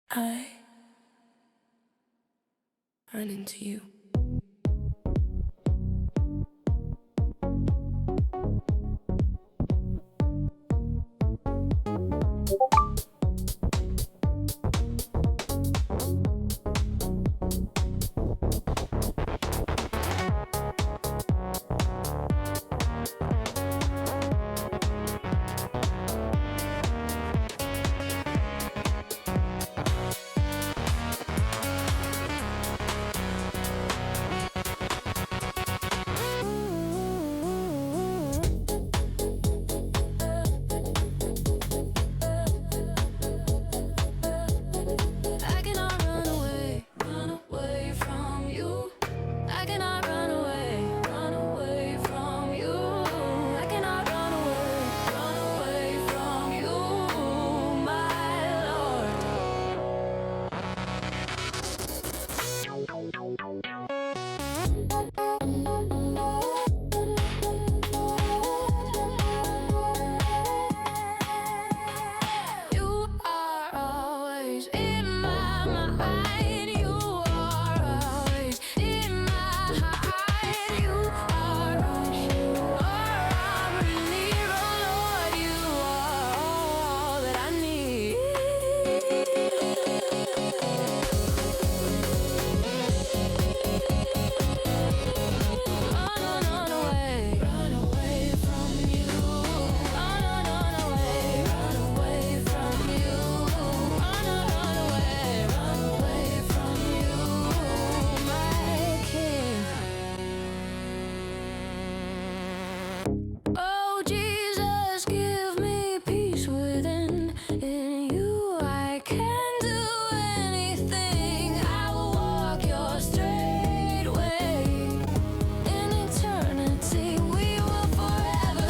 I run into you. I cannot run away from you. I cannot run away from you. I cannot run away from you, my Lord. You are always in my mind. You are always in my heart. You are really, Lord. You are all that I need. Run away from you. Run away from you. Run away from you, my King. Oh Jesus, give me peace within. In you I can do anything. I will walk your straight way. In eternity we will forever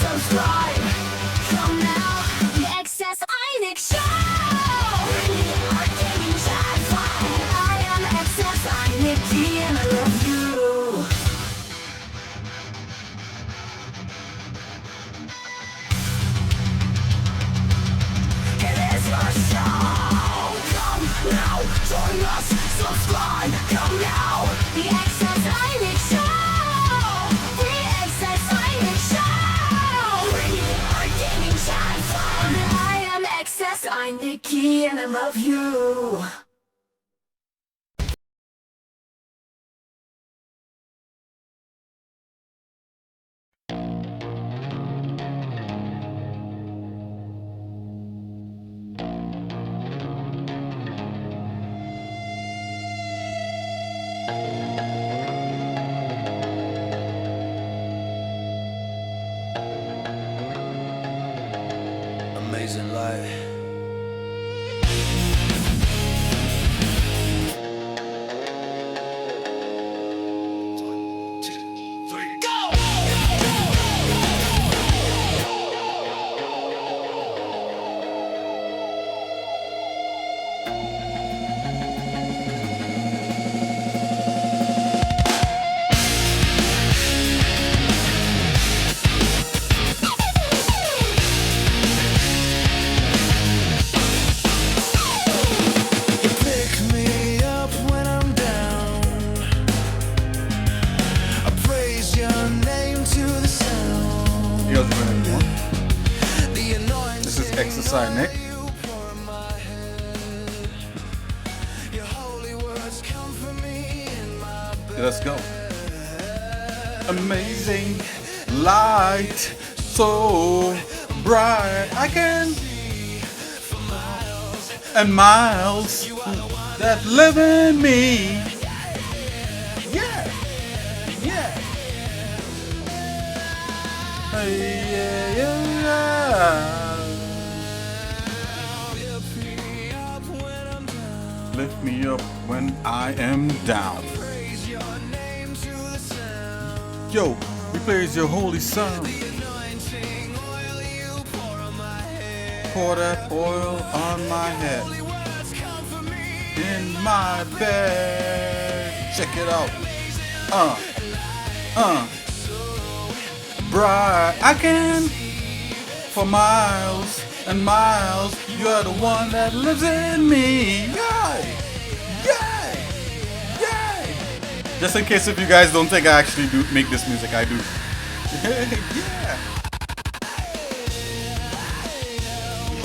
subscribe. Come now, the xsinick show. We are getting time fun. I am xsinick and I love you. It is your show. Come now, join us, subscribe. Come now, the xsinick show. The xsinick show. We are getting time fun. I am xsinick and I love you. Amazing life. This is xsinick. Let's go. Amazing light, so bright I can and miles that live in me. Yeah, yeah. Yeah, yeah, yeah. Lift me up when I am down. Yo, we praise your holy son. Pour that oil on my head. In my bed. Check it out. Bright I can for miles and miles. You're the one that lives in me. Yay! Yay! Yay! Just in case if you guys don't think I actually do make this music, I do. Yeah!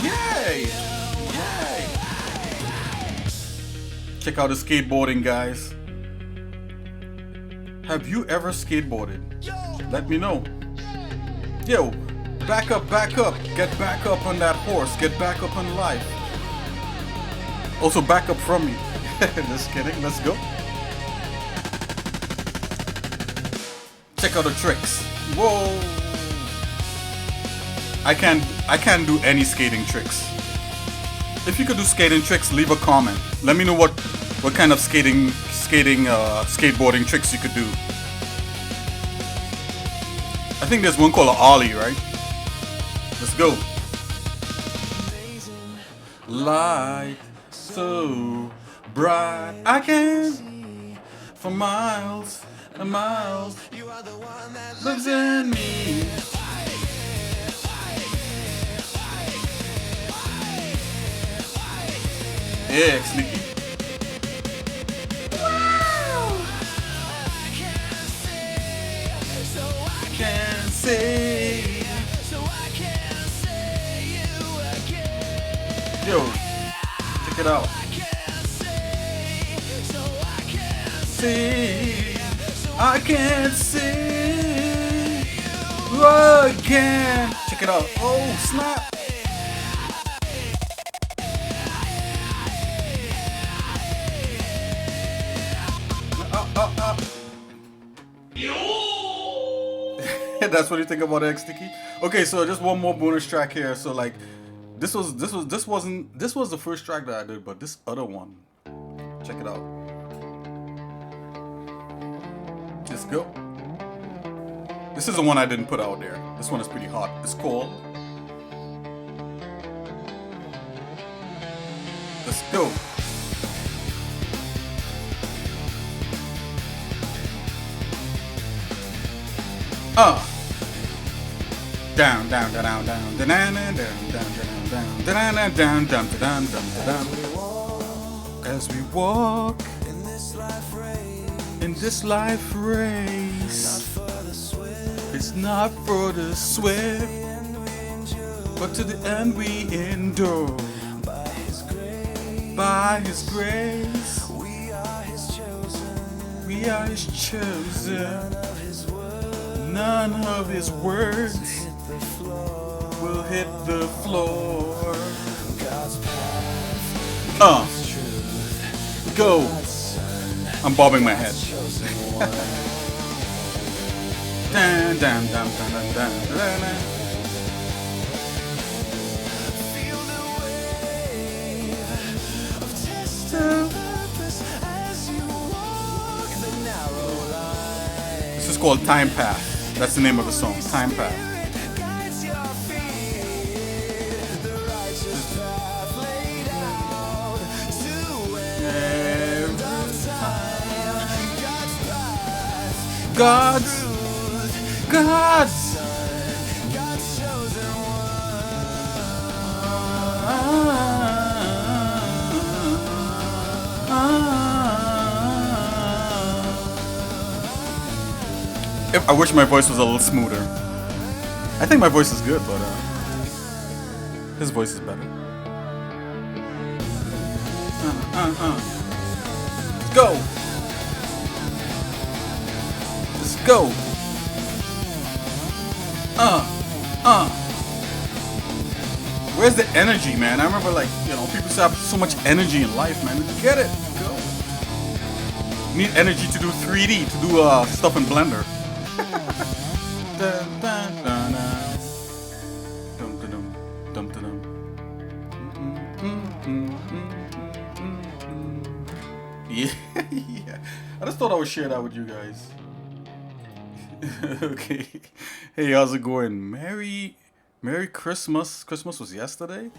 Yay! Yay! Check out the skateboarding, guys. Have you ever skateboarded? Let me know. Yo, back up, get back up on that horse, get back up on life. Also back up from me. Just kidding, let's go. Check out the tricks. Whoa. I can't do any skating tricks. If you could do skating tricks, leave a comment. Let me know what kind of skateboarding tricks you could do. I think there's one called an ollie, right? Let's go. Light so bright I can see for miles and miles. You are the one that lives in me. Yeah, sneaky. Can't say, so I can't say you again. Yo, check it out. I can't say, so I can't say, I can't say you again. Check it out. Oh snap! That's what you think about X Sticky? Okay, so just one more bonus track here. So like this was the first track that I did, but this other one, check it out. Let's go. This is the one I didn't put out there. This one is pretty hot. It's called Let's Go. Down, down, down, down, down, down, down, down, down, down, down, down, down, down. As we walk in this life race, it's not for the swift, but to the end we endure. By His grace, we are His chosen. None of His words will hit the floor. Go. I'm bobbing my head. Dun, dun, dun, dun, dun, dun, dun, dun. This is called Time Path. That's the name of the song, Time Path. God's chosen I wish my voice was a little smoother. I think my voice is good, but his voice is better. Let's go. Let's go. Where's the energy, man? I remember, like, you know, people have so much energy in life, man. Get it. Go. Need energy to do 3D, to do stuff in Blender. Dun, dun, dun, dun. Dum, dum, dum, dum, dum. Yeah, yeah. I just thought I would share that with you guys. Okay. Hey, how's it going? Merry Christmas. Christmas was yesterday.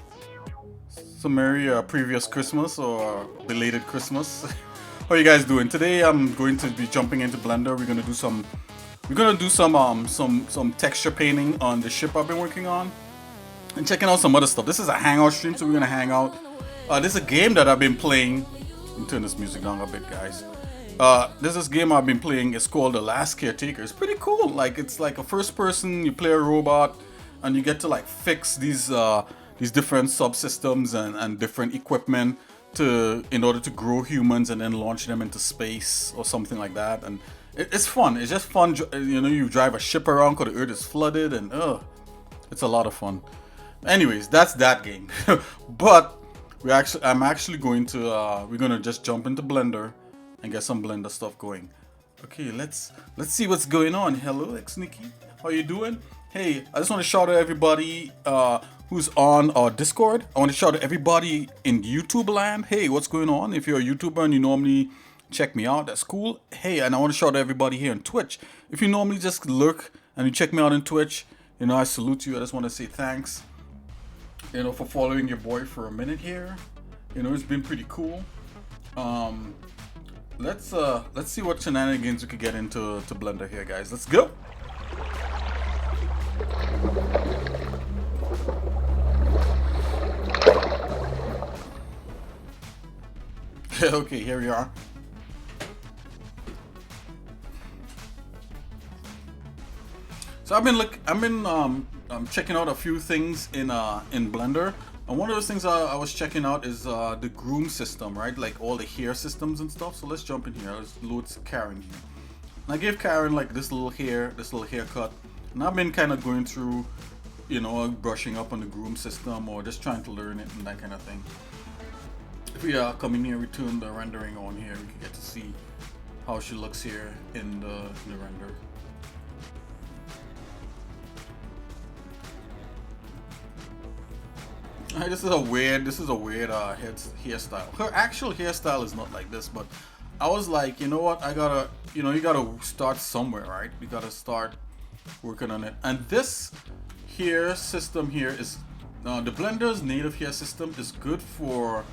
So Merry previous Christmas or belated Christmas. How are you guys doing? Today I'm going to be jumping into Blender. We're gonna do some texture painting on the ship I've been working on, and checking out some other stuff. This is a hangout stream, so we're gonna hang out. This is a game that I've been playing. Let me turn this music down a bit, guys. There's this game I've been playing. It's called The Last Caretaker. It's pretty cool. Like, it's like a first person. You play a robot, and you get to like fix these different subsystems and different equipment in order to grow humans and then launch them into space or something like that. And it's fun. It's just fun. You know, you drive a ship around because the Earth is flooded, and it's a lot of fun. Anyways, that's that game. But I'm actually going to we're gonna just jump into Blender and get some Blender stuff going. Okay, let's see what's going on. Hello, xsinick. How you doing? Hey, I just want to shout out everybody who's on our Discord. I want to shout out everybody in YouTube land. Hey, what's going on? If you're a YouTuber and you normally check me out, that's cool. Hey, and I want to shout out everybody here on Twitch. If you normally just lurk and you check me out on Twitch, you know, I salute you. I just want to say thanks, you know, for following your boy for a minute here. You know, it's been pretty cool. Let's see what shenanigans we could get into Blender here, guys. Let's go. Okay, here we are. So I've been checking out a few things in Blender. And one of those things I was checking out is the groom system, right? Like all the hair systems and stuff. So let's jump in here. Let's load Karen here. And I gave Karen like this little haircut. And I've been kind of going through, you know, brushing up on the groom system or just trying to learn it and that kind of thing. If we come in here, we turn the rendering on here, we can get to see how she looks here in the render. This is a weird hairstyle. Her actual hairstyle is not like this, but I was like, you know what, you gotta start somewhere, right? We gotta start working on it. And this hair system here is the Blender's native hair system is good for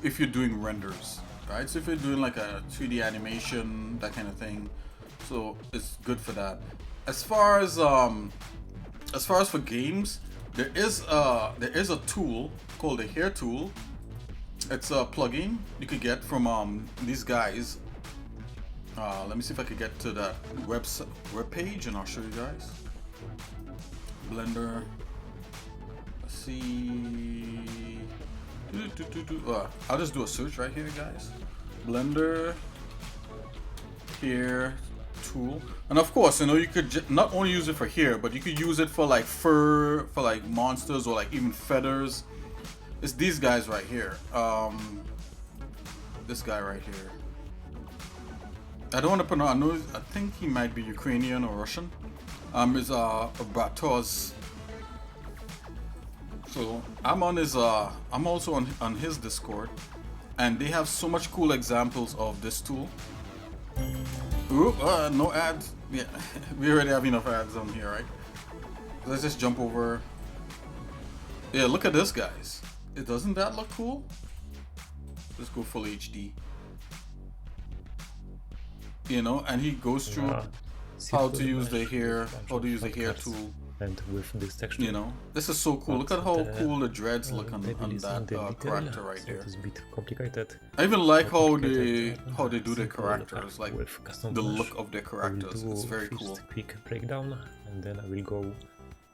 if you're doing renders, right? So if you're doing like a 3D animation, that kind of thing, so it's good for that. As far as for games, there is a tool called the hair tool. It's a plugin you could get from these guys. Let me see if I could get to that web page and I'll show you guys. Blender. Let's see. I'll just do a search right here, guys. Blender hair tool. And of course, you know, you could not only use it for hair, but you could use it for like fur, for like monsters, or like even feathers. It's these guys right here. This guy right here. I don't want to pronounce. I think he might be Ukrainian or Russian. Is Bratos. So I'm on his. I'm also on his Discord, and they have so much cool examples of this tool. Ooh, no ads. Yeah, we already have enough ads on here, right? Let's just jump over. Yeah, look at this, guys. Doesn't that look cool? Let's go full HD. You know, and he goes through how to use the hair, tool. And with this texture, you know, this is so cool. Look at how cool the dreads look on that character right so there. it is a bit complicated. I even like how they do the characters, like with custom the mesh. look of their characters. It's very cool. Quick breakdown, and then I will go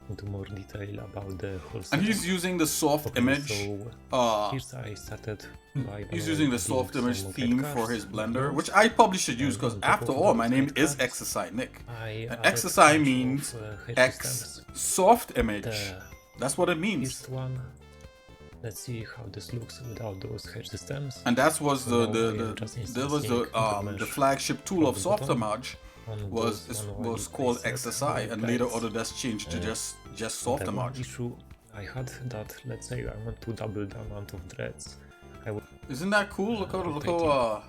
into more detail about the whole. And he's using the soft image. So first I started by he's using the soft image theme for his Blender, which I probably should use because after all, my name is xsinick. And xsi means X soft image. That's what it means. first one. Let's see how this looks without those hedge systems. And that was Now I am just the flagship tool of Softimage was called XSI, and later Autodesk changed to just The one Softimage. issue I had that, let's say I want to double the amount of threads. Isn't that cool? Look how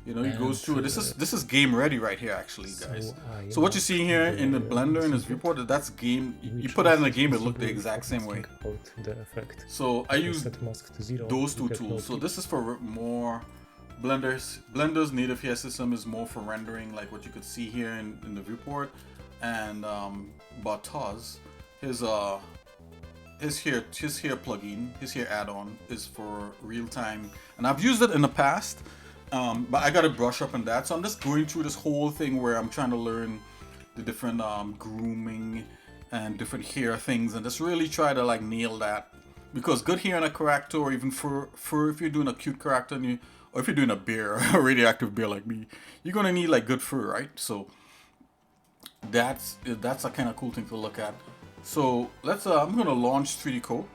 you know, he goes through it. This is game ready right here, actually, guys. So what you see here in the Blender in this viewport, that's game. You put that in the game, it looked the exact same way. So I use those two tools. So this is for more Blender's native here system is more for rendering, like what you could see here in the viewport, and Bartosz, his here plugin, his here add-on is for real time, and I've used it in the past. But I gotta brush up on that, so I'm just going through this whole thing where I'm trying to learn the different grooming and different hair things, and just really try to like nail that, because good hair and a character, or even for if you're doing a cute character, or if you're doing a bear, a radioactive bear like me, you're gonna need like good fur, right? So that's a kind of cool thing to look at. So let's I'm gonna launch 3D Code.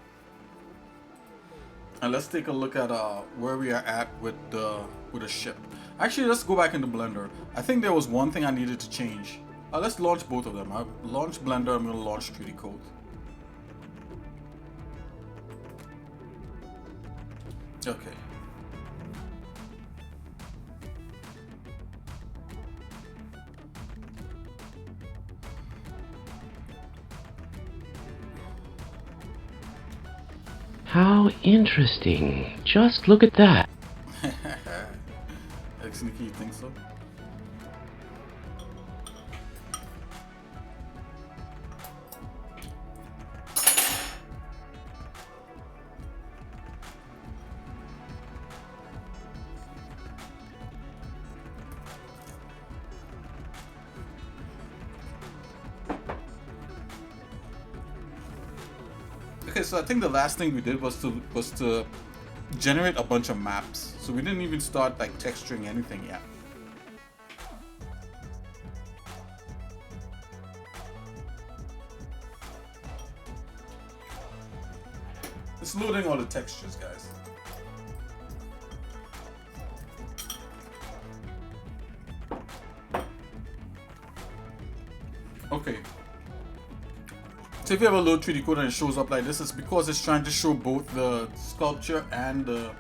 And let's take a look at where we are at with a ship. Actually, let's go back into Blender. I think there was one thing I needed to change. Let's launch both of them. I'll launch Blender, I'm going to launch 3D Code. Okay. How interesting. Just look at that. xsinick, you think so? Okay, so I think the last thing we did was to generate a bunch of maps. So we didn't even start like texturing anything yet. It's loading all the textures, guys. Okay. So if you ever load 3D Code and it shows up like this, it's because it's trying to show both the sculpture and the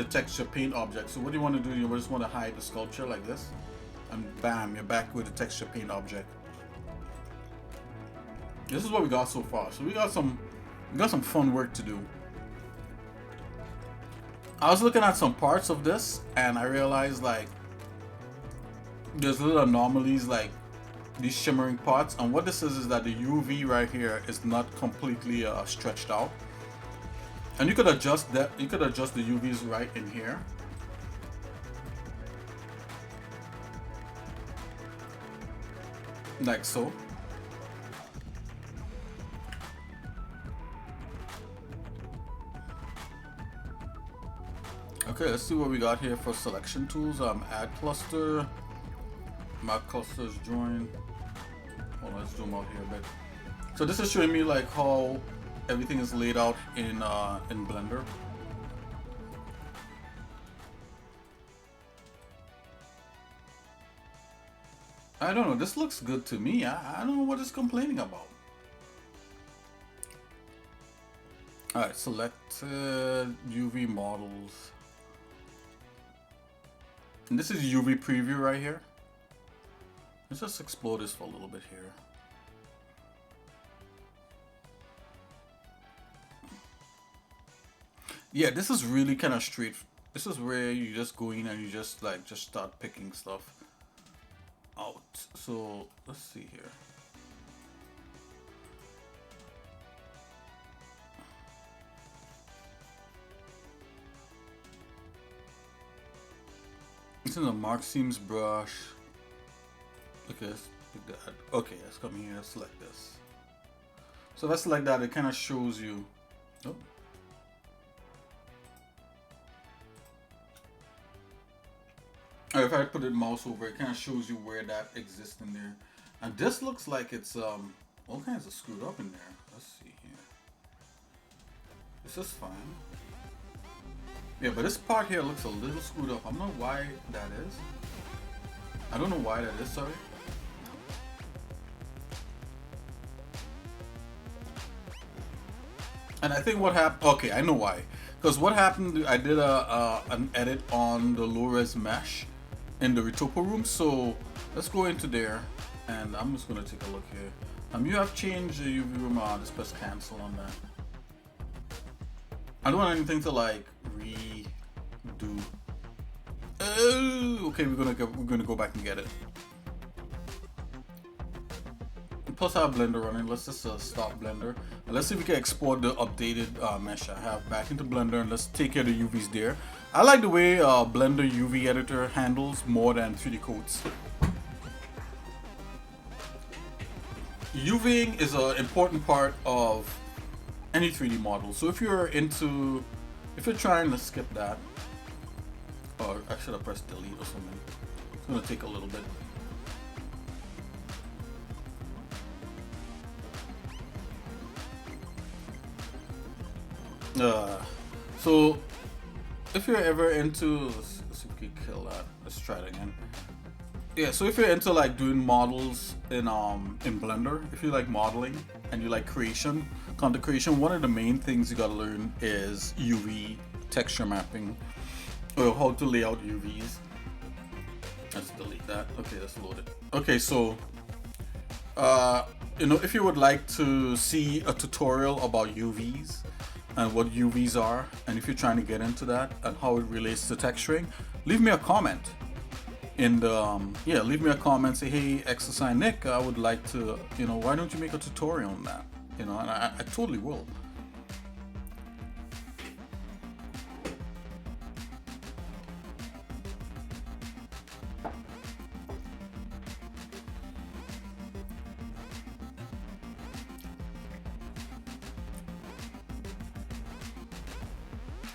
texture paint object. So what you want to do, you just want to hide the sculpture like this, and bam, you're back with the texture paint object. This is what we got so far. So we got some fun work to do. I was looking at some parts of this and I realized like there's little anomalies, like these shimmering parts, and what this is that the UV right here is not completely stretched out, and you could adjust that. You could adjust the UVs right in here. Like so. Okay, let's see what we got here for selection tools. Add cluster. Map clusters join. Hold on, let's zoom out here a bit. So this is showing me like how everything is laid out in Blender. I don't know. This looks good to me. I don't know what it's complaining about. All right, select UV models. And this is UV preview right here. Let's just explore this for a little bit here. Yeah, this is really kind of straight. This is where you just go in and you just start picking stuff out. So let's see here. This is a mark seams brush. Okay, let's pick that. Okay, let's come here, select this. So if I select that, it kind of shows you. Oh. Or if I put the mouse over, it kind of shows you where that exists in there. And this looks like it's all kinds of screwed up in there. Let's see here. This is fine. Yeah, but this part here looks a little screwed up. I don't know why that is. I don't know why that is, sorry. And I think what happened, okay, I know why. Because what happened, I did an edit on the low res mesh in the Retopo room. So let's go into there and I'm just going to take a look here. You have changed the UV room, let's press cancel on that. I don't want anything to like redo. Oh, okay, we're gonna go back and get it. Plus I have Blender running. Let's just stop Blender and let's see if we can export the updated mesh I have back into Blender, and let's take care of the UVs there. I like the way Blender UV editor handles more than 3D coats. UVing is an important part of any 3D model. So if you're trying to skip that, or I should have pressed delete or something. It's gonna take a little bit. So if you're ever into, let's see if we can kill that. Let's try it again. Yeah, so if you're into like doing models in Blender, if you like modeling and you like creation, content creation, one of the main things you gotta learn is UV texture mapping, or how to lay out UVs. Let's delete that. Okay, let's load it. Okay, so you know, if you would like to see a tutorial about UVs and what UVs are, and if you're trying to get into that and how it relates to texturing, leave me a comment. In the leave me a comment, say, hey, xsinick, I would like to, you know, why don't you make a tutorial on that, you know, and I totally will.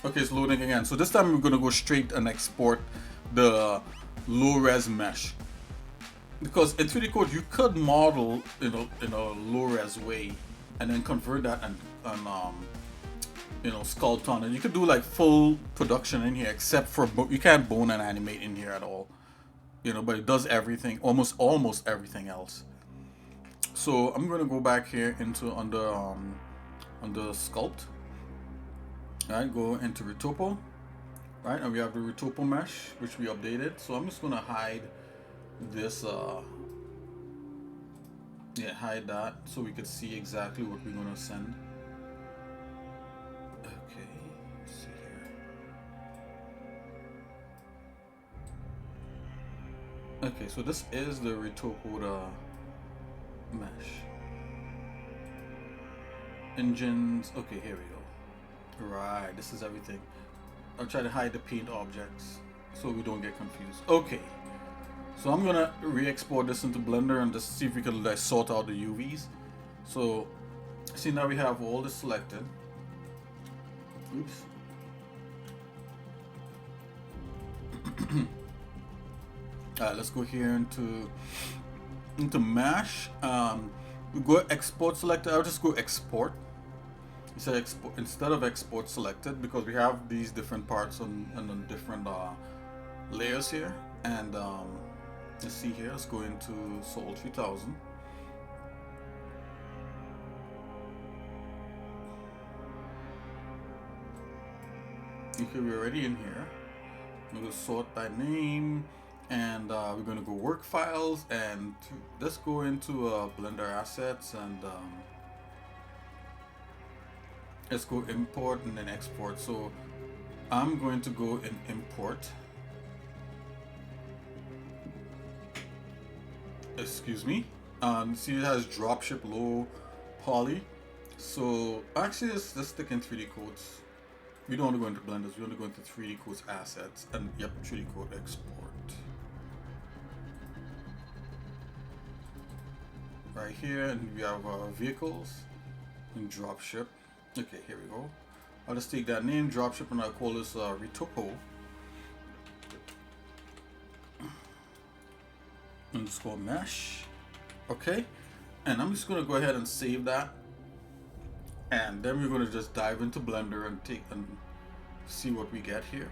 Okay, it's loading again. So this time we're gonna go straight and export the low res mesh, because in 3D Code you could model in a low res way and then convert that and you know, sculpt on it. You could do like full production in here, except for you can't bone and animate in here at all, you know, but it does everything, almost everything else. So I'm gonna go back here into under sculpt. Alright, go into Retopo. Right, and we have the Retopo mesh, which we updated. So I'm just gonna hide this, hide that so we could see exactly what we're gonna send. Okay, let's see here. Okay, so this is the Retopo mesh. Engines, okay, here we go. Right, this is everything. I'll try to hide the paint objects so we don't get confused. Okay, so I'm gonna re-export this into Blender and just see if we can like sort out the UVs. So see, now we have all this selected. Oops. Alright, let's go here into mesh. We go export selected. I'll just go export. Instead of export selected, because we have these different parts on different layers here, and let's see here, let's go into Sol 3000. Okay, we're already in here. I'm going to sort by name, and we're going to go work files, and let's go into Blender assets, and let's go import and then export. So I'm going to go in import. Excuse me. See, it has dropship low poly. So actually, let's stick in 3D codes. We don't want to go into blenders. We want to go into 3D codes assets, and yep, 3D code export. Right here, and we have vehicles and dropship. Okay, here we go. I'll just take that name, dropship, and I'll call this Retopo. Underscore mesh. Okay, and I'm just gonna go ahead and save that, and then we're gonna just dive into Blender and see what we get here.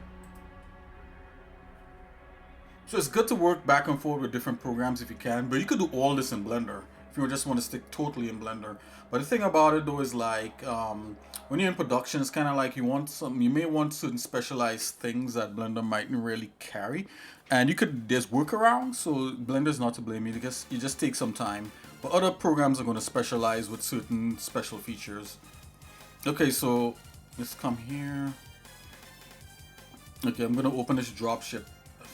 So it's good to work back and forth with different programs if you can, but you could do all this in Blender if you just want to stick totally in Blender. But the thing about it though is like when you're in production, it's kind of like you may want certain specialized things that Blender mightn't really carry, and there's workarounds. So Blender's not to blame. You just take some time, but other programs are going to specialize with certain special features. Okay, so let's come here. Okay, I'm going to open this dropship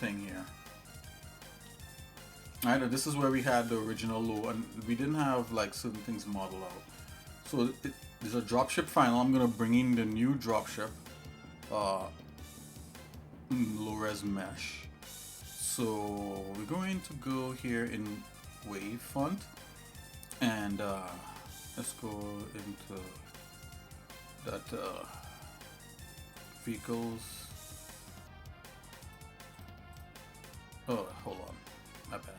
thing here. Alright, this is where we had the original low, and we didn't have like certain things modeled out. So there's a dropship final. I'm gonna bring in the new dropship, low res mesh. So we're going to go here in wave font, and let's go into that vehicles. Oh, hold on, my bad.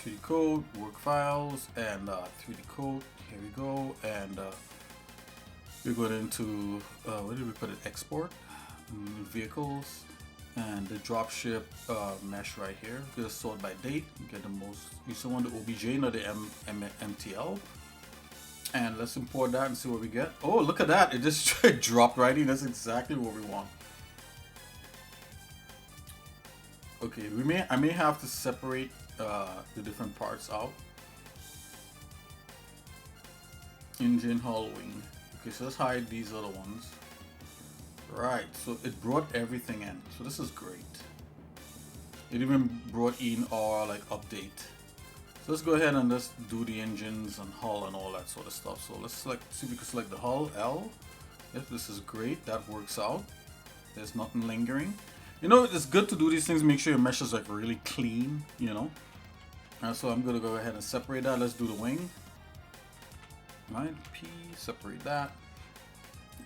3D code, work files, and 3D code. Here we go, and we're going into where did we put it? Export, vehicles, and the dropship mesh right here. We're gonna sort by date. Get the most. You still want the OBJ, not the MTL. And let's import that and see what we get. Oh, look at that! It just dropped right in. That's exactly what we want. Okay, I may have to separate the different parts out. Engine, hull, wing. Okay, so let's hide these other ones. Right, so it brought everything in. So this is great. It even brought in our like update. So let's go ahead and just do the engines and hull and all that sort of stuff. So let's see if we can select the hull, L. Yep, this is great. That works out. There's nothing lingering. You know, it's good to do these things. Make sure your mesh is like really clean, you know. So I'm gonna go ahead and separate that. Let's do the wing. Right, P, separate that.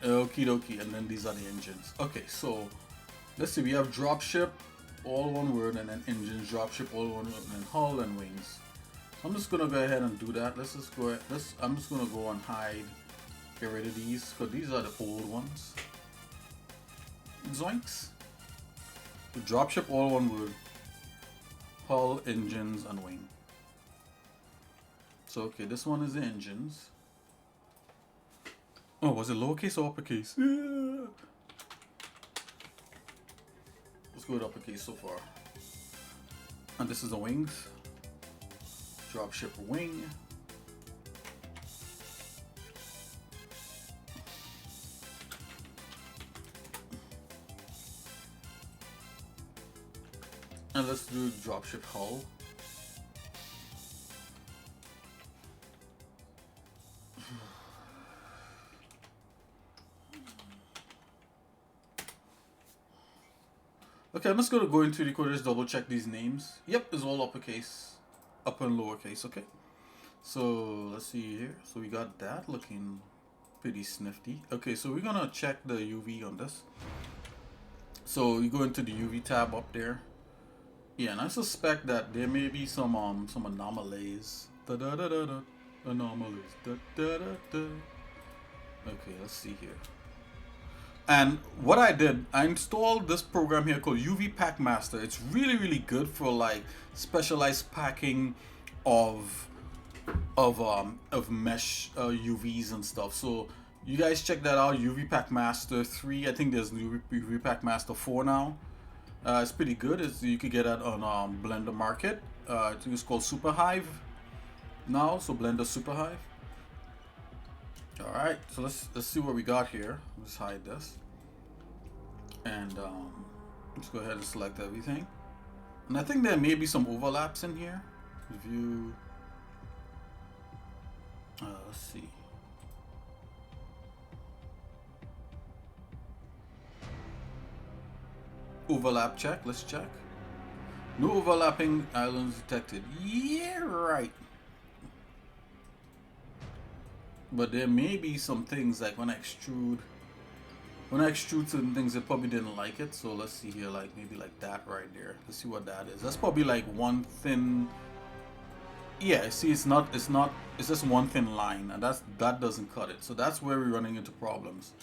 Okie dokie, and then these are the engines. Okay, so let's see. We have dropship, all one word, and then engines. Dropship, all one word, and then hull and wings. So I'm just gonna go ahead and do that. Let's just go. I'm just gonna go and hide, get rid of these, because these are the old ones. Zoinks. The dropship, all one word. Hull, engines, and wing. So okay, this one is the engines. Oh, was it lowercase or uppercase? Yeah. Let's go with uppercase so far. And this is the wings. Dropship wing. And let's do dropship hull. Okay, I'm just gonna go into the code, just double check these names. Yep, it's all uppercase, upper and lowercase. Okay, so let's see here. So we got that looking pretty snifty. Okay, so we're gonna check the UV on this. So you go into the UV tab up there. Yeah, and I suspect that there may be some anomalies. Da da da da da. Anomalies. Da da da da. Okay, let's see here. And what I did, I installed this program here called UV Pack Master. It's really good for like specialized packing of mesh UVs and stuff. So you guys check that out. UV Pack Master 3. I think there's UV Pack Master 4 now. It's pretty good. You could get that on Blender Market. I think it's called Super Hive now. So Blender Super Hive. All right, so let's see what we got here. Let's hide this, and let's go ahead and select everything. And I think there may be some overlaps in here. View. Let's see. Overlap check. Let's check. No overlapping islands detected. Yeah, right. But there may be some things like when I extrude certain things, it probably didn't like it. So let's see here, like maybe like that right there. Let's see what that is. That's probably like one thin Yeah, see, it's just one thin line, and that doesn't cut it. So that's where we're running into problems.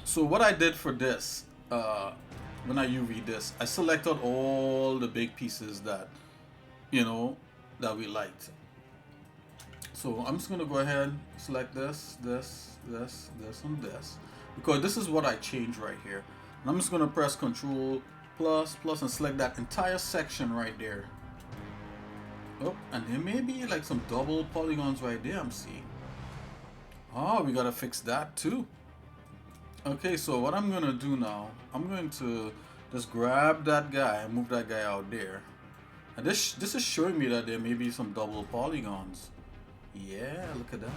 So what I did for this, when I UV this, I selected all the big pieces that, you know, that we liked. So I'm just gonna go ahead, select this, and this, because this is what I changed right here. And I'm just gonna press Control plus and select that entire section right there. Oh, and there may be like some double polygons right there I'm seeing. Oh, we gotta fix that too. Okay, so what I'm gonna do now, I'm going to just grab that guy and move that guy out there. And this is showing me that there may be some double polygons. Yeah, look at that.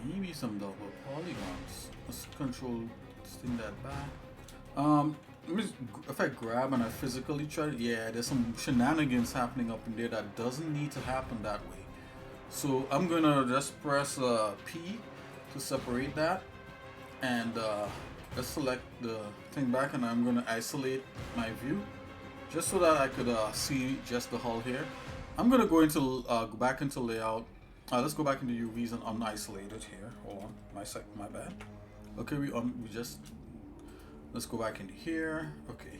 Maybe some double polygons. Let's control, sting that back. Let me, if I grab and I physically try, yeah, there's some shenanigans happening up in there that doesn't need to happen that way. So I'm gonna just press P to separate that, and let's select the thing back, and I'm gonna isolate my view just so that I could see just the hull here. I'm gonna go into go back into layout. Let's go back into UVs and unisolate it here. Hold on, my bad. Okay, we just, let's go back into here. Okay,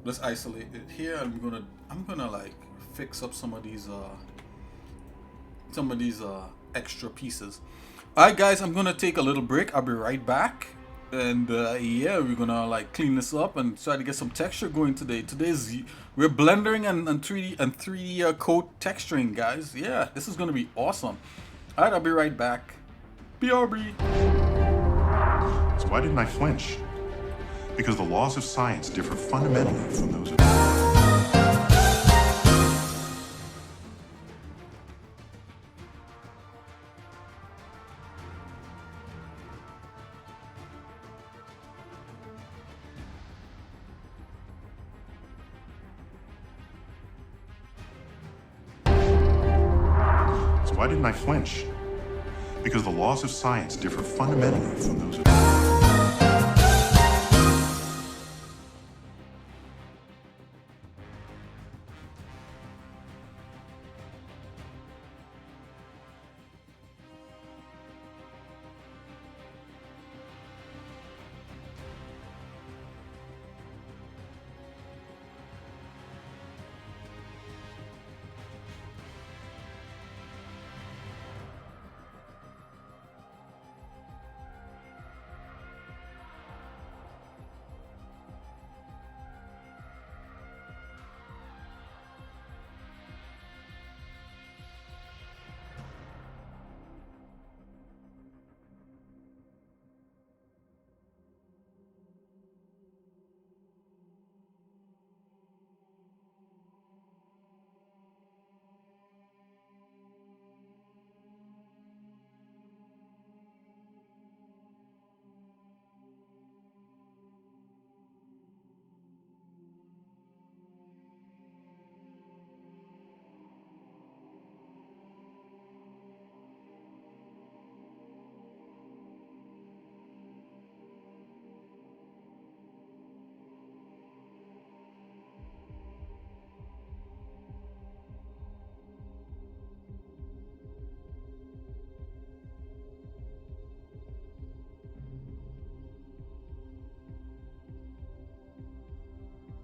let's isolate it here. I'm gonna like fix up some of these extra pieces. Alright guys, I'm gonna take a little break. I'll be right back, and yeah, we're gonna like clean this up and try to get some texture going today. We're blendering and 3D coat texturing, guys. Yeah, this is gonna be awesome. Alright, I'll be right back. BRB. So why didn't I flinch? Because the laws of science differ fundamentally from those of... So why didn't I flinch? Because the laws of science differ fundamentally from those of...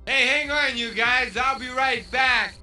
Hey, hang on, you guys. I'll be right back.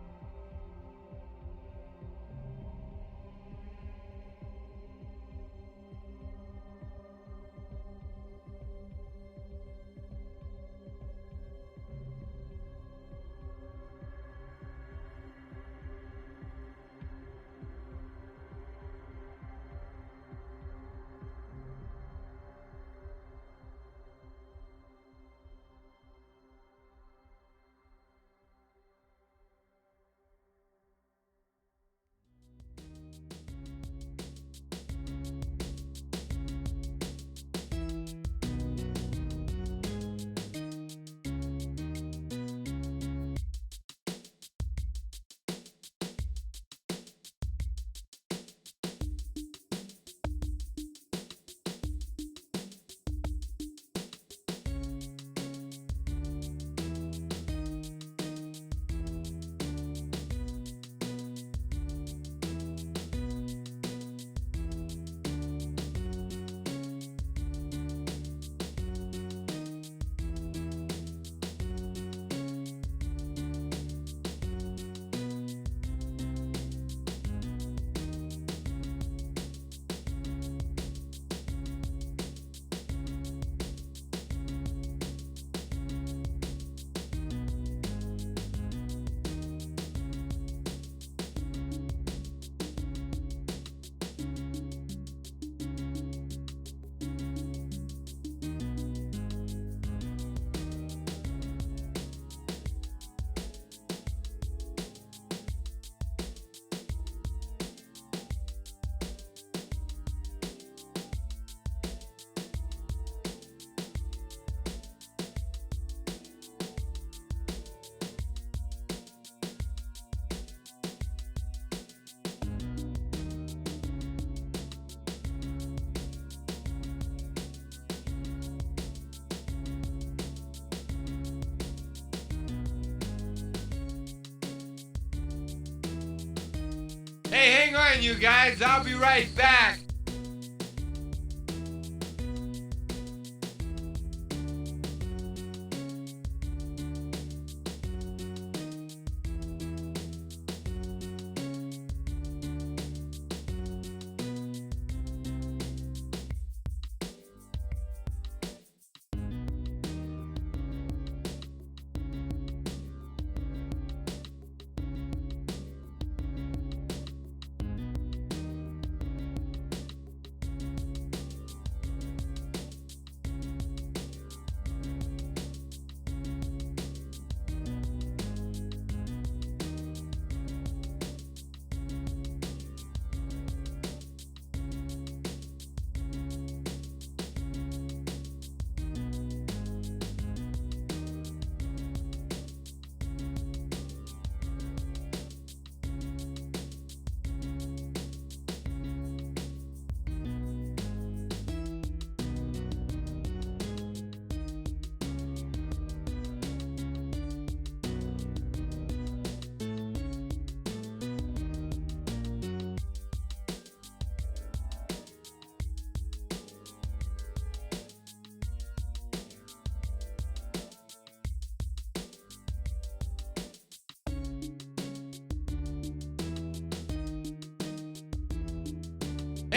Hey, hang on, you guys. I'll be right back.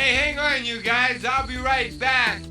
Hey, hang on, you guys. I'll be right back.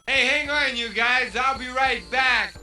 Hey, hang on, you guys. I'll be right back.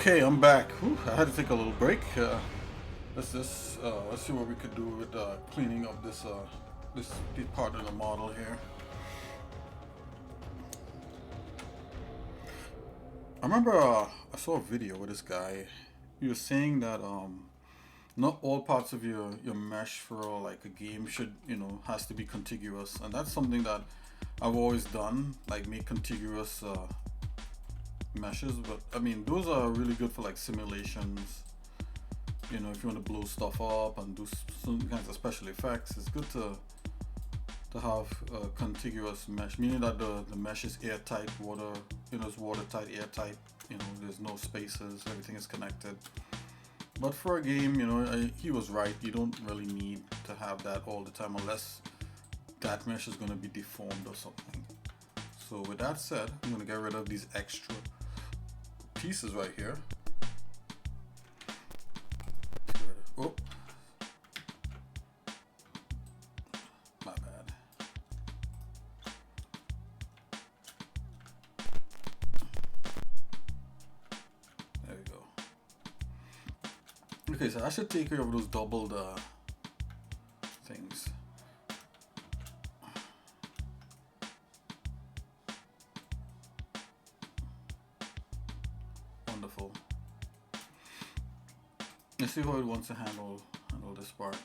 Okay, I'm back. Whew, I had to take a little break. Let's see what we could do with cleaning up this part of the model here. I remember I saw a video with this guy. He was saying that not all parts of your mesh for like a game should, you know, has to be contiguous, and that's something that I've always done, like make contiguous meshes. But I mean, those are really good for like simulations. You know, if you want to blow stuff up and do some kinds of special effects, it's good to have a contiguous mesh, meaning that the mesh is airtight, it's watertight, airtight. You know, there's no spaces, everything is connected. But for a game, you know, he was right. You don't really need to have that all the time unless that mesh is going to be deformed or something. So with that said, I'm going to get rid of these extra pieces right here. Oh, my bad. There we go. Okay, so I should take care of those doubled things. Wonderful. Let's see how it wants to handle this part.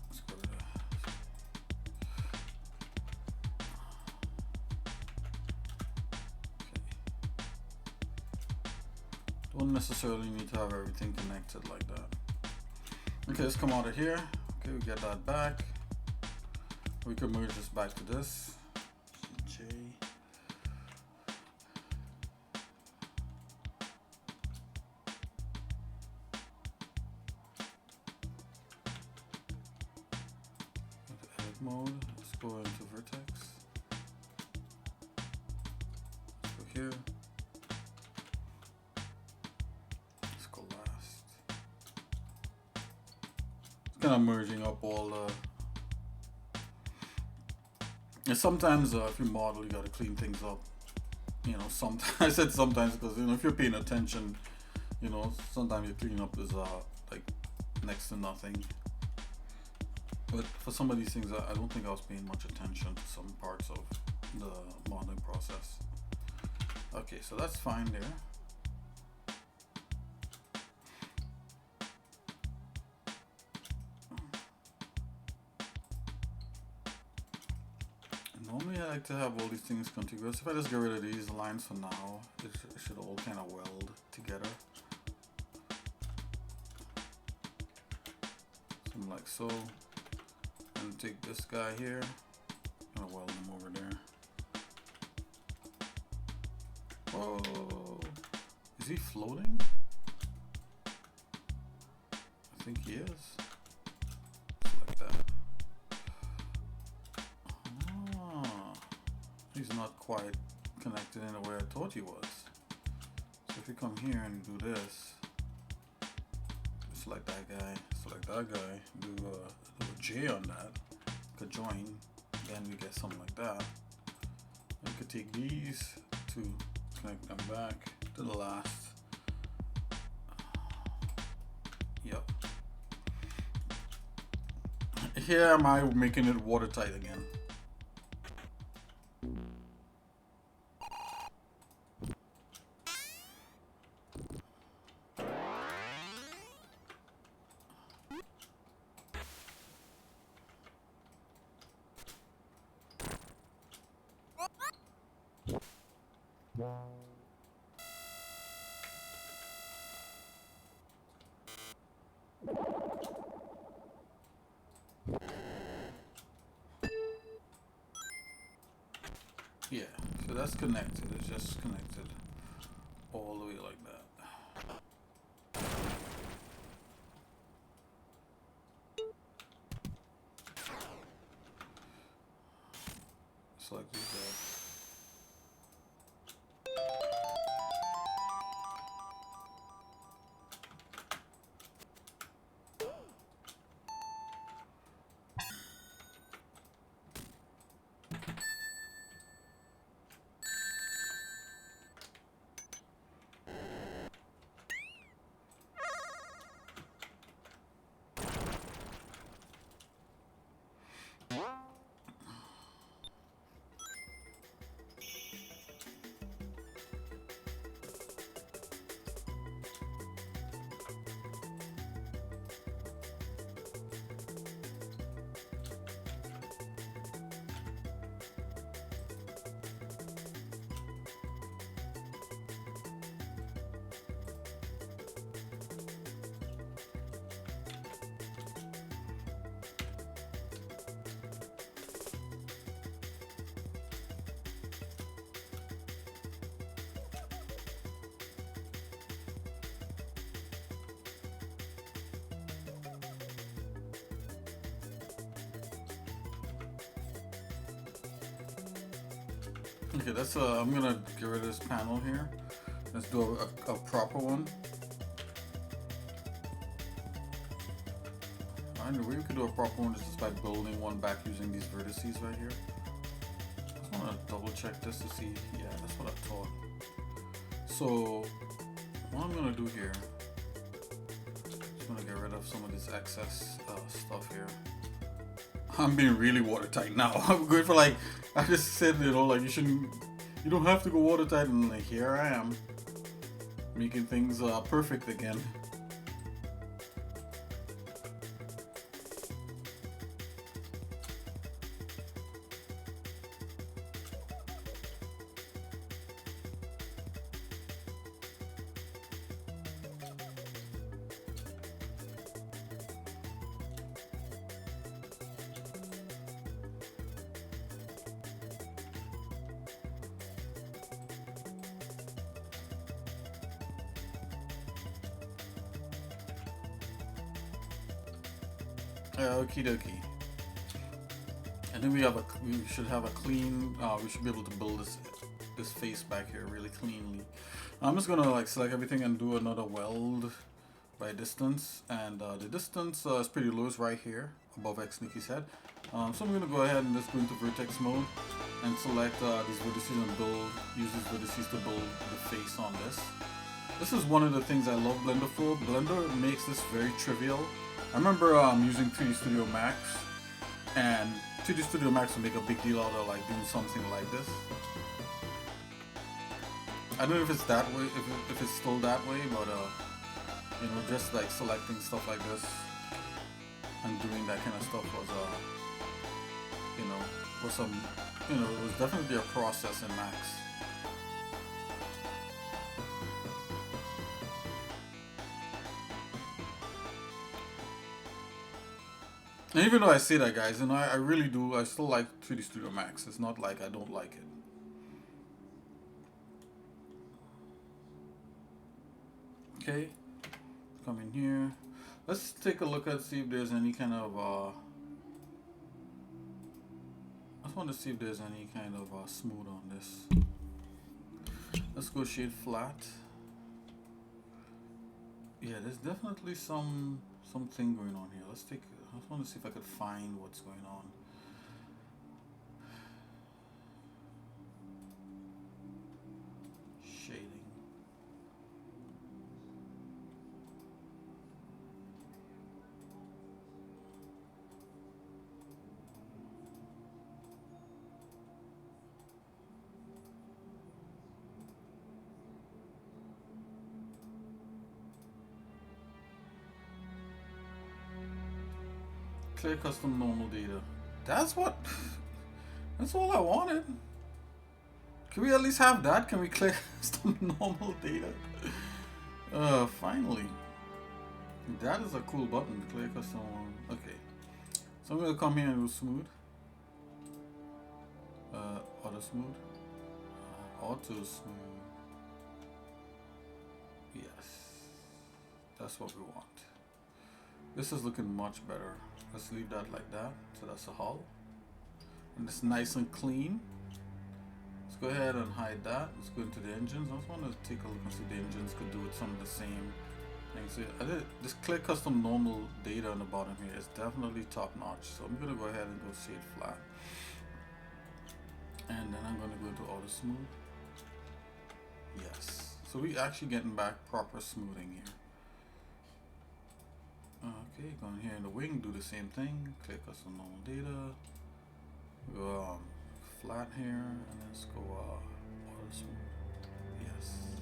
Let's go to that. Don't necessarily need to have everything connected like that. Okay, let's come out of here. Okay, we get that back. We can merge this back to this. J. Edit mode. Let's go into vertex. Let's go here. Let's go last. It's kind of merging up all the. And sometimes if you model, you gotta clean things up. You know, sometimes I said sometimes because, you know, if you're paying attention, you know, sometimes your cleanup is like next to nothing. But for some of these things, I don't think I was paying much attention to some parts of the modeling process. Okay, so that's fine there. Normally I like to have all these things contiguous. If I just get rid of these lines for now, it should all kind of weld together. Something like so. And take this guy here, and weld him over there. Whoa! Is he floating? I think he is. Just like that. He's not quite connected in the way I thought he was. So if you come here and do this, select that guy, select that guy, do a J on that, could join, then we get something like that. You could take these to connect them back to the last. Yep. Here am I making it watertight again. Yeah, so that's connected. It's just connected all the way like that. Select these guys. Okay, that's I'm gonna get rid of this panel here. Let's do a proper one. I know we could do a proper one just by building one back using these vertices right here. I just want to double check this to see. Yeah, that's what I thought. So what I'm gonna do here, just gonna get rid of some of this excess stuff here. I'm being really watertight now. I'm good for like, I just said, you know, like you don't have to go watertight, and like here I am making things perfect again. Okie dokie. And then we should have a clean. We should be able to build this face back here really cleanly. I'm just gonna like select everything and do another weld by distance, and the distance is pretty low, it's right here above xsinick's head. So I'm gonna go ahead and just go into vertex mode and select these vertices and use these vertices to build the face on this. This is one of the things I love Blender for. Blender makes this very trivial. I remember using 3D Studio Max, and 3D Studio Max will make a big deal out of like doing something like this. I don't know if it's that way, if it's still that way, but you know, just like selecting stuff like this and doing that kind of stuff was you know, it was definitely a process in Max. And even though I say that, guys, you know, I really do, I still like 3D Studio Max. It's not like I don't like it. Okay, come in here. Let's take a look at, see if there's any kind of, I just want to see if there's any kind of smooth on this. Let's go shade flat. Yeah, there's definitely something going on here. Let's take, I just want to see if I could find what's going on. Shading. Clear custom normal data. That's all I wanted. Can we at least have that? Can we clear custom normal data? Finally. That is a cool button, clear custom. Okay. So I'm gonna come here and do smooth. Auto smooth. Auto smooth. Yes. That's what we want. This is looking much better. Let's leave that like that. So that's a hull. And it's nice and clean. Let's go ahead and hide that. Let's go into the engines. I just want to take a look and see if the engines could do some of the same things. So I did this clear custom normal data on the bottom here is definitely top notch. So I'm gonna go ahead and go shade flat. And then I'm gonna go to auto smooth. Yes. So we actually getting back proper smoothing here. Okay, go in here in the wing, do the same thing. Click custom normal data. Go flat here, and let's go auto smooth. Yes.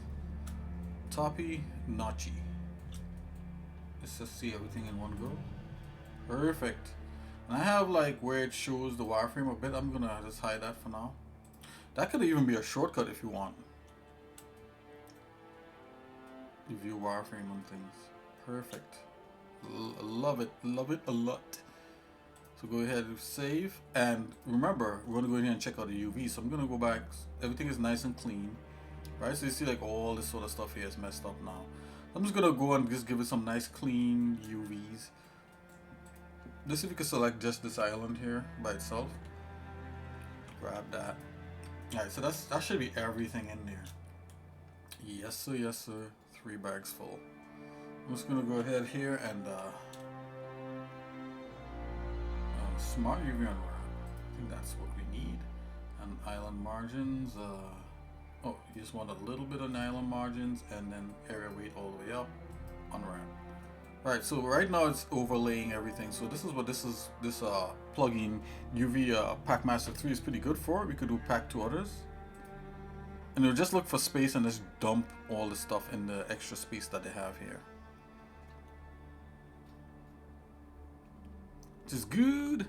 Toppy, notchy. Let's just see everything in one go. Perfect. And I have like where it shows the wireframe a bit. I'm gonna just hide that for now. That could even be a shortcut if you want. You view wireframe on things. Perfect. Love it a lot. So go ahead and save, and remember we're gonna go in here and check out the UV. So I'm gonna go back. Everything is nice and clean, right? So you see like all this sort of stuff here is messed up now. I'm just gonna go and just give it some nice clean UVs. Let's see if we can select just this island here by itself. Grab that, Alright, so that should be everything in there. Yes sir, yes sir. 3 bags full. I'm just gonna go ahead here and smart UV unwrap. I think that's what we need. And island margins. Oh, you just want a little bit of island margins and then area weight all the way up. Unwrap. Alright, so right now it's overlaying everything. So this is what this plugin UV Packmaster 3 is pretty good for. We could do pack to others. And it'll just look for space and just dump all the stuff in the extra space that they have here. Which is good.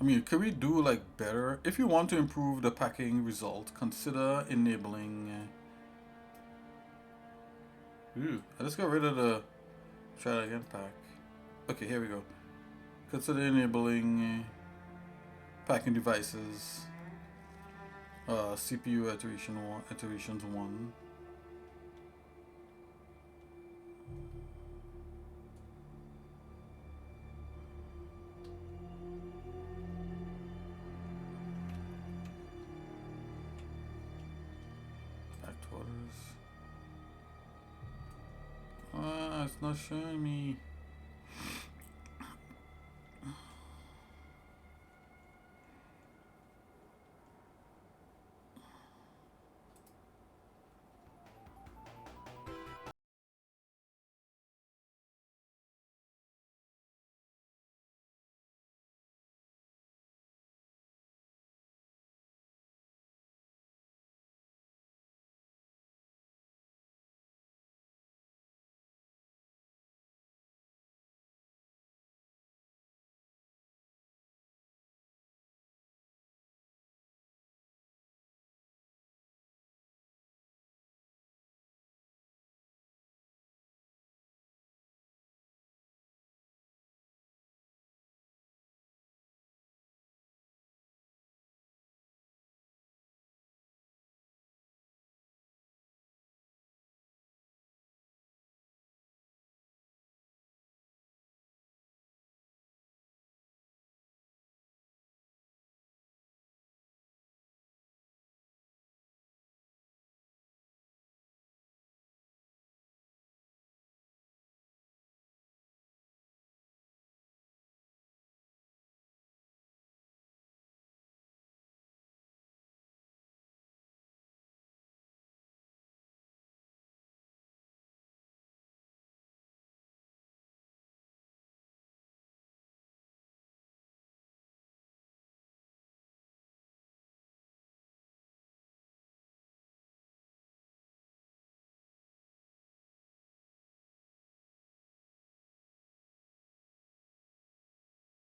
I mean, could we do like better? If you want to improve the packing result, consider enabling. I just got rid of the. Try that again. Pack. Okay, here we go. Consider enabling packing devices. CPU iterations 1. It's not showing me.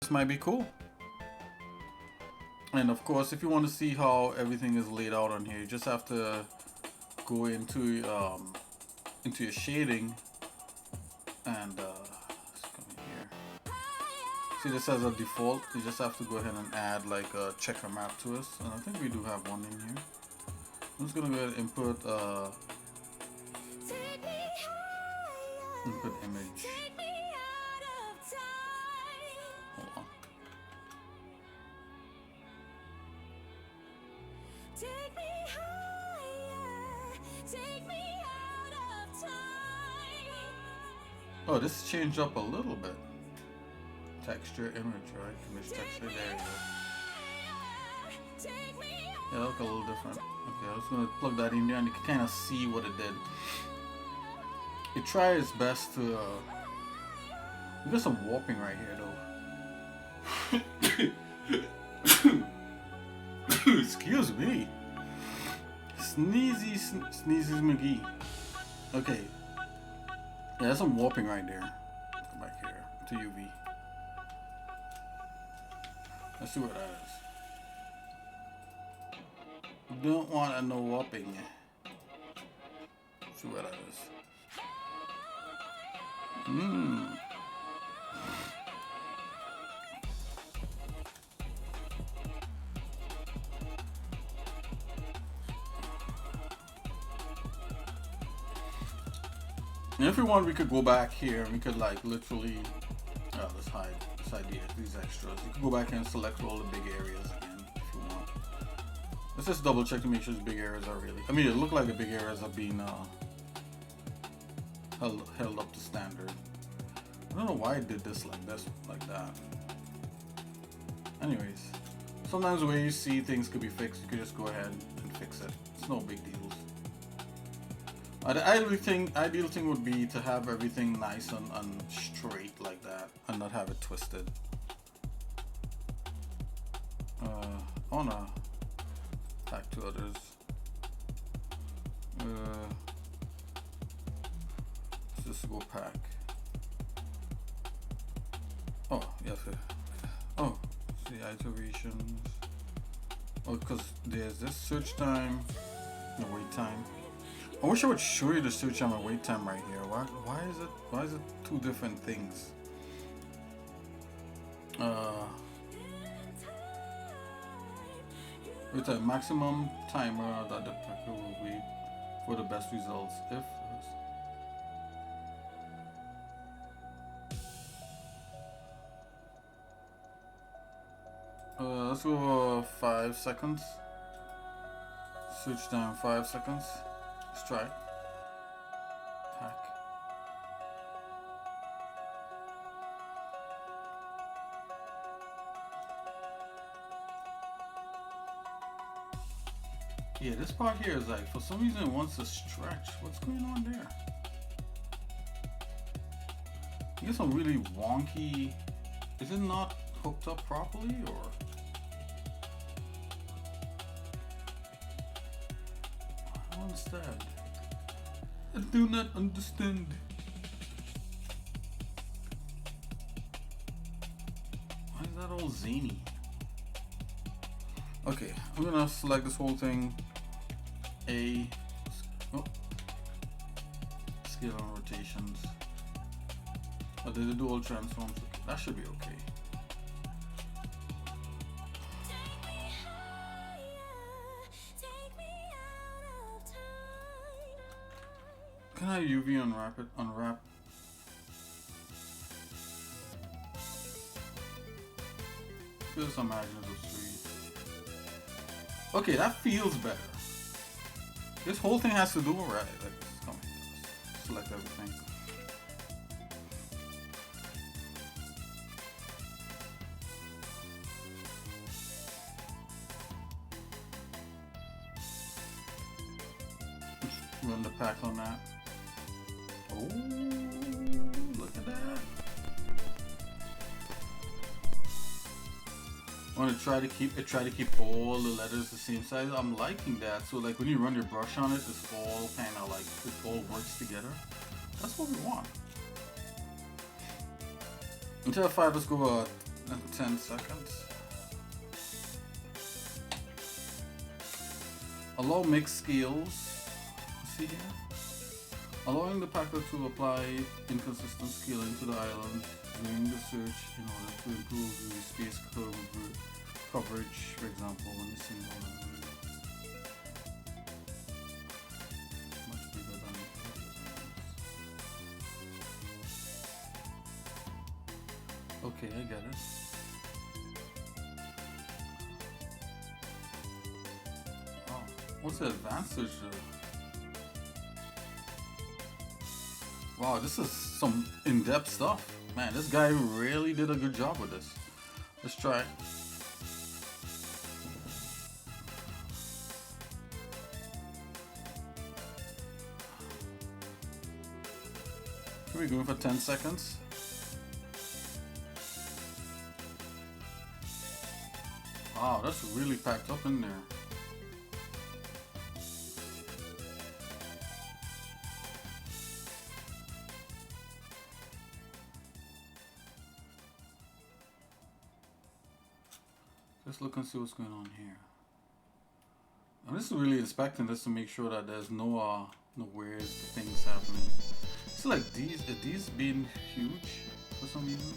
This might be cool. And of course, if you want to see how everything is laid out on here, you just have to go into your shading and let's come in here. See, this as a default. You just have to go ahead and add like a checker map to us, and I think we do have one in here. I'm just gonna go ahead and input image. Hold on. Take me higher, take me out of time. Oh, this changed up a little bit. Texture image, right? Image texture, there you go. Yeah, that look a little different. Okay, I was gonna plug that in there and you can kind of see what it did. It tried its best to we got some warping right here though. Excuse me. Sneezes McGee. Okay. Yeah, there's some warping right there. Let's go back here to UV. Let's see what that is. Don't want no warping. Let's see what that is. And if we want, we could go back here and we could like literally let's just hide these extras. You can go back and select all the big areas again if you want. Let's just double check to make sure the big areas are really, I mean, it looked like the big areas are being held up to standard. I don't know why I did this like that. Anyways, sometimes the way you see things could be fixed, you could just go ahead and fix it. It's no big deals. The ideal thing would be to have everything nice and straight like that, and not have it twisted. I wanna pack two others. Let's just go pack. Oh, yeah. Oh, see iterations. Oh, because there's this search time, the wait time. I wish I would show you the search time and wait time right here. Why is it two different things? With a maximum timer that the packer will wait for the best results if let's go 5 seconds. Switch down 5 seconds. Let's try. Pack. Yeah, this part here is like, for some reason it wants to stretch. What's going on there? You get some really wonky. Is it not hooked up properly, or? I don't understand. I do not understand. Why is that all zany? Okay, I'm gonna select this whole thing. Scale on rotations. Oh, did it do all transforms? Okay, that should be okay. Can I UV unwrap it? Unwrap. Just imagine those three. Okay, that feels better. This whole thing has to do right. Like, come on, let's select everything. Run the pack on that. Oh, look at that. I want to try to keep all the letters the same size. I'm liking that. So like when you run your brush on it, it's all kind of like, it all works together. That's what we want. Until 5, let's go 10 seconds. Allow mixed scales. See here? Allowing the packer to apply inconsistent scaling to the island during the search in order to improve the space coverage, for example, when the single much bigger than okay, I get it. Oh, what's the advanced search? Wow, this is some in-depth stuff. Man, this guy really did a good job with this. Let's try it. Here we go for 10 seconds. Wow, that's really packed up in there. Let's look and see what's going on here. I'm just really inspecting this to make sure that there's no weird things happening. It's like these being huge for some reason.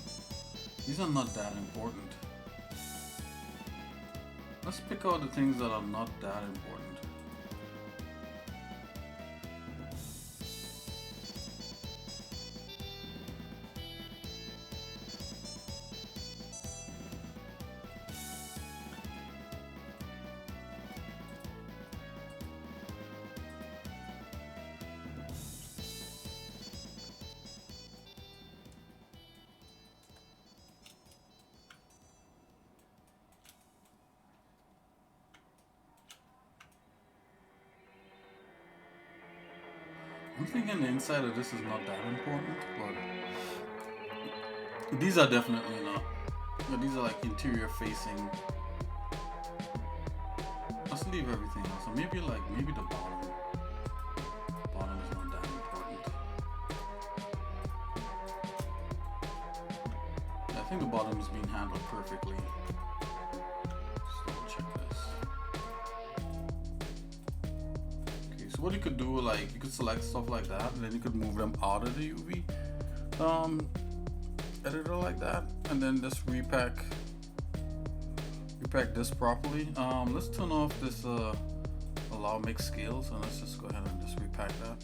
These are not that important. Let's pick out the things that are not that important. I'm thinking the inside of this is not that important, but these are definitely not. But these are like interior facing. Let's leave everything else. So maybe the bottom. Bottom is not that important. Yeah, I think the bottom is being handled perfectly. Just double check this. Okay, so what you could do, like you could select stuff like that, and then you could move them out of the UV editor like that, and then just repack this properly. Let's turn off this allow mix scales, and let's just go ahead and just repack that.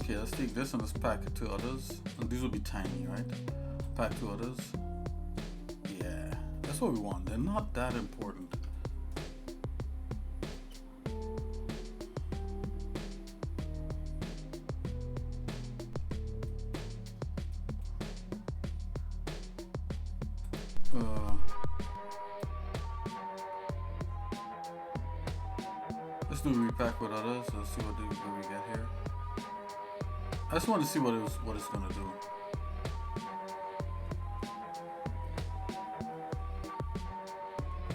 Okay, let's take this and let's pack it to others. And these will be tiny, right? Pack to others. Yeah, that's what we want. They're not that important. Let's do repack with others. Let's see what we get here. I just want to see what it's gonna do.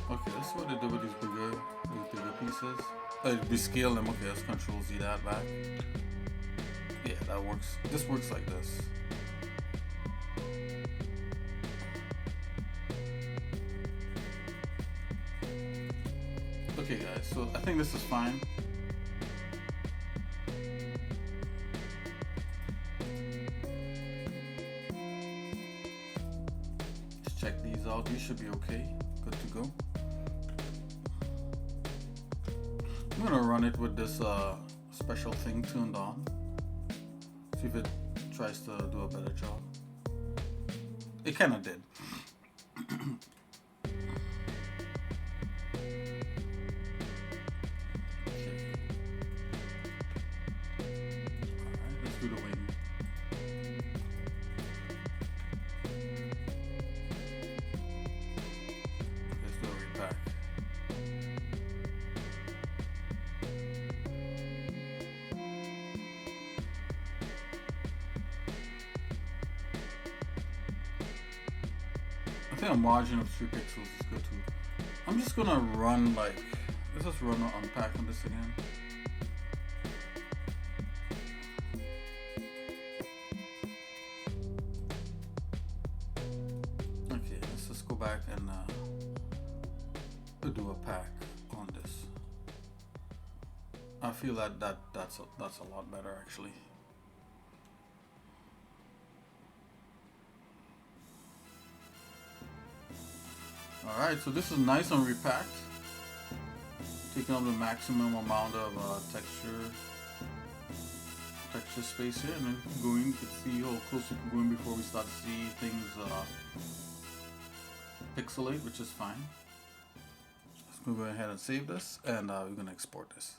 Okay, that's what they do with these bigger pieces. We scale them. Okay, let's Control Z that back. Yeah, that works. This works like this. Okay, guys. So I think this is fine. Check these out. These should be okay. Good to go. I'm gonna run it with this special thing turned on. See if it tries to do a better job. It kind of did. Okay. Alright, let's do the wing. I think a margin of 3 pixels is good too. I'm just gonna run let's just run an unpack on this again. Okay, let's just go back and do a pack on this. I feel that's a lot better actually. Alright, so this is nice and repacked. Taking up the maximum amount of texture space here, and then going, you can see how close we can go in before we start to see things pixelate, which is fine. So go ahead and save this, and we're going to export this.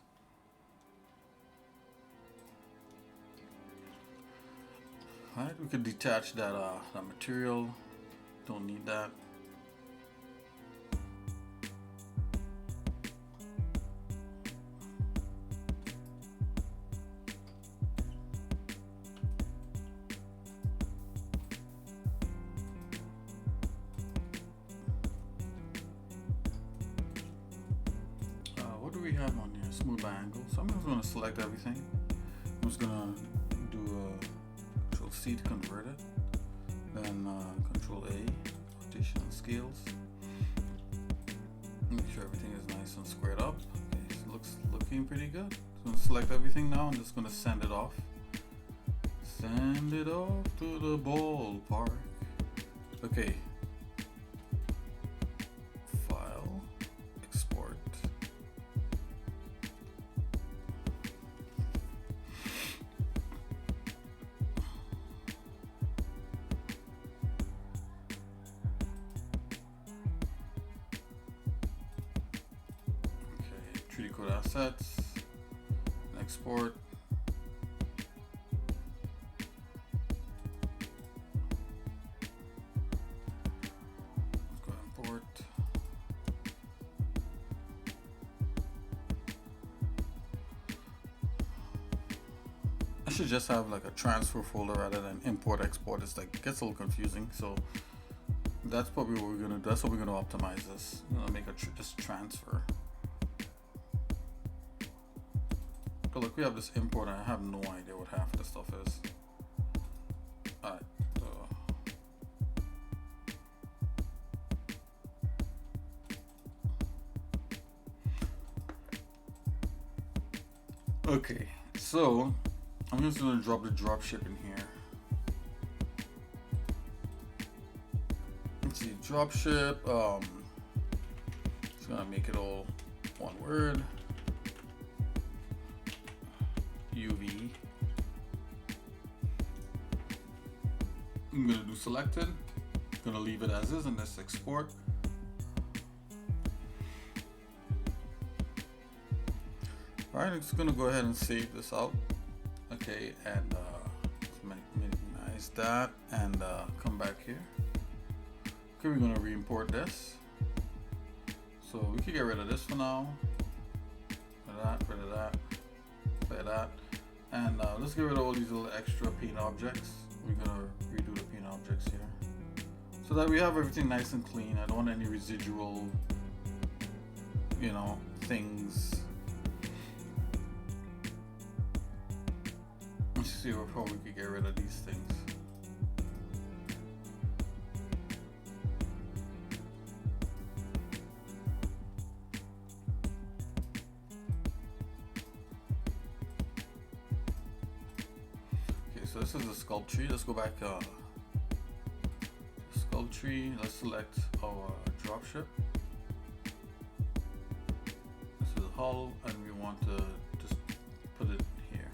Alright, we could detach that material. Don't need that. What do we have on here? Smooth by angle. So I'm just going to select everything. I'm just going to do Control C to convert it. Then Control A, rotation and scales. Make sure everything is nice and squared up. Okay, so it looking pretty good. So I'm going to select everything now. I'm just going to send it off. Send it off to the ballpark. Okay. File, export. go to assets, export. Let's go import. I should just have like a transfer folder rather than import export. It's like, it gets a little confusing. So that's probably what we're gonna do. That's what we're gonna optimize this. I'm gonna make a just transfer. But look, we have this import. I have no idea what half of this stuff is. Alright. Okay, so I'm just gonna drop the dropship in here. Let's see, dropship. Just gonna make it all one word. UV. I'm gonna do selected. Gonna leave it as is and let's export. Alright, I'm just gonna go ahead and save this out. Okay, and minimize that and come back here. Okay, we're gonna re-import this. So we can get rid of this for now. Rid of that, play that. And let's get rid of all these little extra paint objects. We're gonna redo the paint objects here. So that we have everything nice and clean. I don't want any residual, you know, things. Let's see how we could get rid of these things. Okay, so this is the sculpt tree. Let's go back. Sculpt tree. Let's select our dropship. This is hull, and we want to just put it here.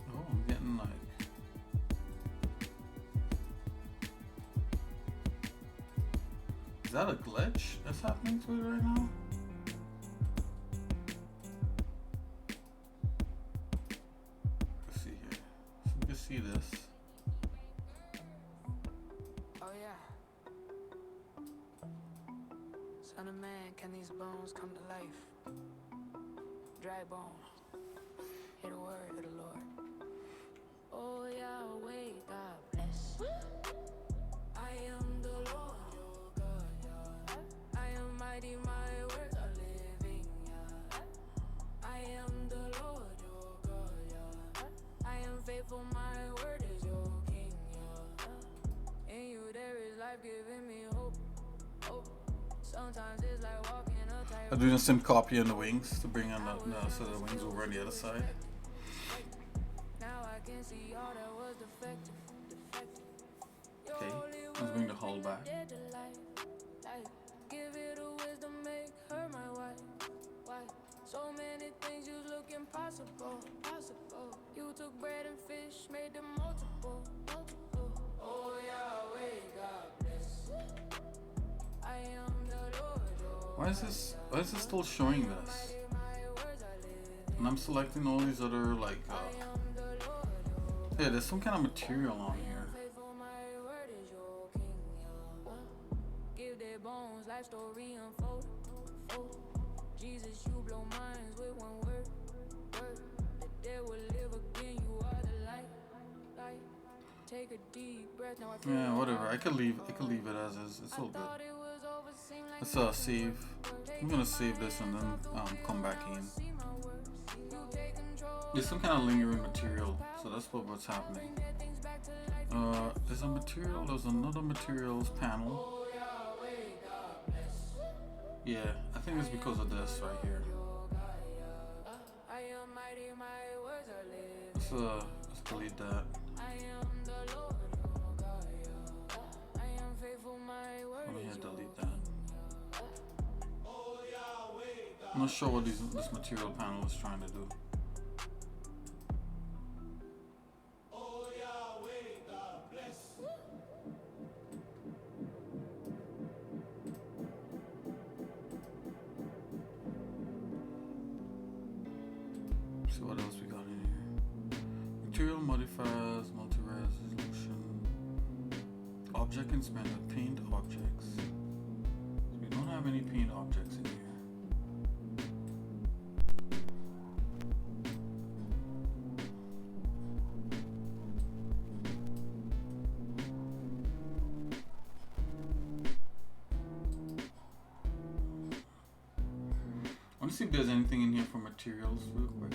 Oh, I'm getting like. Is that a glitch that's happening to it right now? Let's see here. So we can see this. Oh yeah. Son of man, can these bones come to life? Dry bones. Hear the word of the Lord. Oh Yahweh, God bless. I am the Lord, your God, Yah. I am mighty, my words are living, Yah. I am the Lord, your God, Yah. I am faithful, my word is your King, Yah. In you there is life giving me hope, hope. Sometimes it's like walking a tight I'm doing some copy on the wings to bring on the so the wings over on the other side. Now I can see all that was defective. Okay, let's bring the hull back. Give it a wisdom, make her my wife. Why? So many things you look impossible, possible. You took bread and fish, made them multiple, multiple. Oh Yahweh, God bless. I am the Lord. Why is this still showing this? And I'm selecting all these other like yeah, there's some kind of material on here. Give their bones life story unfold. Jesus, you blow minds with one word. The dead will live again, you are the light. Take a deep breath, now I feel Yeah, whatever. I could leave it as is. It's all good. Let's save. I'm gonna save this and then come back in. There's some kind of lingering material, so that's what's happening. There's a material. There's another materials panel. Yeah, I think it's because of this right here. Let's delete that. Let me delete that. I'm not sure what this material panel is trying to do. see what else we got in here. Material modifiers, multi-resolution, object inspector, paint objects. So we don't have any paint objects in here. I want to see if there's anything in here for materials real quick.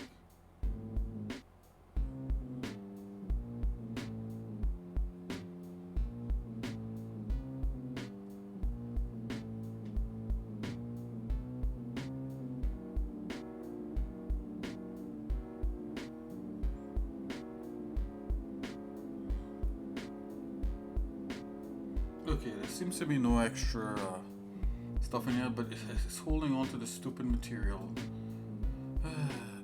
Okay, there seems to be no extra stuff in here, but it's holding on to the stupid material.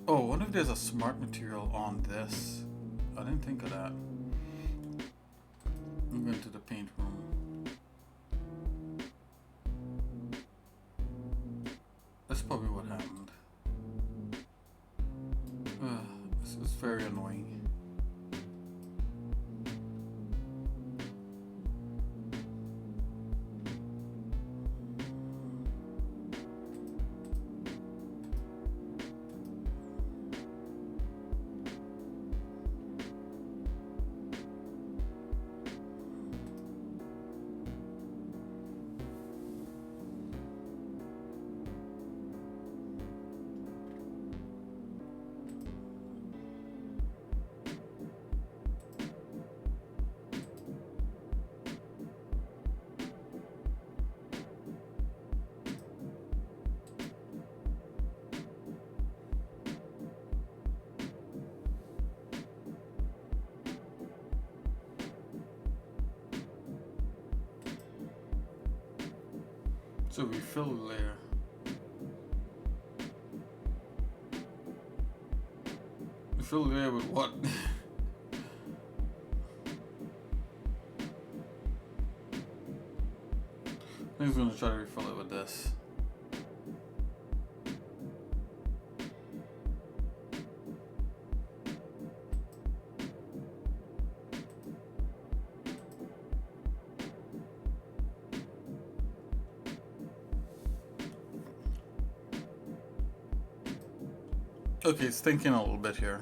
Oh, what if there's a smart material on this? I didn't think of that. I'm going to the paint room. That's probably what happened. This is very annoying. So we fill the layer. We fill the layer with what? I'm just gonna try to refill it with this. Okay, it's thinking a little bit here.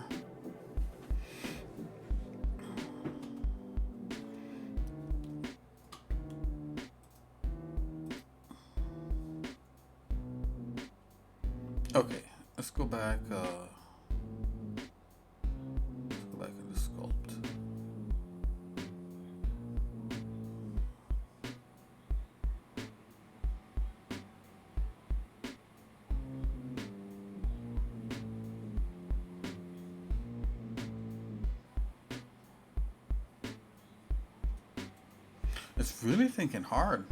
Okay, let's go back. Let's go back to the sculpt. It's really thinking hard.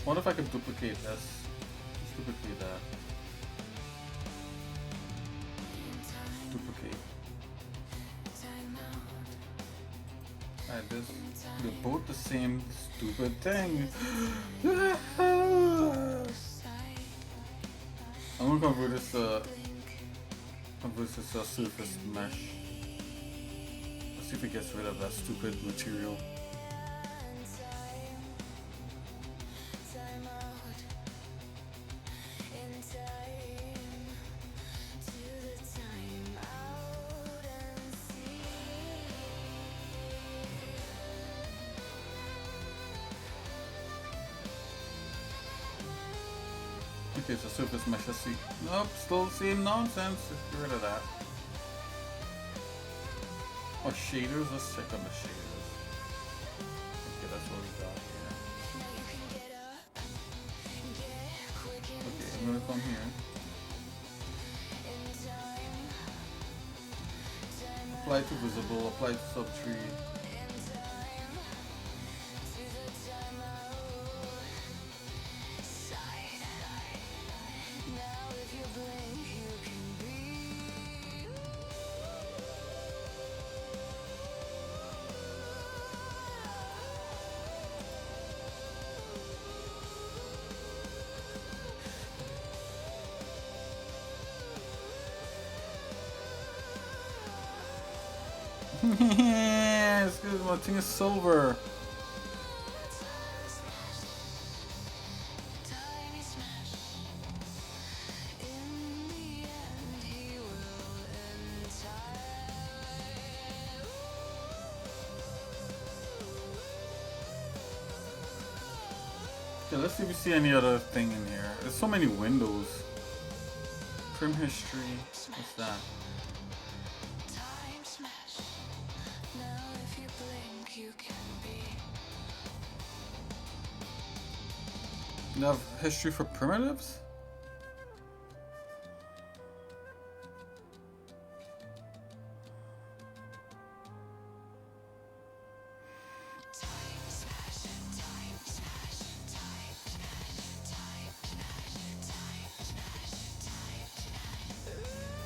What if I could duplicate this? Let's duplicate that. Duplicate. Alright, this. They're both the same stupid thing. I'm gonna convert this to surface mesh. Let's see if it gets rid of that stupid material. Okay, so surface mesh, let's see. Nope, still the same nonsense. Let's get rid of that. Oh, shaders, let's check on the shaders. Okay, that's what we got here. Okay, I'm gonna come here. Apply to visible, apply to subtree. Yes, because my thing is silver. Okay, let's see if we see any other thing in here. There's so many windows. Trim history. What's that? You have history for primitives?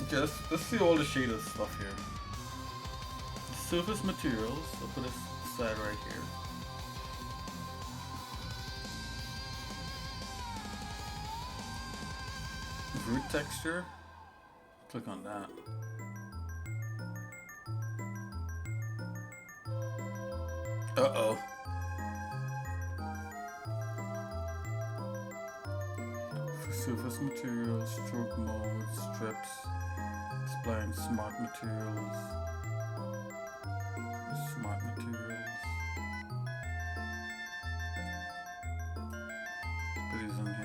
Okay, let's see all the shader stuff here. Surface materials, I'll put this aside right here. Root texture, click on that. Uh-oh. For surface materials, stroke mode, strips, displaying smart materials. Smart materials. Put these in here.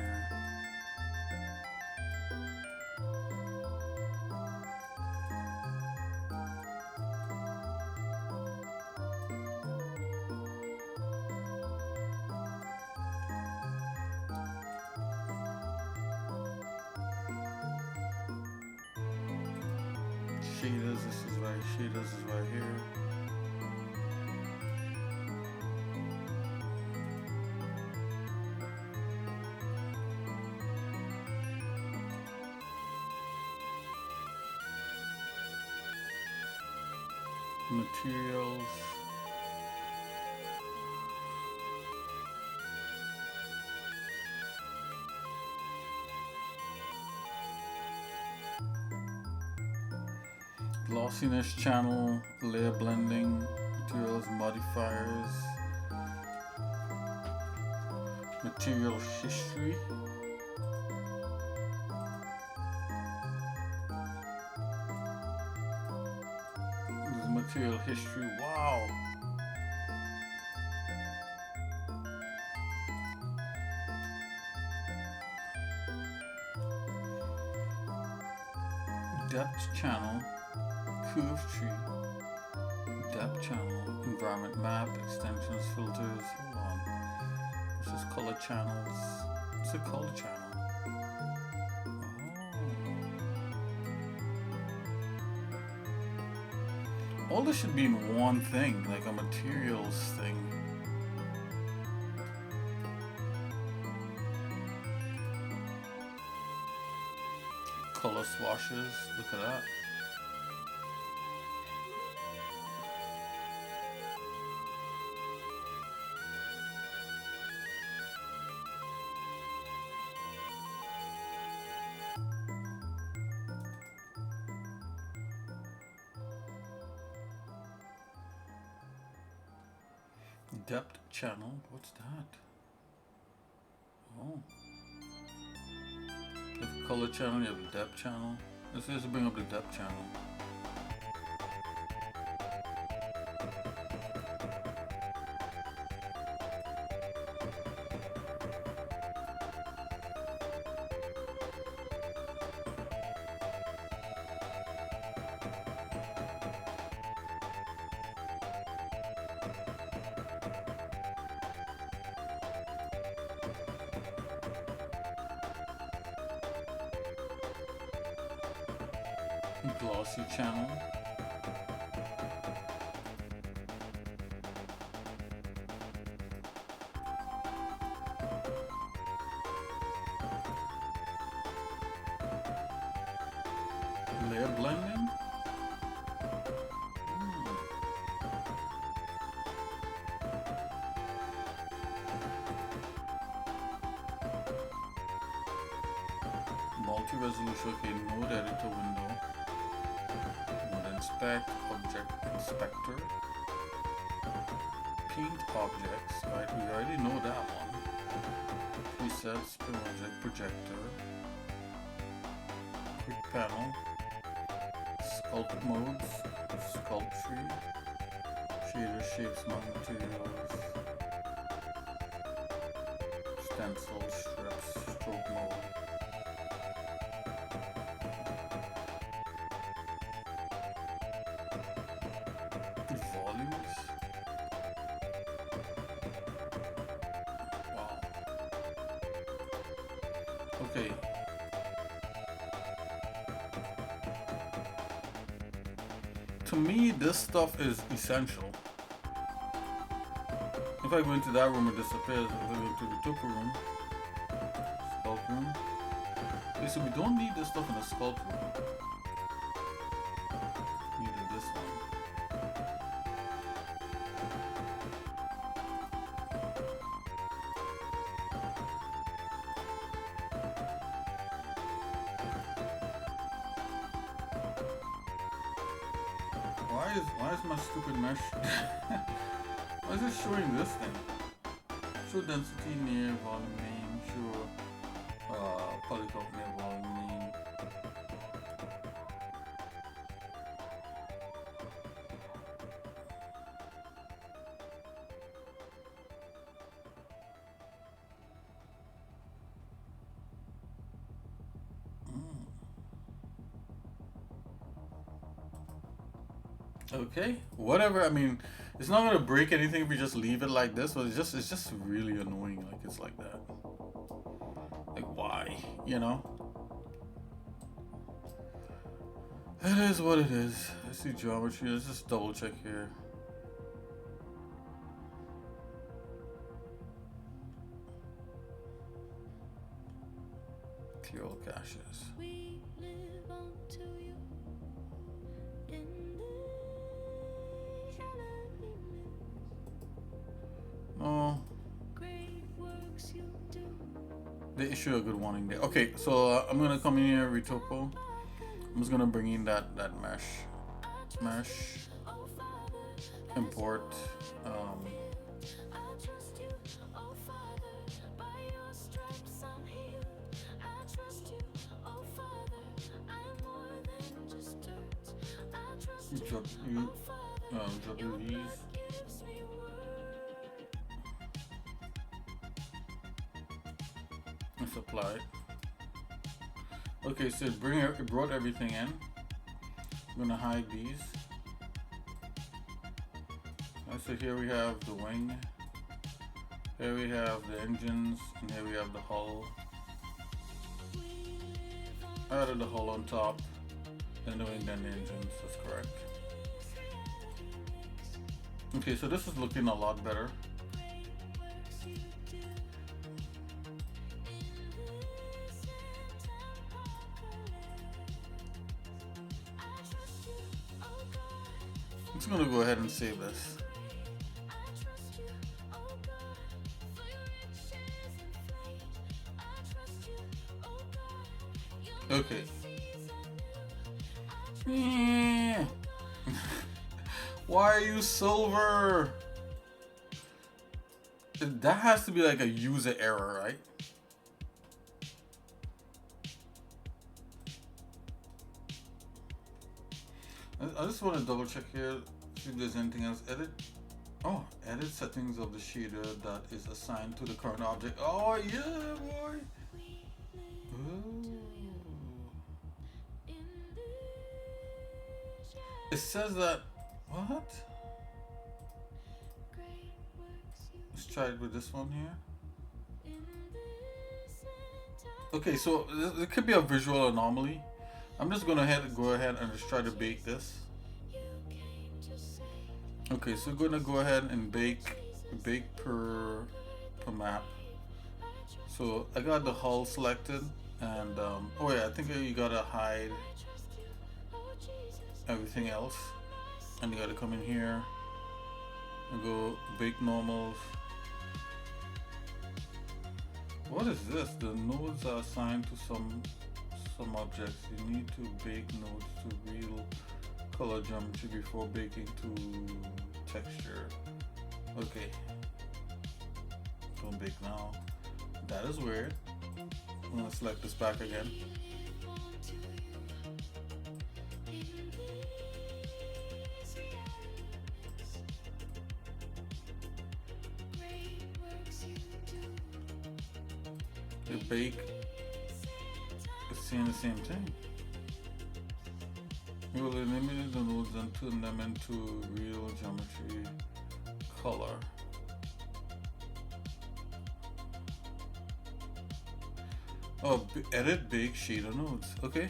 Shaders, shaders is right here. Materials. Glossiness channel, layer blending, materials modifiers, material history. This is material history. Wow. Depth channel. Curve tree, depth channel, environment map, extensions, filters. Hold on. This is color channels. It's a color channel. Oh. All this should be in one thing, like a materials thing. Color swashes. Look at that. Depth channel, what's that? Oh. You have a color channel, you have a depth channel. Let's just bring up the depth channel. Glossy channel. Multi-resolution, okay, node editor window. Node inspect, object inspector. Paint objects, right? We already know that one. Presets, project, projector. Quick panel. Sculpt modes, sculpture. Shader, shapes, materials. Stencil, strips, stroke mode. Volumes. Wow. Okay. To me, this stuff is essential. If I go into that room, it disappears. If I go into the top room, sculpt room. Okay, so we don't need this stuff in the sculpt room. Neither this one. Why is my stupid mesh? Why is it showing this thing? Show density near volume name. Show polycount near volume name. Okay, whatever. I mean, it's not gonna break anything if we just leave it like this, but it's just really annoying. Like it's like that. Like why? You know? It is what it is. I see geometry. Let's just double check here. Clear all caches. We live unto you in the shallow No. great works you do. They issue a good warning there. Okay, so I'm gonna come in here, retopo. I'm just gonna bring in that mesh, import. I trust you, oh Father, by your stripes I'm healed. I trust you, oh Father, I'm more than just dirt. I trust you, Drop your V's. gives me word. Let's apply it. Okay, so it brought everything in. I'm gonna hide these. So here we have the wing. Here we have the engines, and here we have the hull. I added the hull on top, then the wing, then the engines. That's correct. Okay, so this is looking a lot better. I'm just gonna go ahead and save this. Okay. Yeah. Why are you silver? That has to be like a user error, right? I just want to double check here, see if there's anything else. Edit. Oh, edit settings of the shader that is assigned to the current object. Oh yeah, boy. Ooh. It says that. What? Let's try it with this one here. Okay, so it could be a visual anomaly. I'm just gonna go ahead and just try to bake this. Okay, so we're gonna go ahead and bake per map. So I got the hull selected, and oh yeah, I think you gotta hide everything else, and you gotta come in here and go bake normals. What is this? The nodes are assigned to some some objects. You need to bake nodes to real color geometry before baking to texture. Okay. Don't bake now. That is weird. I'm gonna select this back again. The bake is saying the same thing. We will eliminate the nodes and turn them into real geometry color. Oh, edit bake shader nodes. Okay.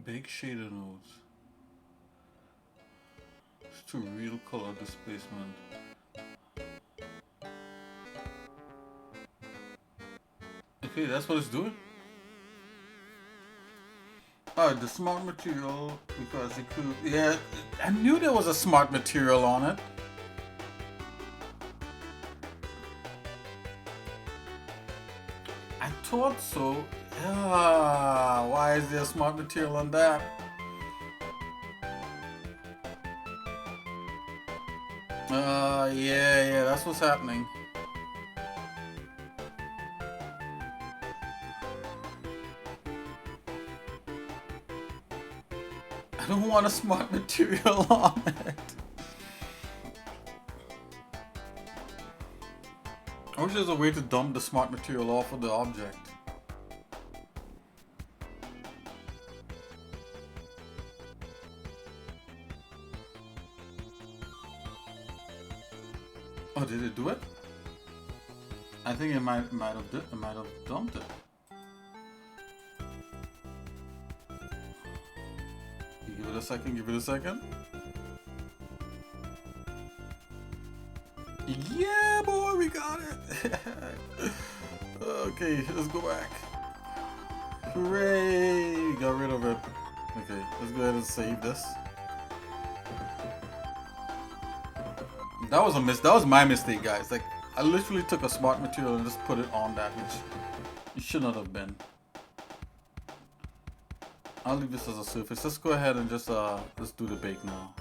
Bake shader nodes to real color displacement. Okay, that's what it's doing. Alright, the smart material, because it could, yeah, I knew there was a smart material on it. I thought so. Why is there smart material on that? Yeah, that's what's happening. I don't want a smart material on it. I wish there's a way to dump the smart material off of the object. Oh, did it do it? I think it might have dumped it. Give it a second. Give it a second. Yeah, boy, we got it. Okay, let's go back. Hooray! We got rid of it. Okay, let's go ahead and save this. That was a that was my mistake, guys. Like, I literally took a smart material and just put it on that, which it should not have been. I'll leave this as a surface. Let's go ahead and just let's do the bake now.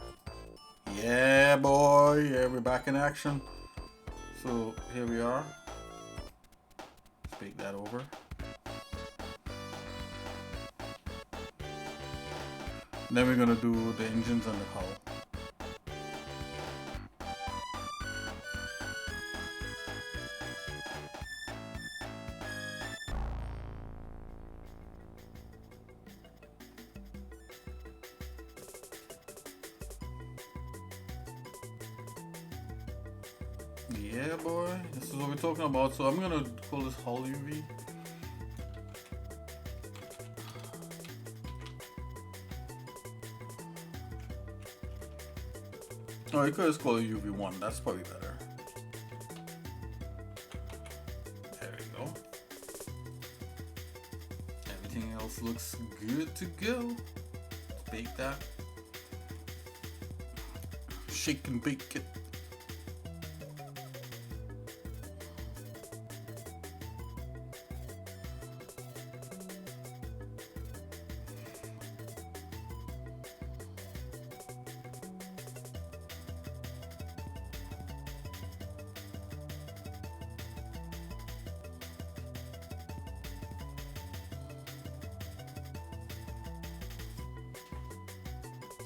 Yeah, boy. Yeah, we're back in action. So here we are. Let's bake that over. Then we're gonna do the engines and the hull. Yeah, boy, this is what we're talking about. So I'm gonna call this hull UV. Oh, you could just call it UV1. That's probably better. There we go. Everything else looks good to go. Bake that. Shake and bake it.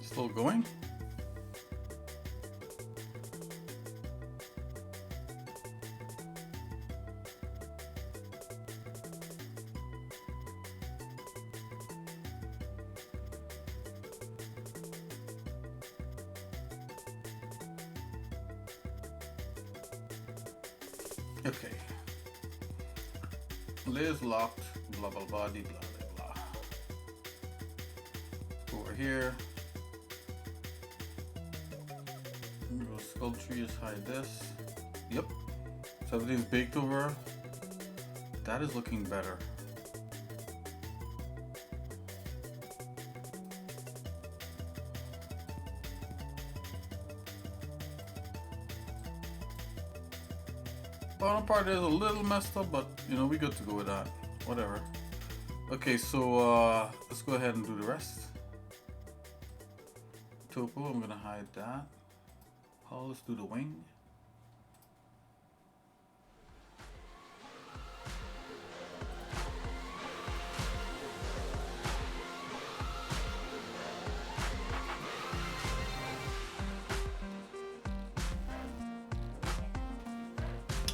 Still going? Okay. Layers locked, blah blah blah, blah blah blah. Over here. Sculpture is hide this. Yep. So everything's baked over. That is looking better. Bottom part is a little messed up, but you know, we good to go with that. Whatever. Okay, so let's go ahead and do the rest. Topo, I'm gonna hide that. Oh, let's do the wing.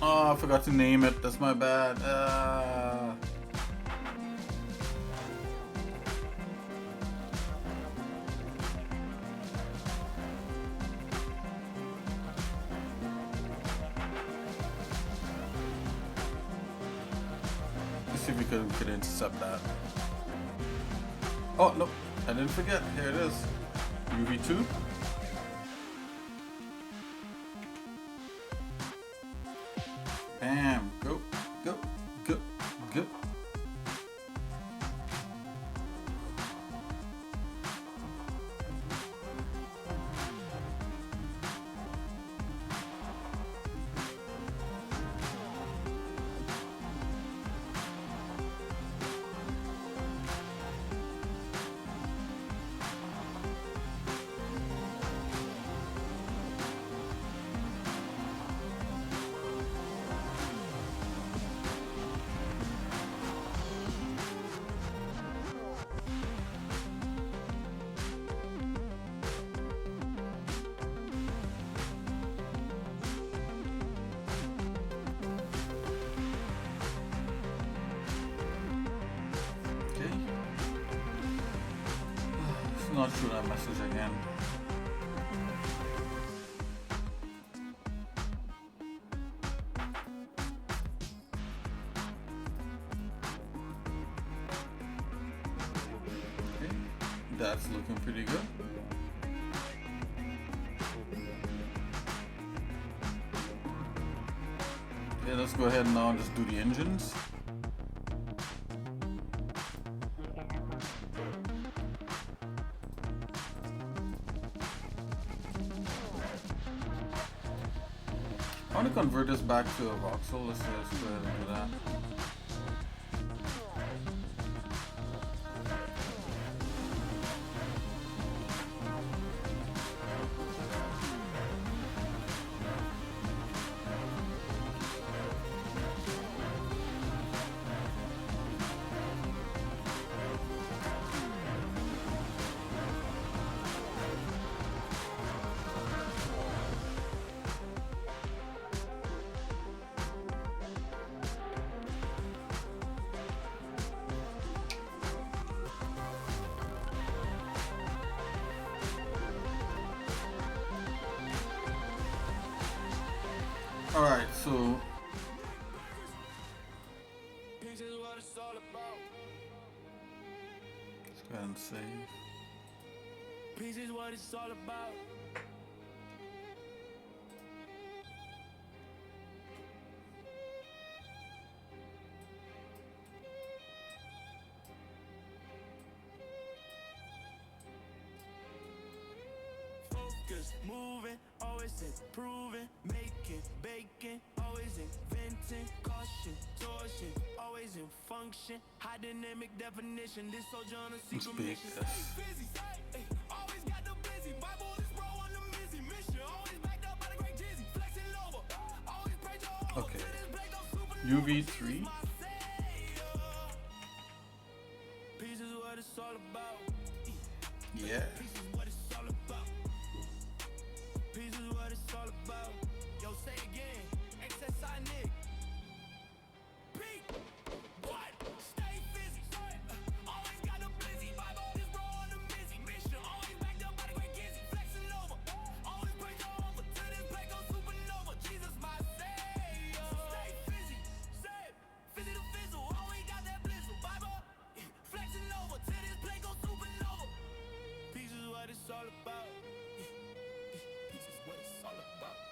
Oh, I forgot to name it. That's my bad. Let's see if we could intercept that. Oh, no. I didn't forget. Here it is. UV2. Bam. Go, go, go, go. Not sure that message again. Okay, that's looking pretty good. Okay, let's go ahead and now just do the engines. I want to convert this back to a voxel. Let's go ahead and do that. Alright, so let's go ahead and save. Peace is what it's all about. Focus, moving, always improving, making, baking, always inventing, caution, torsion, always in function, high dynamic definition, this sojourner Let's secret bake mission. this. Always got the busy, Bible is bro on the missy mission, always backed up by the great Jizzy, flexing over, always pray to Okay. UV3. Peace is what it's all about. Yeah. Peace is what it's all about. Peace is what it's all about. Yo, say again. xsinick. Pete. What? Stay busy. Always got the busy. Bible is bro on the busy mission. Always backed up by the great Gizzy. Flexing over. Always pray over. To this play go supernova. Jesus my savior. Stay busy. Say fizzy to fizzle. Always got that blizzle. Bible. Flexing over. To this play go supernova. Peace is what it's all about. Peace is what it's all about.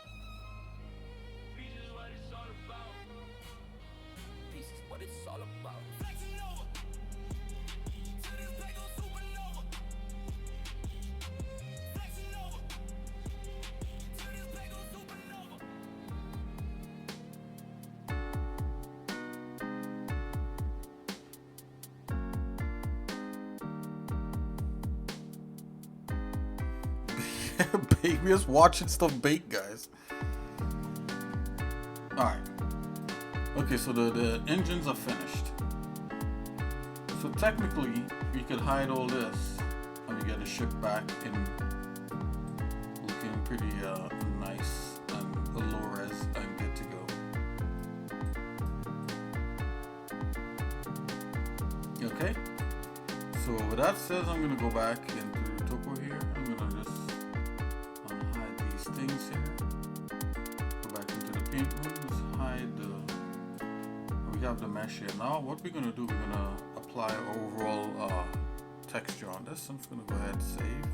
all about. Flexing over. Till this play go supernova. Flexing over. Till this play go supernova. Bake. We're just watching stuff bake, guys. Alright. Okay, so the engines are finished. So technically, we could hide all this and we get it shipped back in looking pretty nice and low res and good to go. Okay? So with that said, I'm gonna go back into Topo here. I'm gonna just hide these things here. Go back into the paint room. Just hide the. We have the mesh here. Now what we're gonna do? We're gonna apply overall texture on this. I'm just gonna go ahead and save.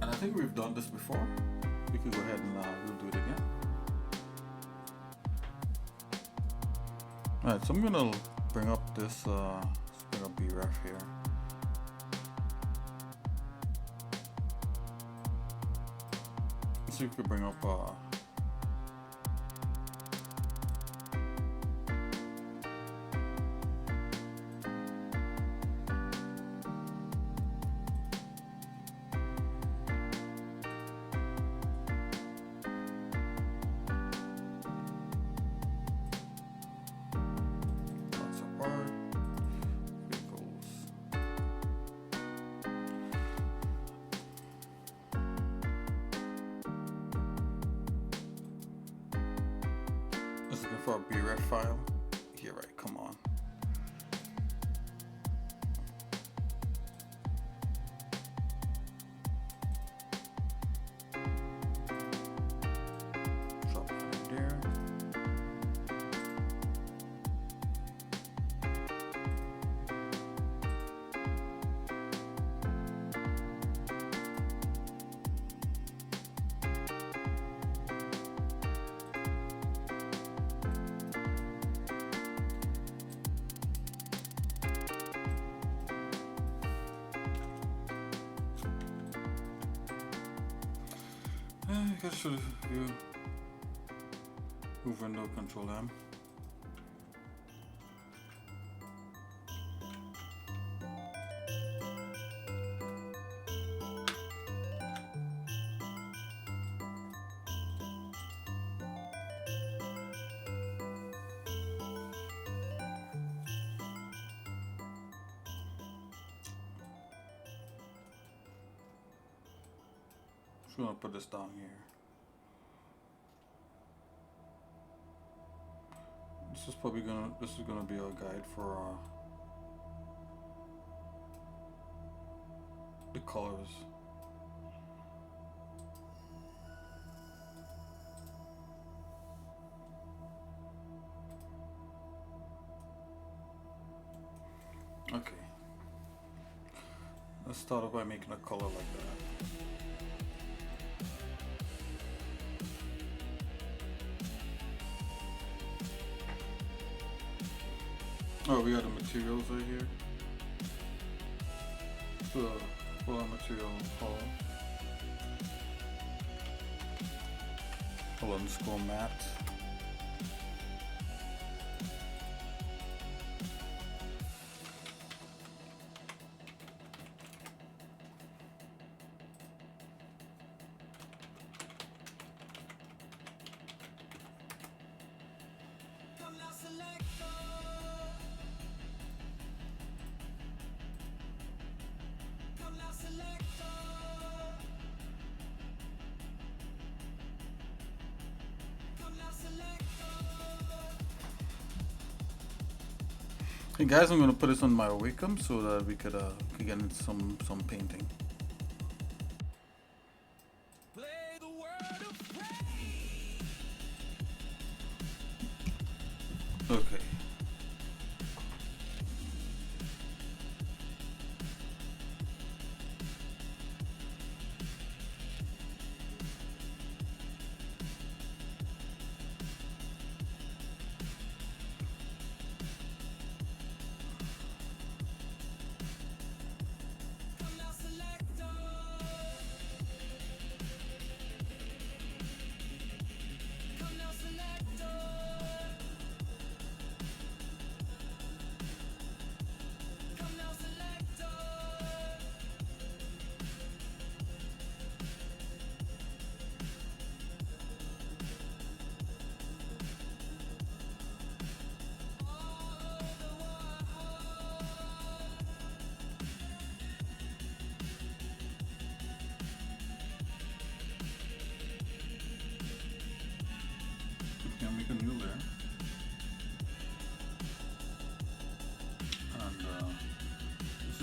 And I think we've done this before. We can go ahead and we'll do it again. Alright, so I'm gonna bring up this. Bring up B-Ref here. So you could bring up lots of art, vehicles. Just looking for a B-Ref file. Here, right? Come on. Drop it in there. I guess should you move window control M. Just gonna put this down here. This is gonna be our guide for the colors. Okay. Let's start off by making a color like that. Oh, we got the materials right here. So, pull our material color. Underscore matte. Hey guys, I'm gonna put this on my Wacom so that we could get into some painting. Play the word of praise. Okay.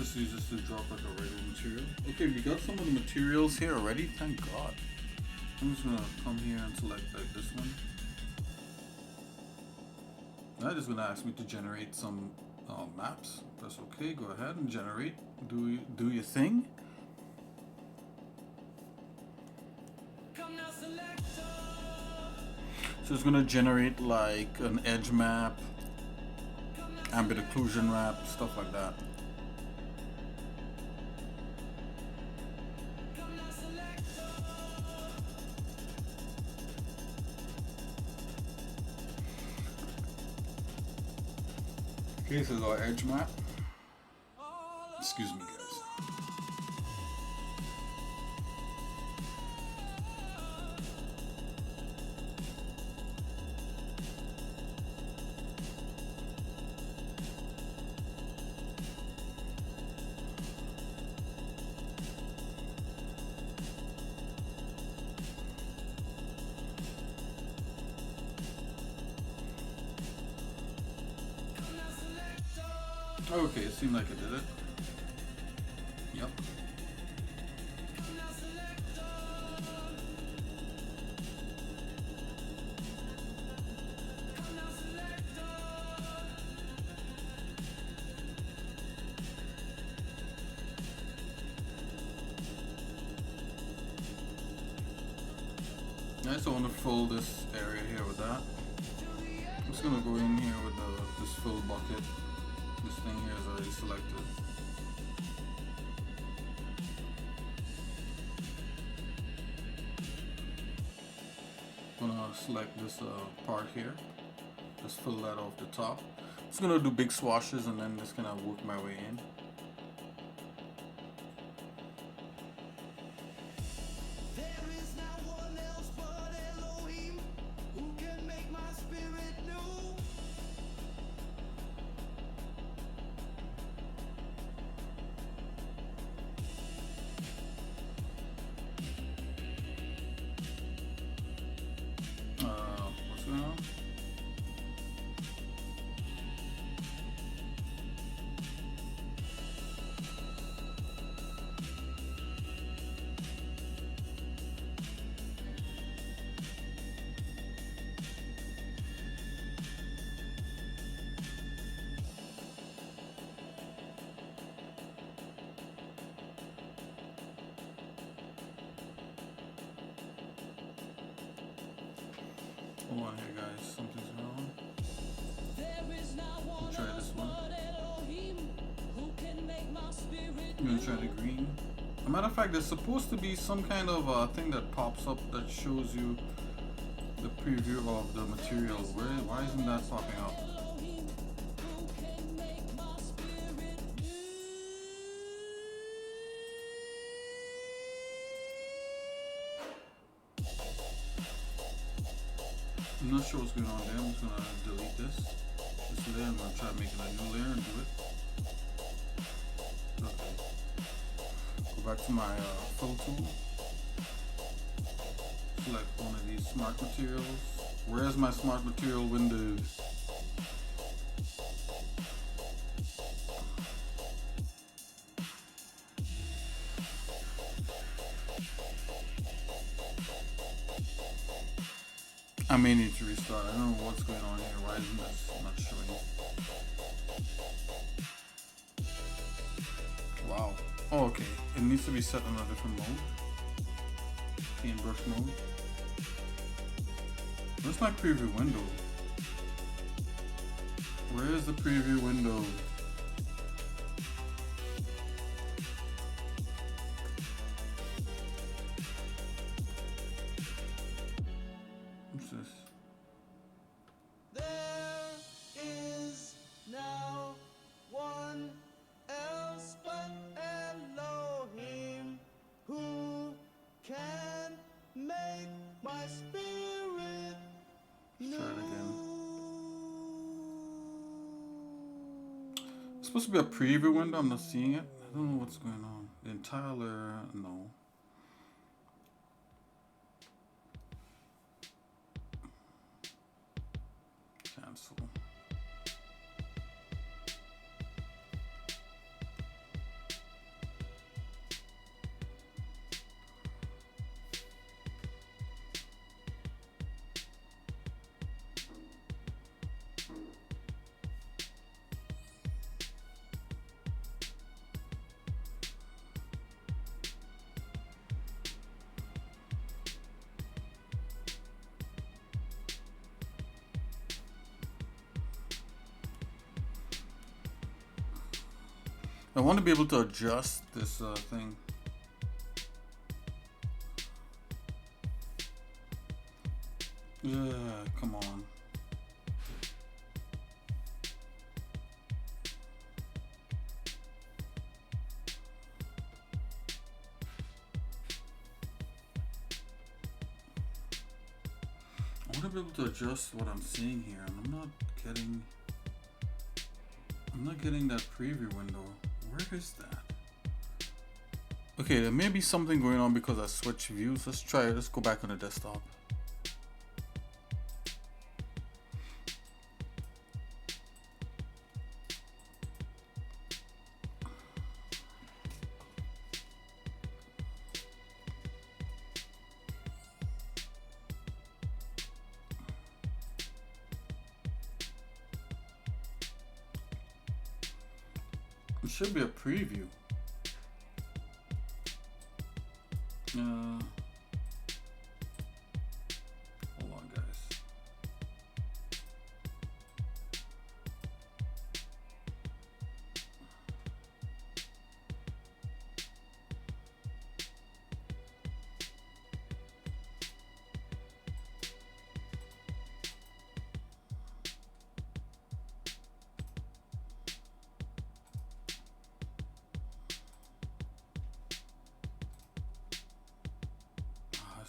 just use this to drop like a regular material. Okay, we got some of the materials here already, thank God. I'm just gonna come here and select like this one. That is gonna ask me to generate some maps. That's okay, go ahead and generate. Do your thing. So it's gonna generate like an edge map, ambient occlusion map, stuff like that. Okay, this is our edge map. Excuse me, guys. Okay, it seemed like it did it. Yep. Alright, so I want to fill this area here with that. I'm just gonna go in here with this fill bucket. This thing here is already selected. I'm gonna select this part here. Just fill that off the top. Just gonna do big swashes and then just gonna work my way in. What's going on? Hold on here, guys. Something's wrong. I'll try this one. I'm gonna try the green. As a matter of fact, there's supposed to be some kind of thing that pops up that shows you the preview of the material. Why isn't that popping up? I'm not sure what's going on there. I'm just gonna delete this layer. I'm gonna try making a new layer and do it. Okay. Go back to my fill tool. Select one of these smart materials. Where's my smart material windows? I may need to restart. I don't know what's going on here. Why isn't this not showing? Wow. Oh, okay. It needs to be set on a different mode. Paintbrush mode. Where's my preview window? Where is the preview window? What's this? There is now one else but Elohim who can make my spirit Let's try it again. It's supposed to be a preview window. I'm not seeing it. I don't know what's going on. The entire layer, no. Cancel. I want to be able to adjust this thing. Yeah, come on. I want to be able to adjust what I'm seeing here, and I'm not getting that preview window. Where is that? Okay, there may be something going on because I switched views. Let's try it. Let's go back on the desktop. It should be a preview. Hold on, guys.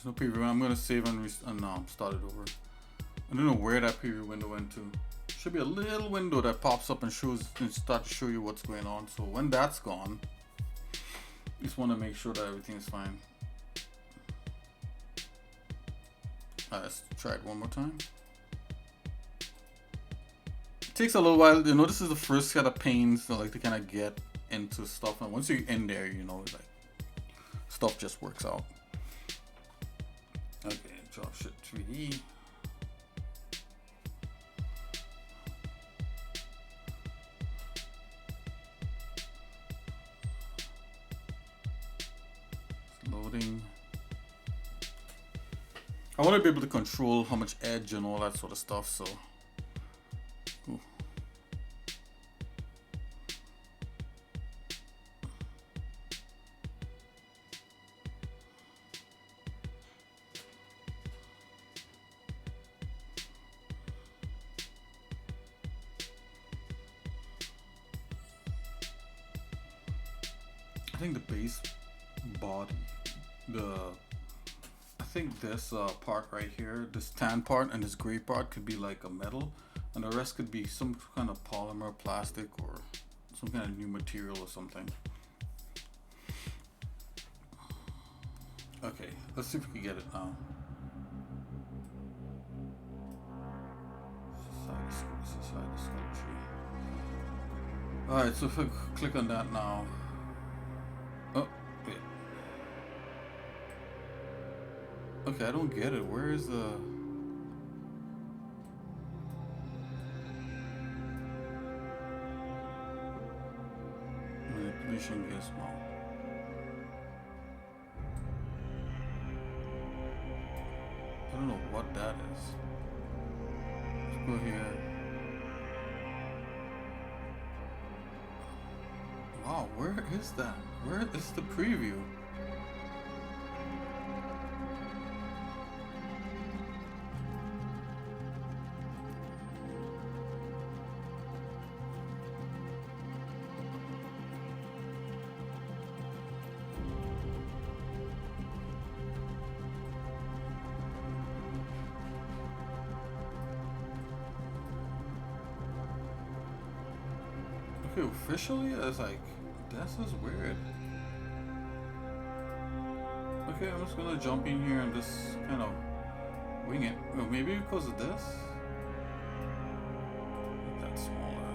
There's no preview. I'm gonna save and start it over. I don't know where that preview window went to. Should be a little window that pops up and shows and start to show you what's going on. So when that's gone, just want to make sure that everything is fine. Alright, let's try it one more time. It takes a little while. You know, this is the first set of pains that like to kind of get into stuff, and once you're in there, you know, like stuff just works out. Okay, drop shit 3D. It's loading. I want to be able to control how much edge and all that sort of stuff, so. Ooh. I think the base body, I think this part right here, this tan part and this gray part could be like a metal, and the rest could be some kind of polymer, plastic, or some kind of new material or something. Okay, let's see if we can get it now. Society sculpture. Alright, so if I click on that now. Oh, wait. Okay, I don't get it. Where is the... manipulation gizmo? I don't know what that is. Let's go here. Wow, where is that? Where is the preview? Okay, officially, it's like, this is weird. Okay, I'm just gonna jump in here and just kind of wing it. Oh, maybe because of this? Make that smaller.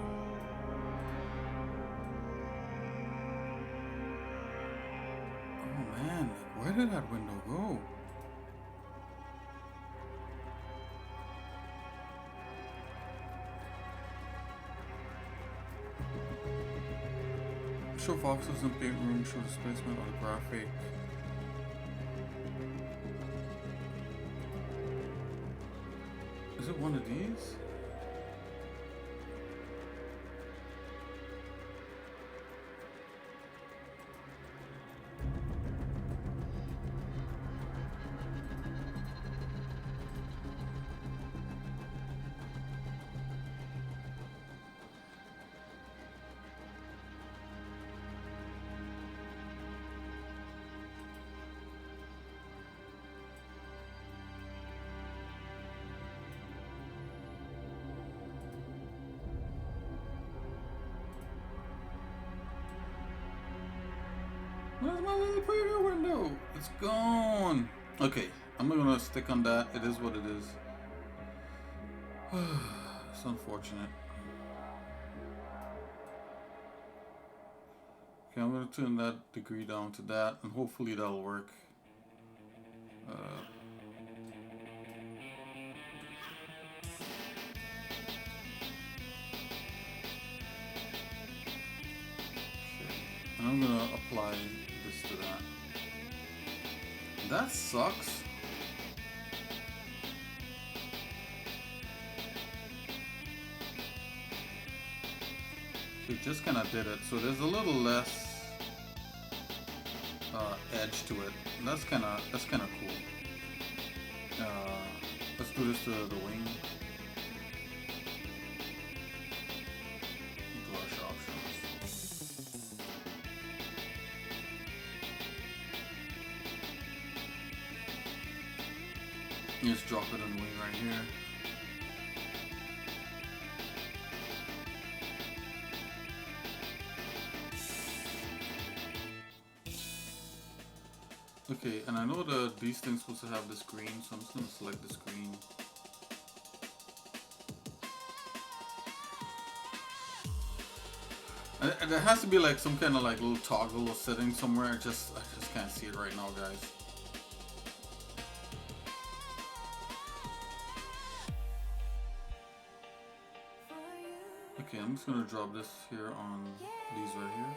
Oh man, like, where did that window go? Show voxels in paint room, show displacement on the graphic. Is it one of these? Where's my little preview window? It's gone. Okay, I'm not gonna stick on that. It is what it is. It's unfortunate. Okay, I'm gonna turn that degree down to that, and hopefully that'll work. And I'm gonna apply this to that. That sucks. It just kind of did it, so there's a little less edge to it. And that's kind of cool. Let's do this to the wing. Brush options. Just drop it on the wing right here. Okay, and I know that these things supposed to have this green, so I'm just gonna select this green. And there has to be like some kind of like little toggle or setting somewhere. I just can't see it right now, guys. Okay, I'm just gonna drop this here on these right here.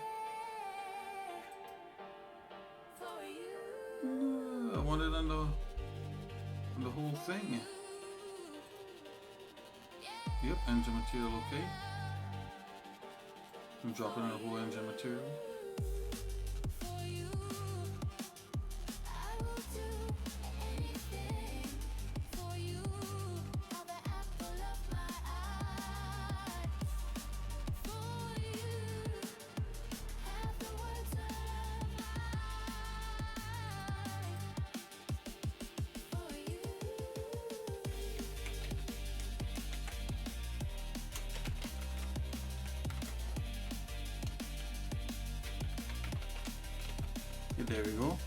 I want it on the whole thing. Yep, engine material okay. I'm dropping on the whole engine material. There we go.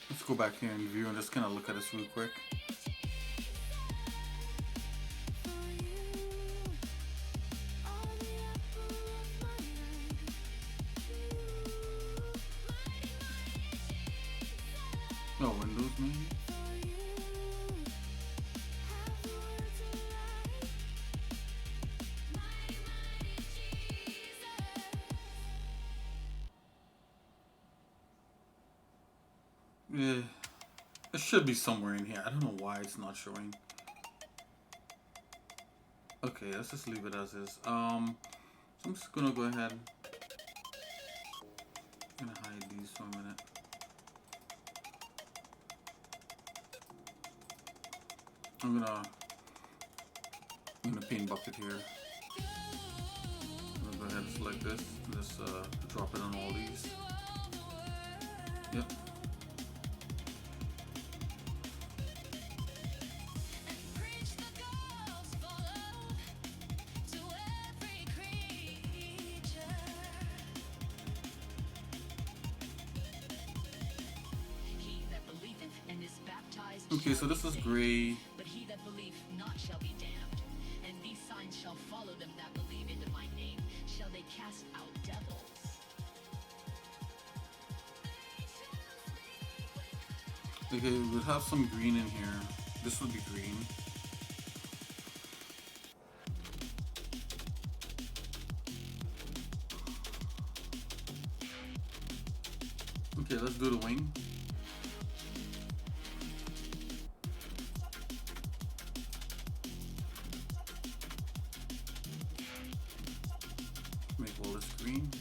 Let's go back here in view and just kind of look at this real quick. Oh, Windows maybe? Yeah, it should be somewhere in here. I don't know why it's not showing. Okay, let's just leave it as is. So I'm just gonna go ahead. I'm gonna hide these for a minute. I'm gonna paint bucket here. I'm gonna go ahead and select this. Just drop it on all these. Yep. Okay, so this is gray. But he that believeth not shall be damned. And these signs shall follow them that believe into my name. Shall they cast out devils? Okay, we'll have some green in here. This would be green. Okay, let's do the wing. Make all this green.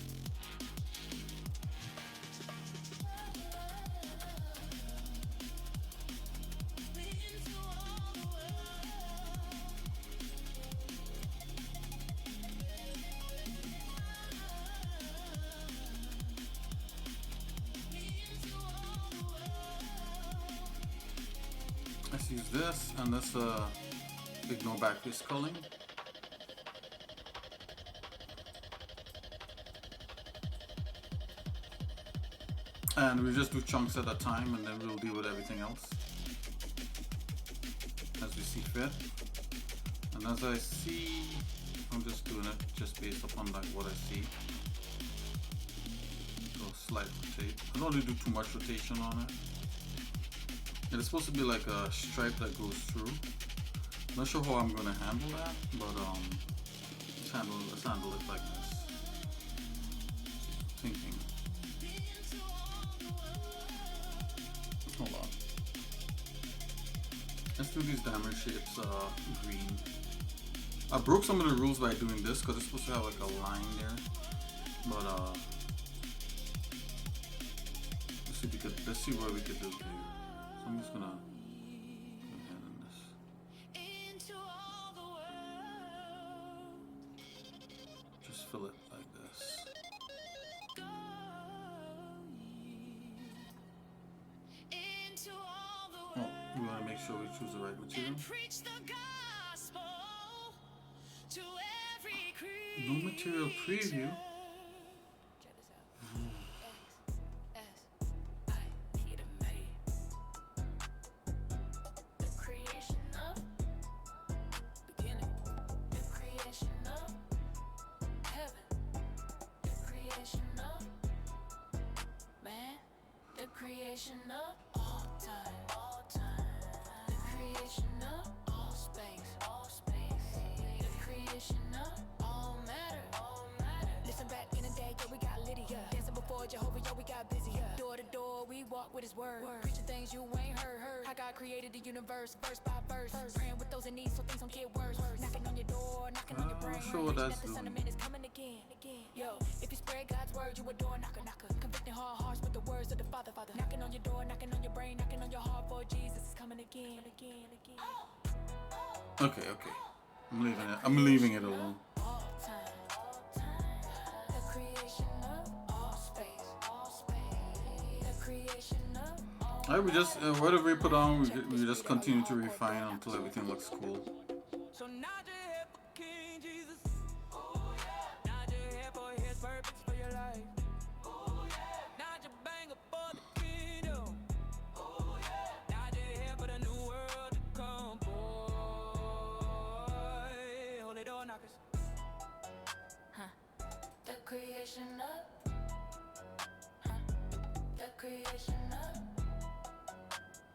Let's use this and let's ignore back this culling. And we just do chunks at a time and then we'll deal with everything else as we see fit. And as I see, I'm just doing it just based upon like what I see. So slight rotate. I don't really do too much rotation on it. It's supposed to be like a stripe that goes through. Not sure how I'm gonna handle that, but let's handle it like this. Thinking. Hold on. Let's do these diamond shapes green. I broke some of the rules by doing this because it's supposed to have like a line there. But let's see what we could do here. So I'm just gonna go ahead on this. Just fill it like this. Oh, we want to make sure we choose the right material. No material preview. Creation of all time, the creation of all space, the creation of all matter, Listen back in the day, yeah, we got Lydia. Dancing before Jehovah, yeah, we got busy. Door to door, we walk with his word. Preaching things you ain't heard. How God created the universe, verse by verse. Praying with those in need so things don't get worse. Knocking on your door, knocking on your brain. Sure what that's the doing. Son of Man is coming again. Yo, if you spread God's word, you a door knocker. Convicting hard hearts with the words of the Father. Knocking on your door, knocking on your brain, knocking on your heart, for Jesus is coming again. Okay. I'm leaving it alone. All time, the creation of all space, the creation of all. Alright, we just whatever we put on, we just continue to refine until everything looks cool. So nod your head for King Jesus. Nod your head for his purpose for your life. Nod your banger for the kingdom. Nod your head for the new world to come, boy. Holy door knockers. The creation of, the creation of,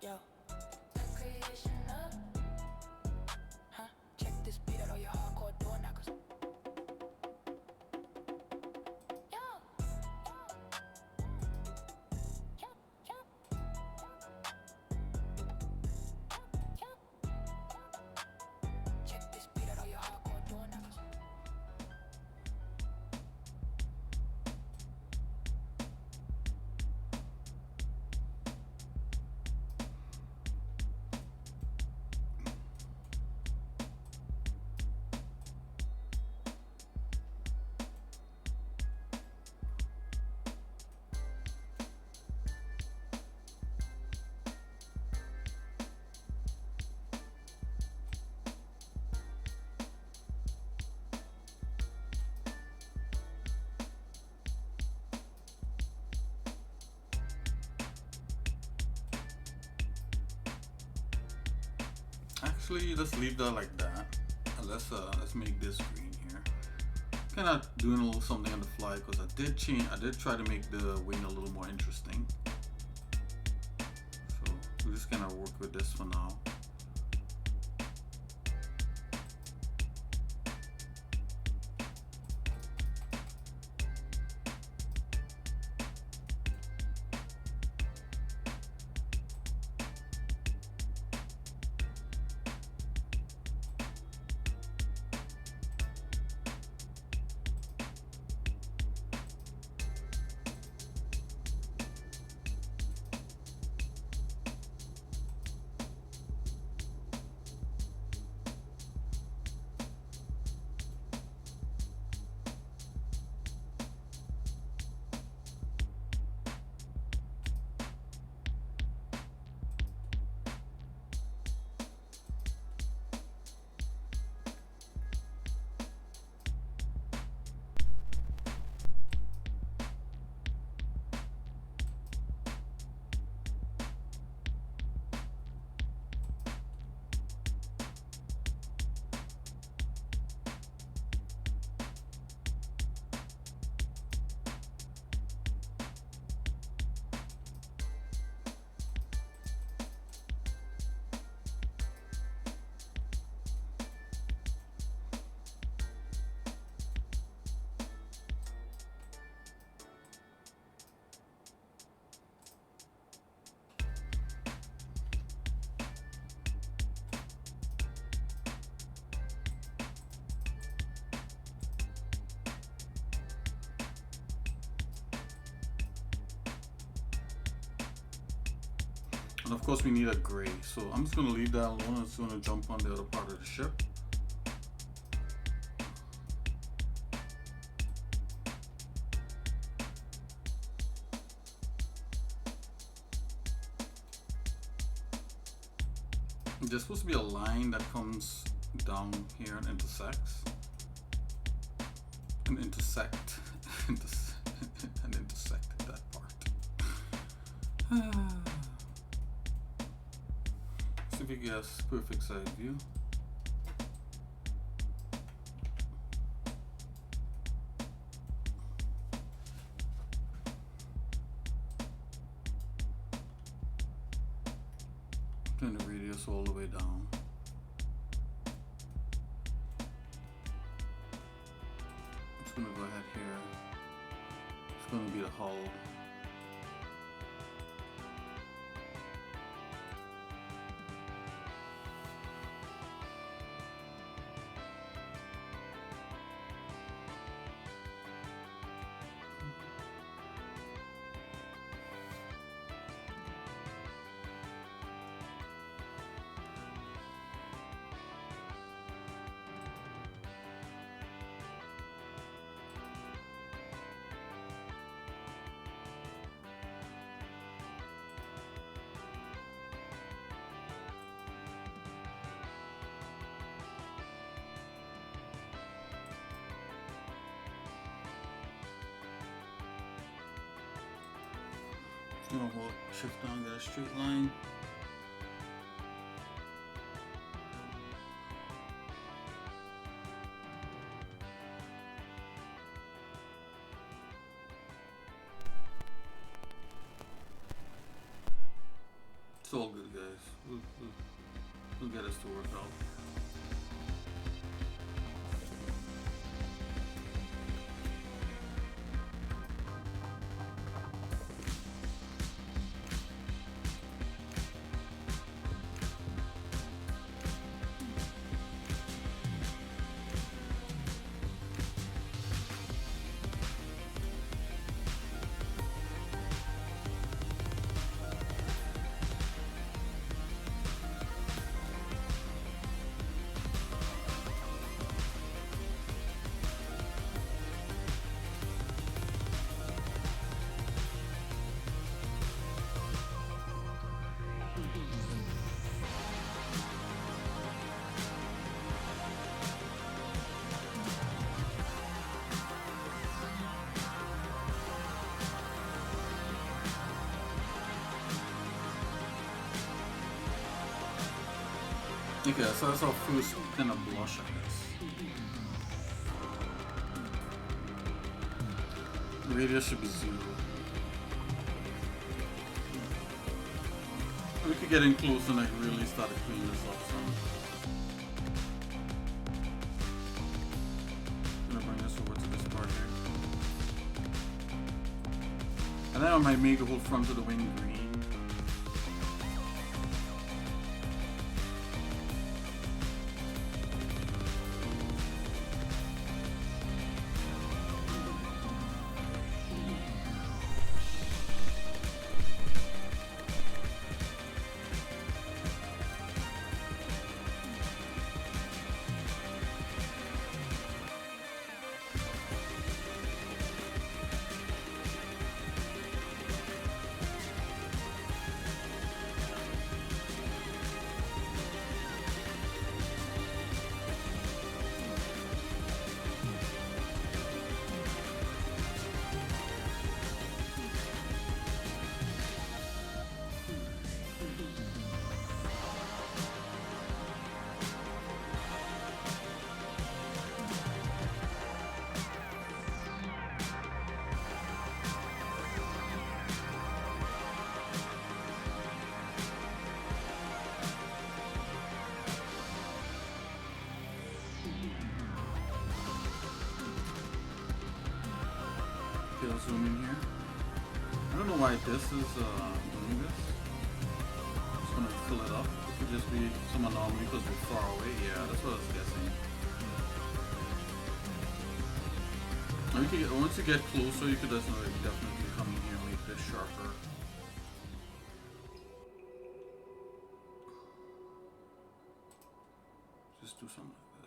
yo, the creation of, check this beat out, all your hardcore door knockers. Yo. Check this beat out, all your hardcore door knockers. Actually, let's leave that like that. And let's make this green here. Kind of doing a little something on the fly because I did try to make the wing a little more interesting. So we're just gonna work with this for now. And of course we need a gray. So I'm just gonna leave that alone. I'm just gonna jump on the other part of the ship. There's supposed to be a line that comes down here and intersects. And intersect. And intersect that part. See if we get a perfect side view. Turn the radius all the way down. It's gonna go ahead here. It's gonna be the hull. I'm gonna hold shift down, get a straight line. It's all good, guys. We'll get us to work out. Okay, so that's our first kind of blush, I guess. The radius should be 0. We could get in close and like really start to clean this up some. I'm gonna bring this over to this part here. And then I might make the whole front of the wing green. Okay, I'll zoom in here. I don't know why this is doing this. Just gonna fill it up. It could just be some anomaly because we're far away. Yeah, that's what I was guessing. Or you could, once you get closer, you could definitely come in here and make this sharper. just do something like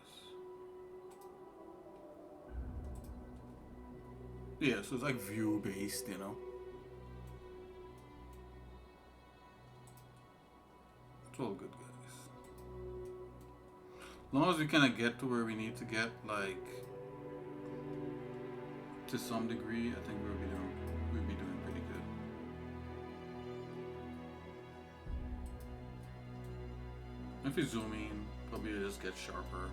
this. Yeah, so it's like view based, you know. It's all good, guys. As long as we kind of get to where we need to get, like, to some degree, I think we'll be doing pretty good. If you zoom in, probably it'll just get sharper,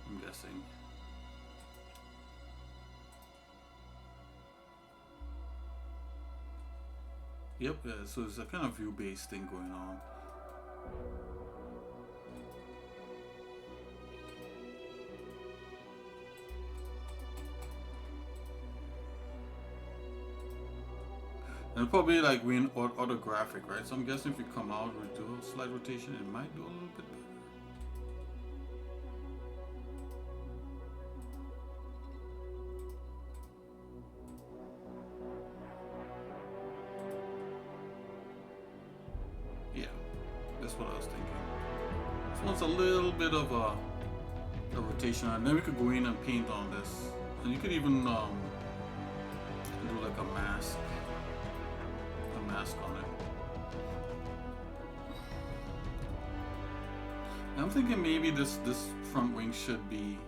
I'm guessing. Yep, yeah, so it's a kind of view-based thing going on. And probably like win autographic, right? So I'm guessing if you come out and do a slight rotation, it might do a little bit better. Yeah, that's what I was thinking. This one's a little bit of a rotation, and then we could go in and paint on this, and you could even do like a mask on it. And I'm thinking maybe this front wing should be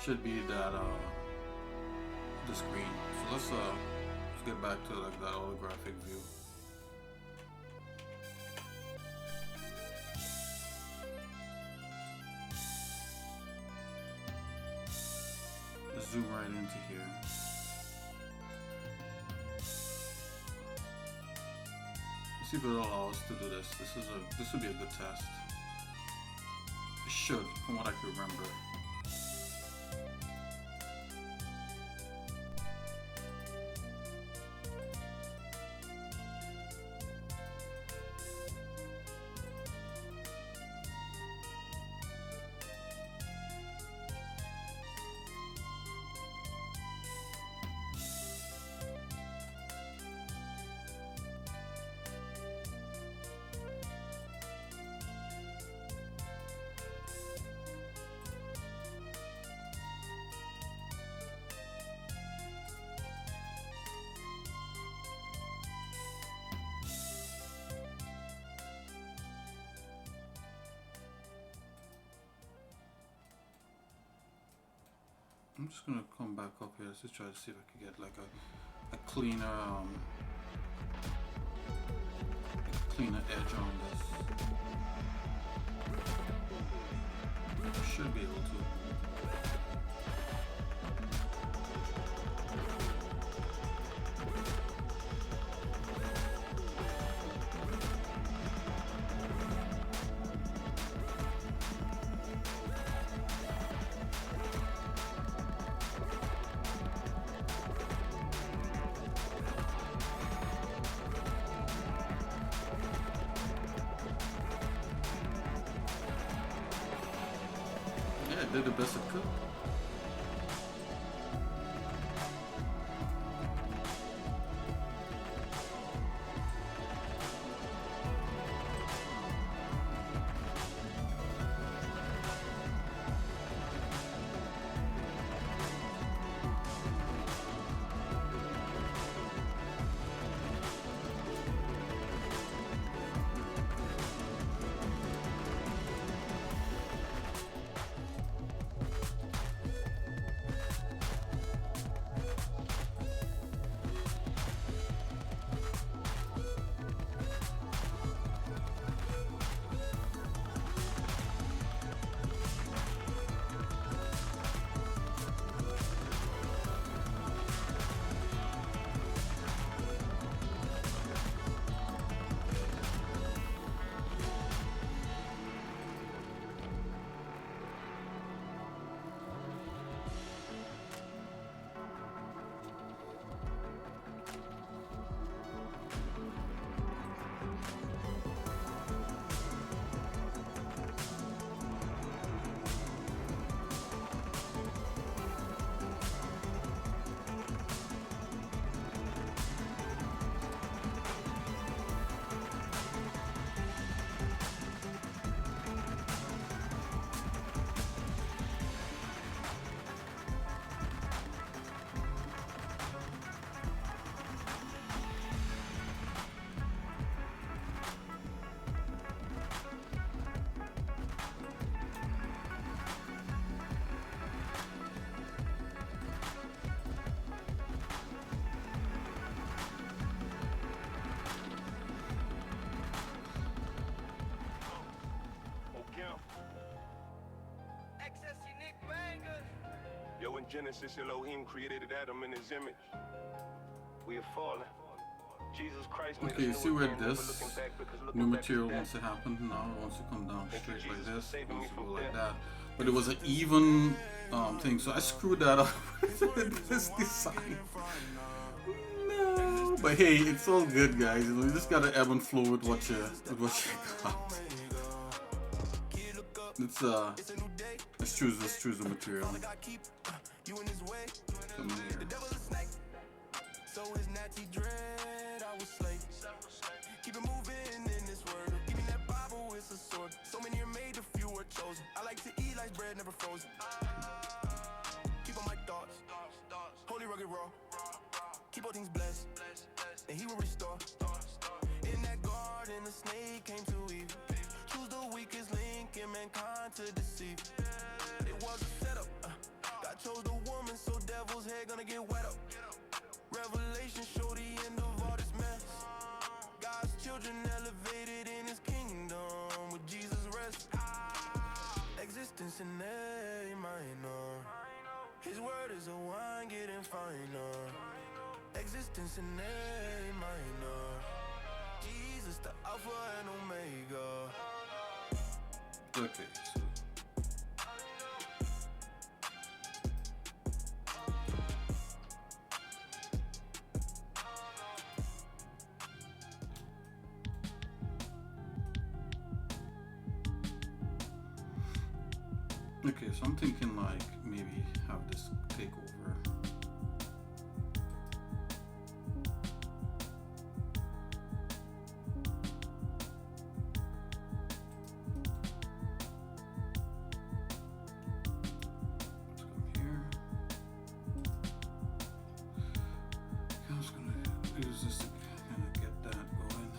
that the screen. So let's get back to like that holographic view. Let's zoom right into here. See if it'll allow us to do this. This would be a good test. It should, from what I can remember. I'm just gonna come back up here to try to see if I can get like a cleaner edge on this. Should be able to. Did the best it could. Genesis, Elohim created Adam in his image. We have fallen. Jesus Christ made Okay, you us see new where again, never this looking back, because new looking back is material death. wants to happen now. It wants to come down Thank you, straight like Jesus, this. for saving It wants me to go from like death. that. But it was an even thing, so I screwed that up with this design. No, but hey, it's all good, guys. You know, you just gotta ebb and flow with what you got. Let's choose the material. Come here. So his natty dread, I was slave. Keep it moving in this world. Give me that Bible, it's a sword. So many are made, a few are chosen. I like to eat like bread, never frozen. Keep on my thoughts. Holy rugged raw. Keep all things blessed. And he will restore. In that garden, the snake came to Eve. Choose the weakest link in mankind to deceive. It was a setup. God chose the woman, so devil's head gonna get wet up. Revelation show the end of all this mess. God's children elevated in his kingdom with Jesus rest. Existence in A minor. His word is a wine getting finer. Existence in A minor. Jesus the Alpha and Omega. Okay, so okay, so I'm thinking like maybe have this take over. Let's come here. I'm just gonna use this to kind of get that going.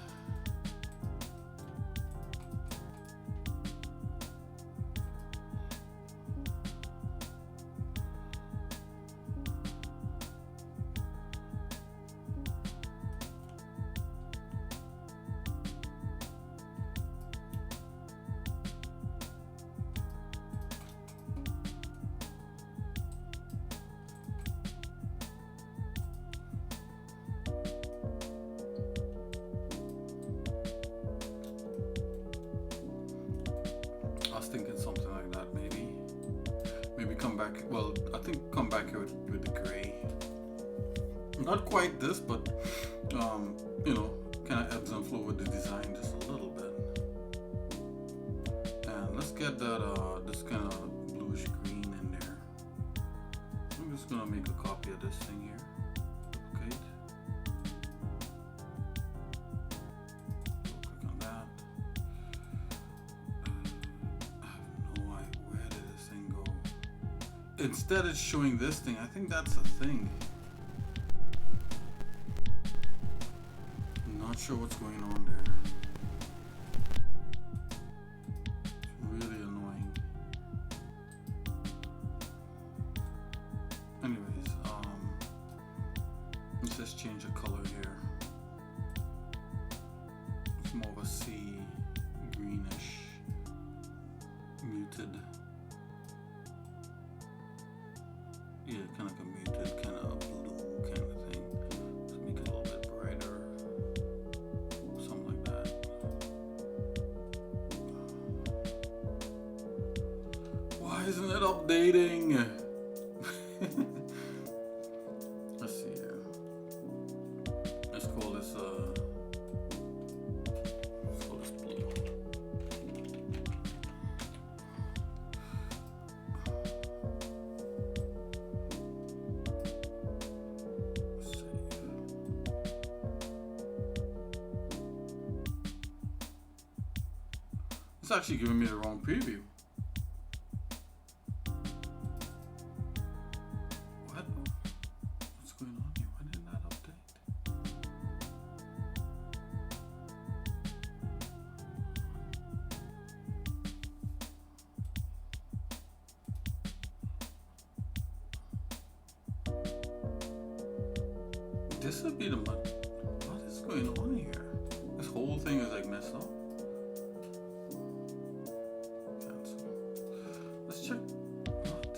I was thinking something like that, maybe come back. Well, I think come back here with the gray. Not quite this, but you know, kind of ebbs and flow with the design just a little bit. And let's get that this kind of bluish green in there. I'm just gonna make a copy of this thing here. Duplicate. Click on that. I have no idea, where did this thing go? Instead it's showing this thing. I think that's a thing. I'm not sure what's going on there. It's really annoying. Anyways, let's just change the color here. It's more of a sea greenish, muted. Yeah, kind of like a muted, kind of blue kind of thing. Let's make it a little bit brighter. Something like that. Why isn't it updating? Let's see here. Let's call this blue. It's actually giving me the wrong preview. What? What's going on here? Why didn't that update? This would be the month. What is going on here? This whole thing is like messed up. Cancel. Let's check. What?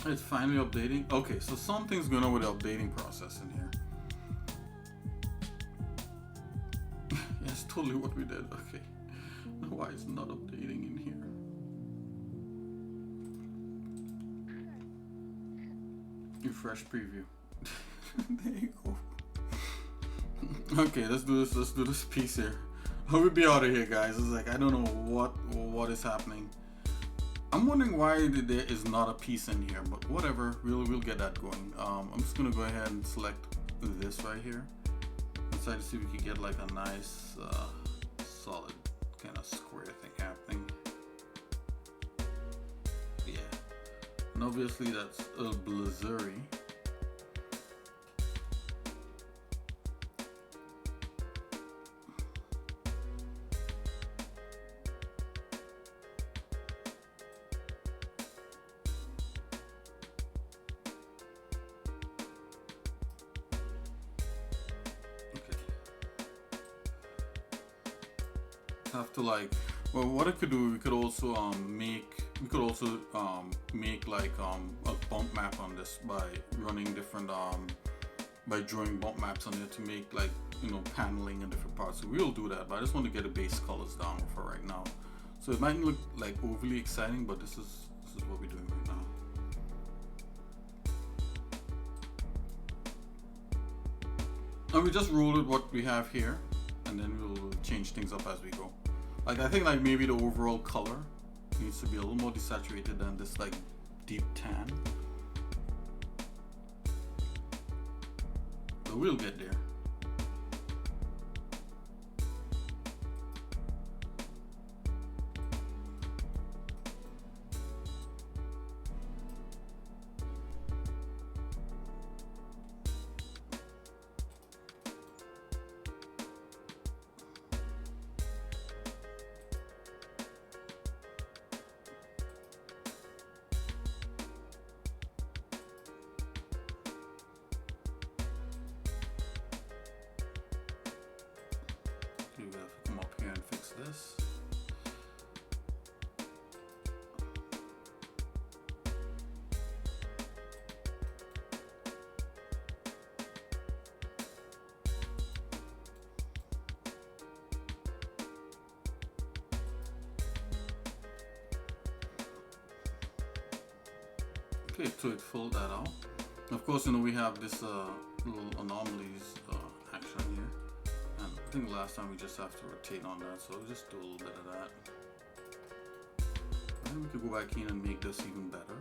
It's finally updating. Okay, so something's going on with the updating process in here. Yes, totally what we did. Okay. Why it's not updating in here? Refresh preview. There you go. Okay, let's do this. Let's do this piece here. I will be out of here, guys. It's like I don't know what is happening. I'm wondering why there is not a piece in here, but whatever. We'll get that going. I'm just gonna go ahead and select this right here. Let's try to see if we can get like a nice solid kind of square thing happening. Yeah, and obviously that's a blurry. Have to like, well, what I could do, we could also make like a bump map on this by running different by drawing bump maps on it to make like, you know, paneling in different parts. So we'll do that, but I just want to get the base colors down for right now. So it might look like overly exciting, but this is what we're doing right now. And we just roll with what we have here, and then we'll change things up as we go. Like I think like maybe the overall color needs to be a little more desaturated than this like deep tan. But we'll get there. We have to come up here and fix this. Okay, so it filled that out. Of course, you know, we have this little anomalies action here. And I think last time we just have to rotate on that, so we'll just do a little bit of that. And we could go back in and make this even better.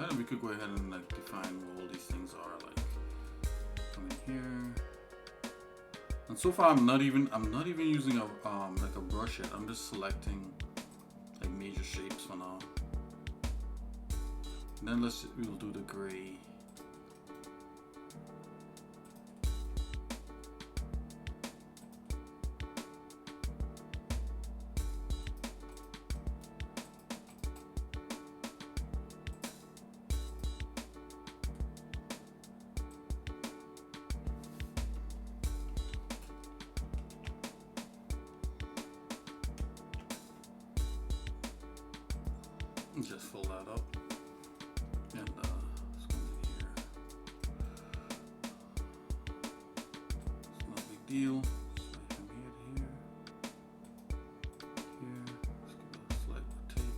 And we could go ahead and like define what all these things are, like come in here. And so far I'm not even using a like a brush yet. I'm just selecting like major shapes for now. And then we'll do the gray. Just fill that up, and let's go in here. It's no big deal. So from here to here, let's give it a slight rotate.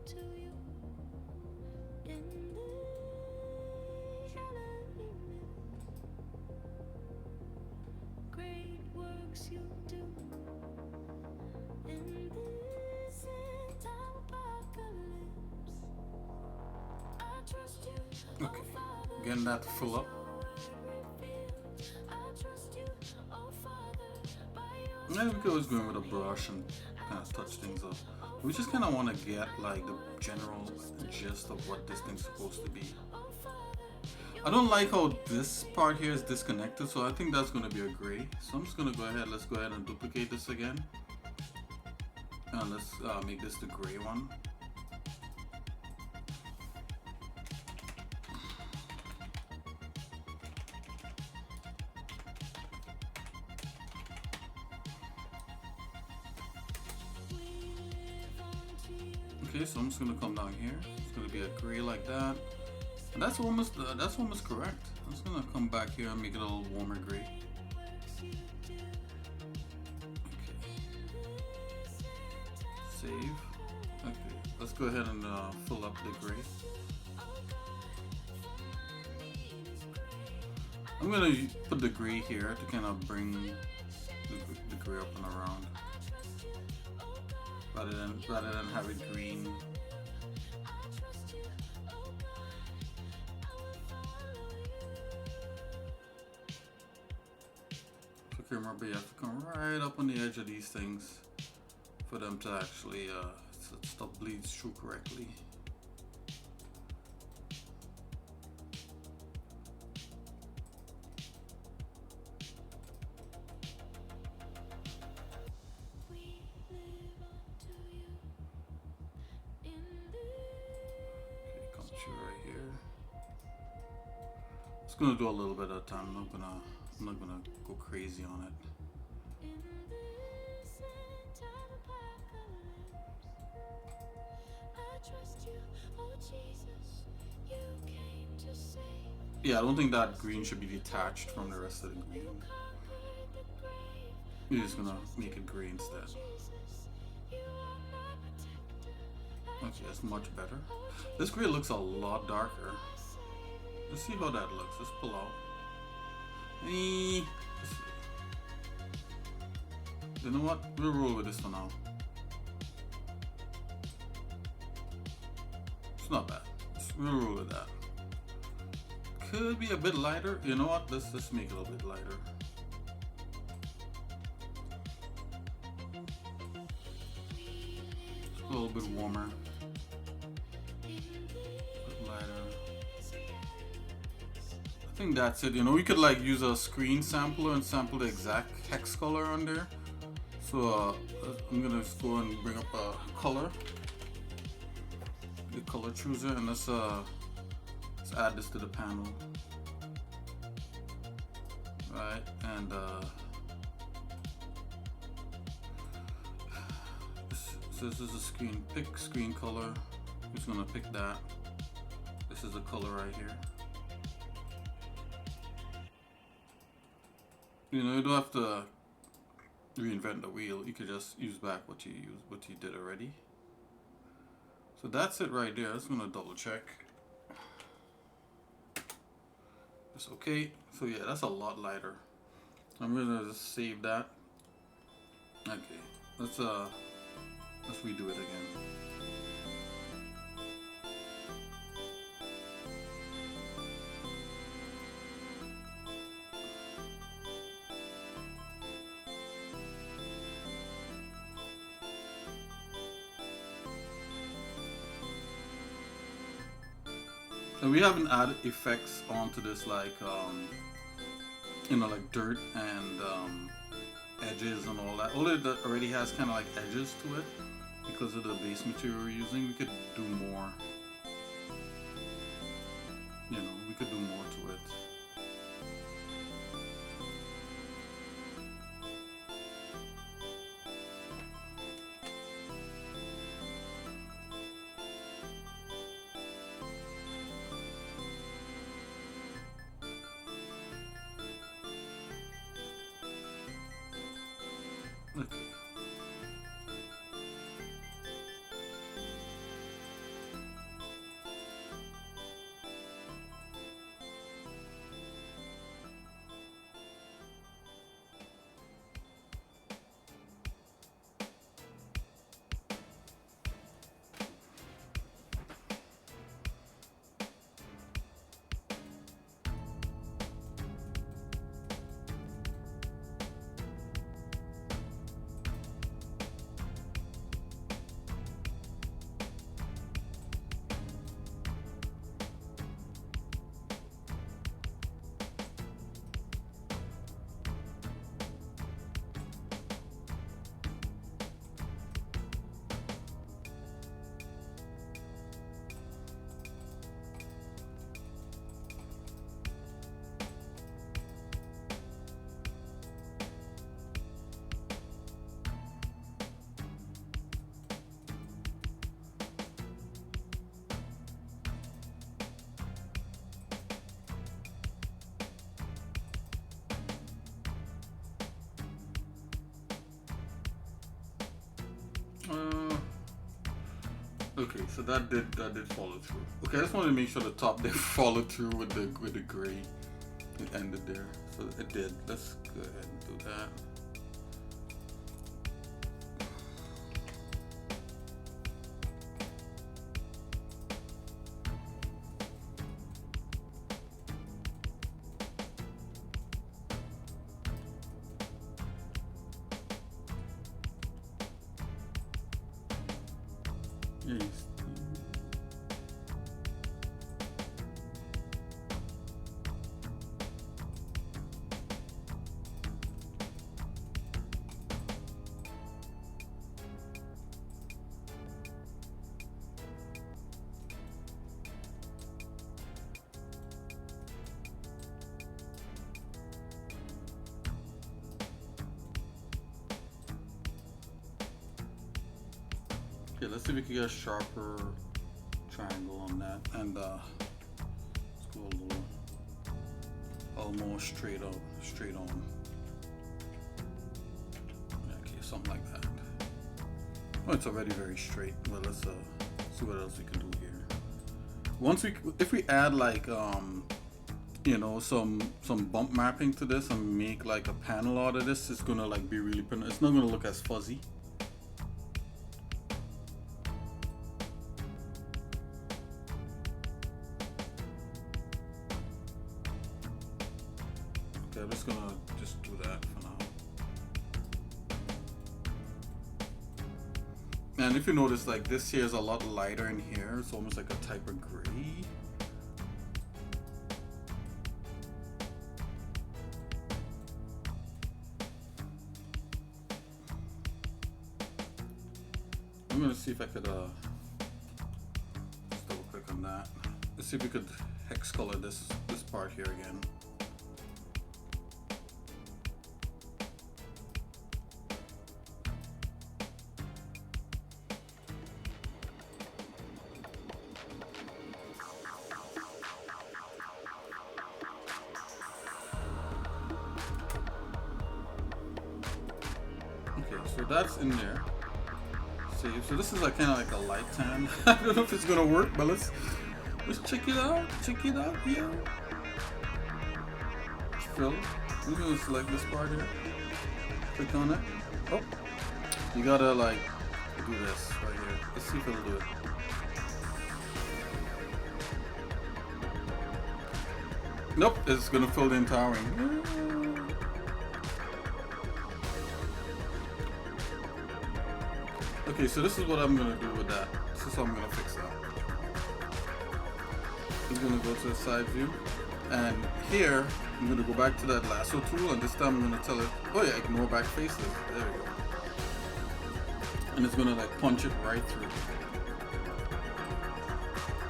to you in this shallow great works you do in this end time apocalypse. I trust you. Okay, getting that to fill up. Yeah, we could always go in with a brush and kind of touch things up. We just kind of want to get like the general gist of what this thing's supposed to be. I don't like how this part here is disconnected, so I think that's going to be a gray. So I'm just going to go ahead, let's go ahead and duplicate this again. And let's make this the gray one. Okay, so I'm just gonna come down here. It's gonna be a gray like that, and that's almost correct. I'm just gonna come back here and make it a little warmer gray. Okay. Save. Okay, let's go ahead and fill up the gray. I'm gonna put the gray here to kind of bring the gray up and around. Rather than have it green. So remember, you have to come right up on the edge of these things for them to actually stop bleeds through correctly. Just gonna do a little bit at a time. I'm not gonna go crazy on it. Yeah, I don't think that green should be detached from the rest of the green. You're just gonna make it gray instead. Okay, that's much better. This gray looks a lot darker. Let's see how that looks. Let's pull out. You know what? We'll roll with this for now. It's not bad. We'll roll with that. Could be a bit lighter. You know what? Let's make it a little bit lighter. It's a little bit warmer. I think that's it. You know, we could like use a screen sampler and sample the exact hex color on there. So I'm gonna just go and bring up a color, the color chooser, and let's add this to the panel. Right, and this is a screen. Pick screen color. I'm just gonna pick that. This is the color right here. You know, you don't have to reinvent the wheel. You could just use back what you did already. So that's it right there. I'm just gonna double check. It's okay. So yeah, that's a lot lighter. I'm gonna just save that. Okay, let's redo it again. And we haven't added effects onto this like you know, like dirt and edges and all that. Although it already has kind of like edges to it because of the base material we're using, we could do more. You know, we could do more to it. Okay. Okay, so that did follow through. Okay, I just wanted to make sure the top did follow through with the gray. It ended there, so it did. Let's go ahead and do that. Yes. Okay, let's see if we can get a sharper triangle on that, and let's go a little almost straight on. Okay, something like that. Oh, it's already very straight, but let's see what else we can do here. If we add like you know, some bump mapping to this and make like a panel out of this, it's gonna like be really it's not gonna look as fuzzy. Okay, I'm just gonna do that for now. And if you notice, like this here is a lot lighter in here. It's almost like a type of gray. I'm gonna see if I could just double click on that. Let's see if we could hex color this part here again. Okay, so that's in there. See, so this is like kind of like a light tan. I don't know if it's gonna work, but let's check it out. Check it out here. Fill. I'm gonna select this part here. Click on it. Oh, you gotta like do this right here. Let's see if it'll do it. Nope, it's gonna fill the entire ring. Okay, so this is what I'm gonna do with that. This is how I'm gonna fix that. I'm gonna go to the side view, and here I'm gonna go back to that lasso tool, and this time I'm gonna tell it, oh yeah, ignore back faces. There we go. And it's gonna like punch it right through.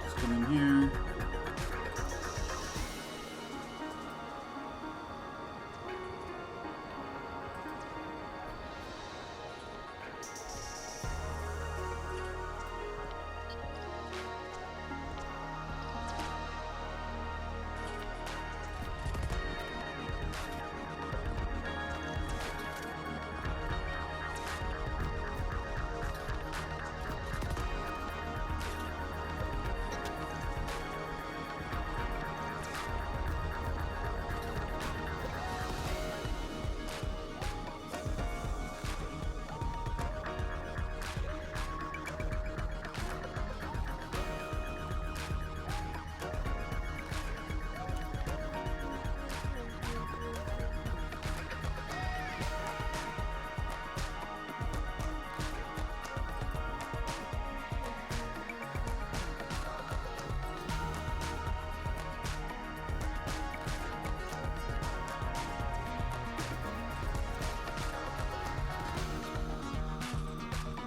Just come in here.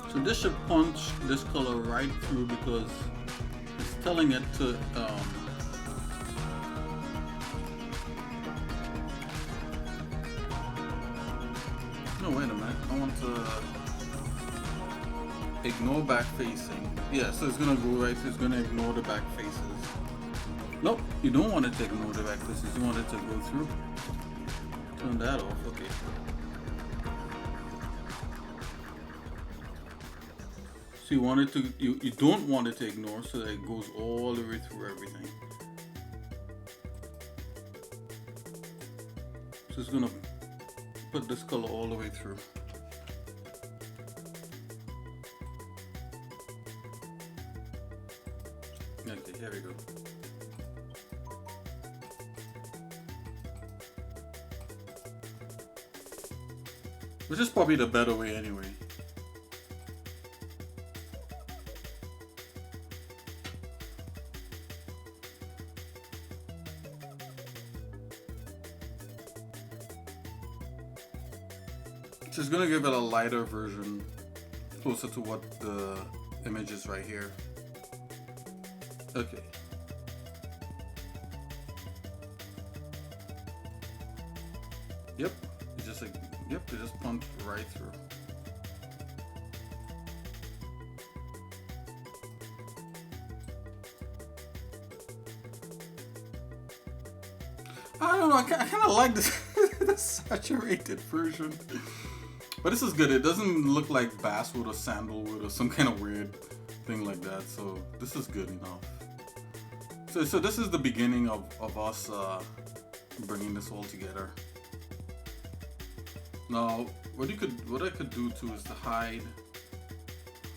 So this should punch this color right through because it's telling it to no, wait a minute. I want to ignore back facing. Yeah, so it's gonna go right, so it's gonna ignore the back faces. Nope, you don't want it to ignore the back faces, you want it to go through. Turn that off, okay. So you want it to, you don't want it to ignore, so that it goes all the way through everything. So it's gonna put this color all the way through. Okay, here we go. Which is probably the better way anyway. Just gonna give it a lighter version, closer to what the image is right here. Okay. Yep. It's just like, yep, it just pumped right through. I don't know, I kind of like this the saturated version. But this is good. It doesn't look like basswood or sandalwood or some kind of weird thing like that. So this is good enough. So this is the beginning of us bringing this all together. Now, what I could do too is to hide.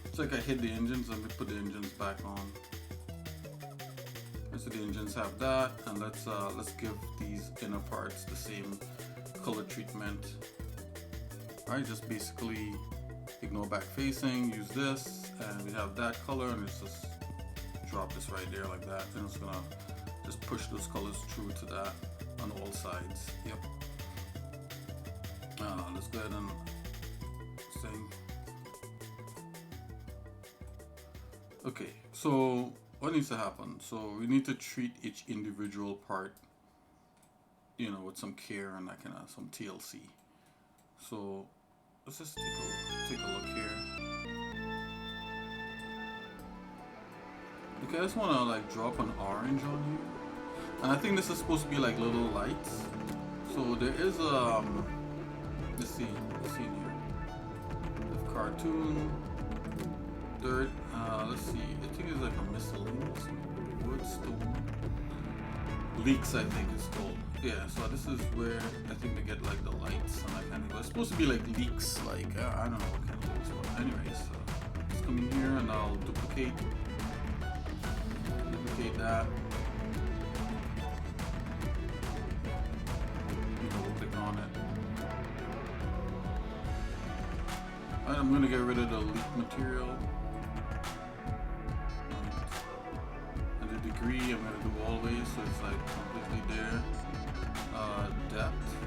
It's like I hid the engines. Let me put the engines back on. So the engines have that, and let's give these inner parts the same color treatment. Alright, just basically ignore back facing, use this, and we have that color, and let's just drop this right there like that, and it's gonna just push those colors through to that on all sides. Yep. Let's go ahead and sing. Okay, so what needs to happen? So we need to treat each individual part, you know, with some care and that kind of some TLC. So let's just take a look here. Okay, I just want to like drop an orange on here, and I think this is supposed to be like little lights. So there is let's see in here. We have cartoon, dirt. Let's see. I think it's like a miscellaneous wood, stone, leaks. I think it's called. Yeah. So this is where I think they get like the lights and that kind of thing. It's supposed to be like leaks. Like I don't know what kind of leaks. But anyways, let's come in here and I'll duplicate that. Click on it. Alright, I'm gonna get rid of the leak material. And the degree I'm gonna do always, so it's like completely there. Depth 0.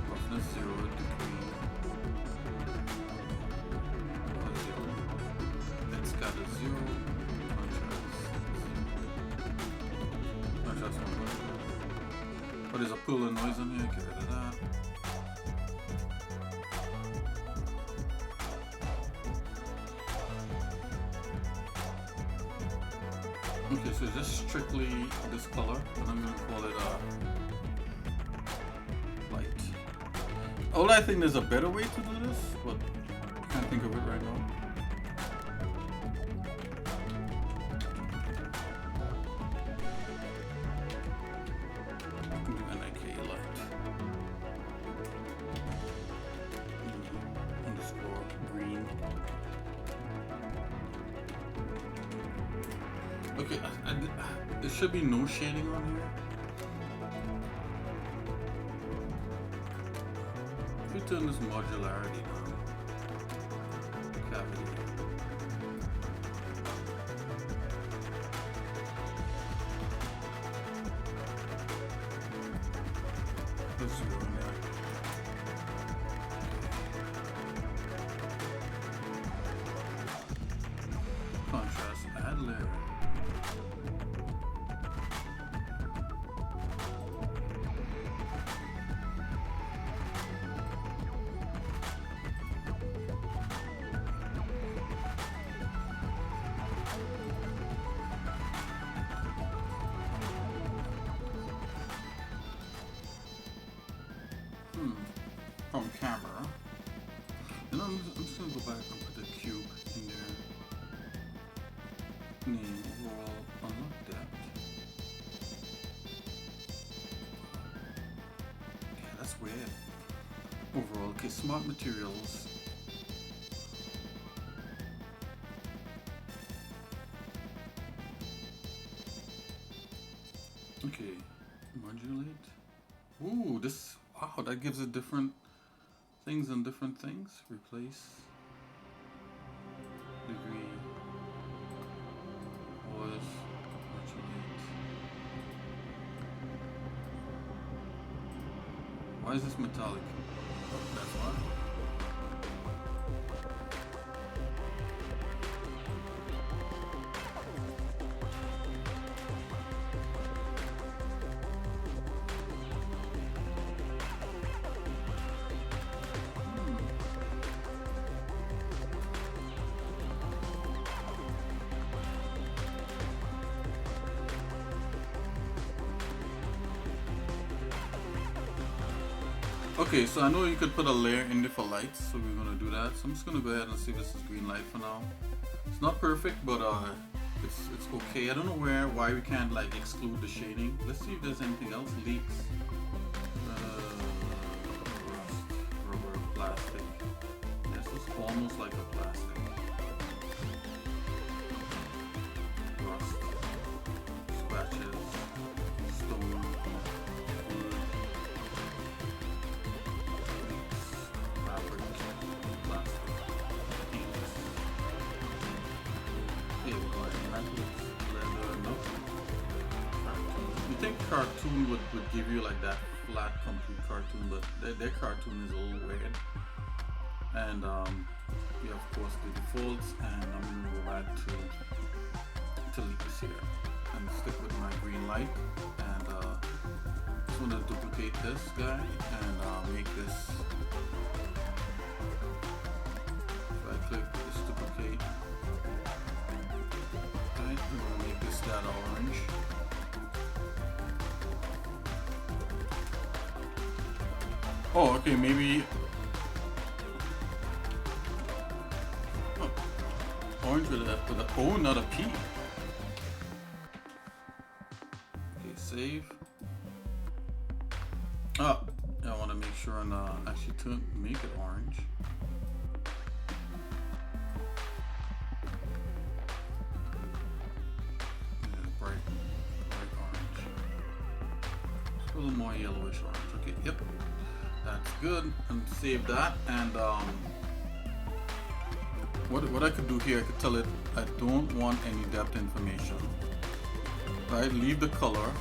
Roughness 0. Degree 0. It's got a 0. Contrast 1. But there's a pool of noise on here, get rid of that. Okay, so just strictly this color, and I'm going to call it light. Although I think there's a better way to do this, but I can't think of it right now. Okay, there should be no shading on here. If we turn this modularity down, cavity. Let's go in there. Contrast, add layer. From camera. And I'm just gonna go back and put the cube in there. Name overall unlock depth. Yeah, that's weird. Overall, okay, smart materials. Okay, modulate. Ooh, this, wow, that gives it different things and different things. Replace. Degree. Was. Modulate. Why is this metallic? That's why. Okay, so I know you could put a layer in there for lights, so we're gonna do that. So I'm just gonna go ahead and see if this is green light for now. It's not perfect, but it's okay. I don't know why we can't like exclude the shading. Let's see if there's anything else. Leaks, rubber, plastic. This is almost like a plastic. Rust, scratches, stone. You think cartoon would give you like that flat complete cartoon, but their cartoon is a little weird. And we have of course the defaults, and I'm gonna go back to leaks here and stick with my green light, and just wanna duplicate this guy and make this. If I click this duplicate, right, I'm gonna make this that orange. Oh, okay, maybe. Oh, orange with a O, not a P. Okay, save. Oh, I want to make sure and actually make it orange. Yeah, bright orange. Just a little more yellowish orange. Okay, yep. That's good, and save that. And what I could do here, I could tell it I don't want any depth information. Right, leave the color,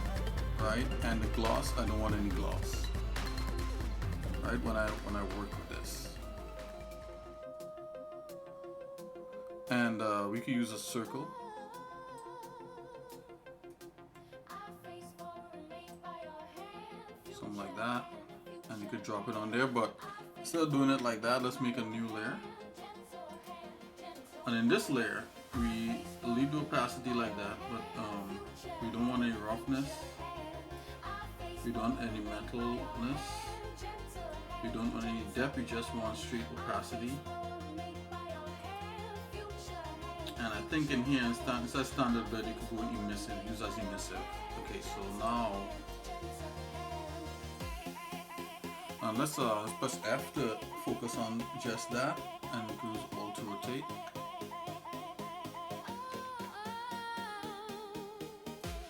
right, and the gloss. I don't want any gloss. Right, when I work with this, and we could use a circle. Something like that. And you could drop it on there, but instead of doing it like that, let's make a new layer. And in this layer, we leave the opacity like that, but we don't want any roughness. We don't want any metalness. We don't want any depth. We just want straight opacity. And I think in here, instead of standard bed, you could go emissive, use as emissive. Okay, so now. Let's press F to focus on just that, and we can use Alt to rotate.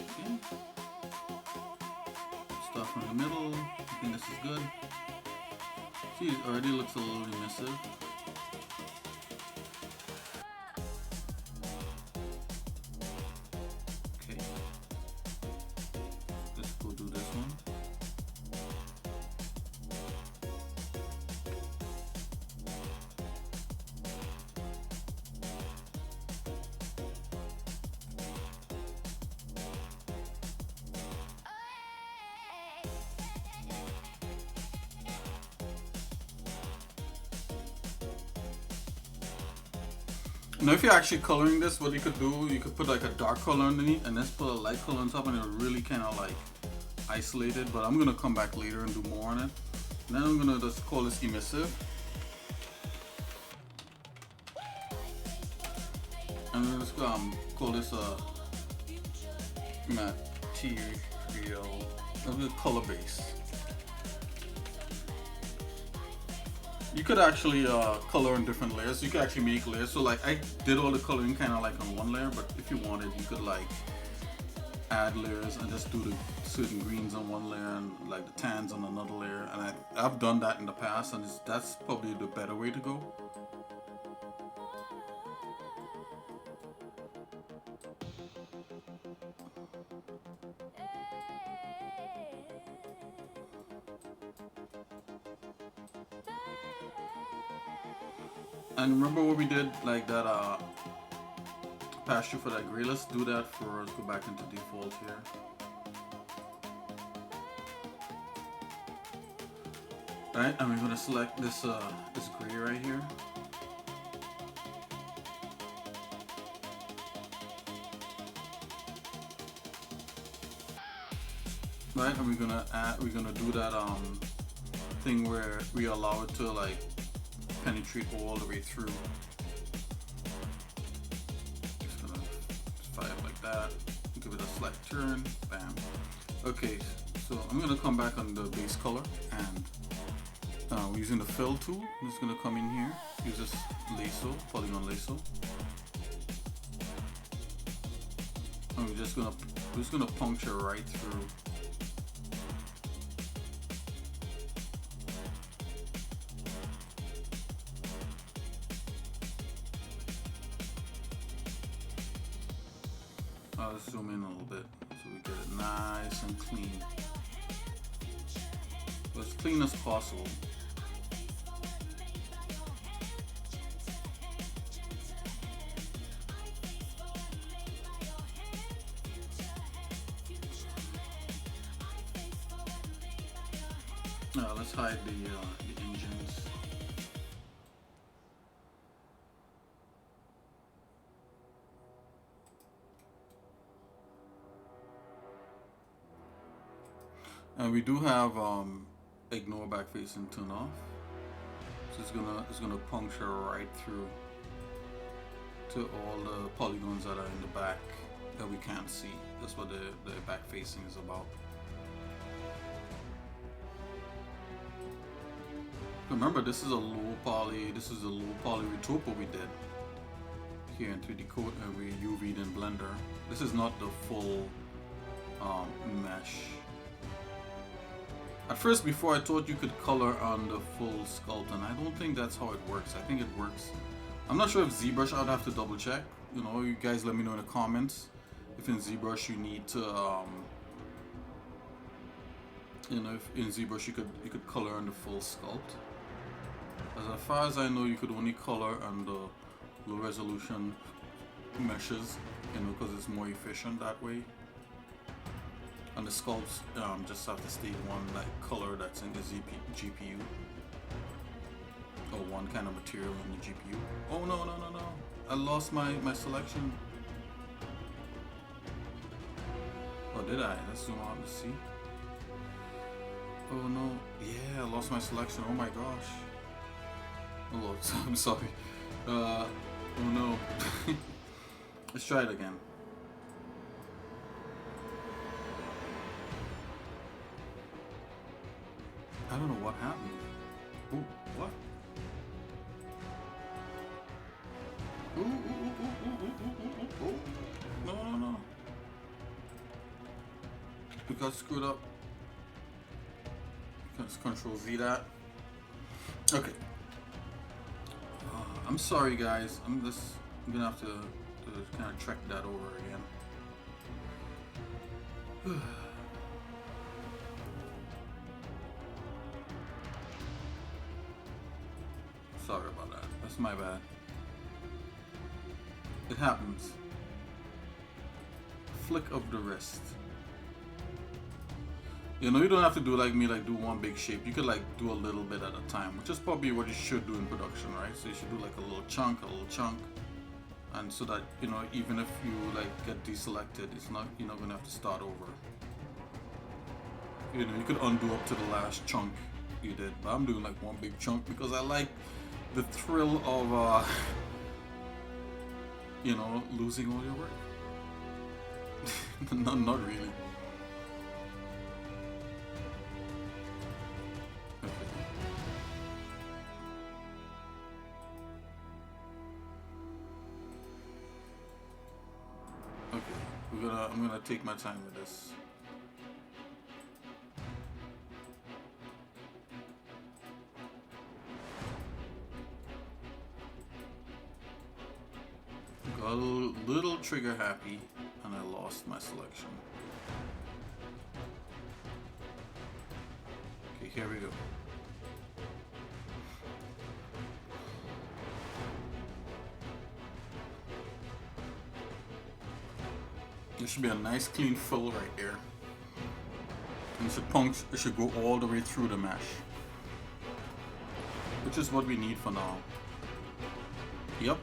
Okay. Start from the middle. I think this is good. See, it already looks a little emissive. Okay. Let's go do this one. Now if you're actually coloring this, what you could do, you could put like a dark color underneath and then put a light color on top, and it really kind of like isolate it. But I'm gonna come back later and do more on it. And then I'm gonna just call this emissive. I'm gonna just call this material. Let's do color base. You could actually color in different layers. You could actually make layers. So like I did all the coloring kind of like on one layer, but if you wanted, you could like add layers and just do the certain greens on one layer and like the tans on another layer. And I've done that in the past, and that's probably the better way to go. And remember what we did, like that pasture for that gray? Let's do that for, let's go back into default here. Alright, and we're gonna select this this gray right here. Right, and we're gonna do that thing where we allow it to like penetrate all the way through. Just gonna fire it like that. Give it a slight turn. Bam. Okay, so I'm gonna come back on the base color, and we're using the fill tool. I'm just gonna come in here, use this lasso, polygon lasso, and we're just gonna puncture right through. I'll zoom in a little bit so we get it nice and clean. As clean as possible. Now let's hide the engines. And we do have ignore back facing turn off. So it's gonna puncture right through to all the polygons that are in the back that we can't see. That's what the back facing is about. Remember, this is a low poly retopo we did here in 3D Code, and we UV'd in Blender. This is not the full mesh. At first, before, I thought you could color on the full sculpt, and I don't think that's how it works. I think it works. I'm not sure if ZBrush, I'd have to double check. You know, you guys let me know in the comments if in ZBrush you need to, you know, if in ZBrush you could color on the full sculpt. As far as I know, you could only color on the low resolution meshes, you know, because it's more efficient that way. And the sculpts just have to stay one like color that's in the GPU, or one kind of material in the GPU. Oh no! I lost my selection. Oh, did I? Let's zoom out and see. Oh no! Yeah, I lost my selection. Oh my gosh. Oh Lord, I'm sorry. Oh no. Let's try it again. I don't know what happened. Ooh, what? Ooh. No. We got screwed up. Let's Control Z that. Okay. I'm sorry, guys. I'm gonna have to kind of track that over again. Sorry about that. That's my bad. It happens. Flick of the wrist. You know, you don't have to do like me, like do one big shape. You could like do a little bit at a time, which is probably what you should do in production, right? So you should do like a little chunk, and so that, you know, even if you like get deselected, you're not gonna have to start over. You know, you could undo up to the last chunk you did, but I'm doing like one big chunk because I like the thrill of you know, losing all your work. Not really. I'm gonna take my time with this. Got a little trigger happy and I lost my selection. Okay, here we go. There should be a nice clean fill right there. And it should go all the way through the mesh. Which is what we need for now. Yep.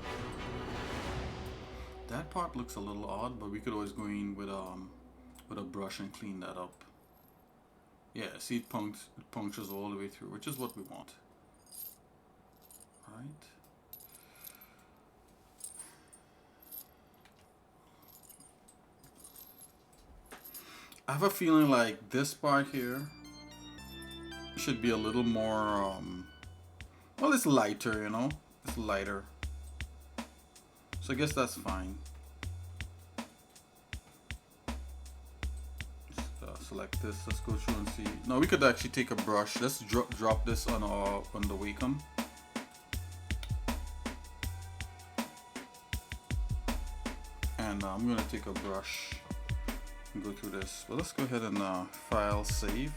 That part looks a little odd, but we could always go in with a brush and clean that up. Yeah, see it punctures all the way through, which is what we want. Right. I have a feeling like this part here should be a little more, well, it's lighter, you know? It's lighter. So I guess that's fine. Just, select this, let's go through and see. No, we could actually take a brush. Let's drop this on the Wacom. And I'm gonna take a brush. Go through this, but let's go ahead and file save.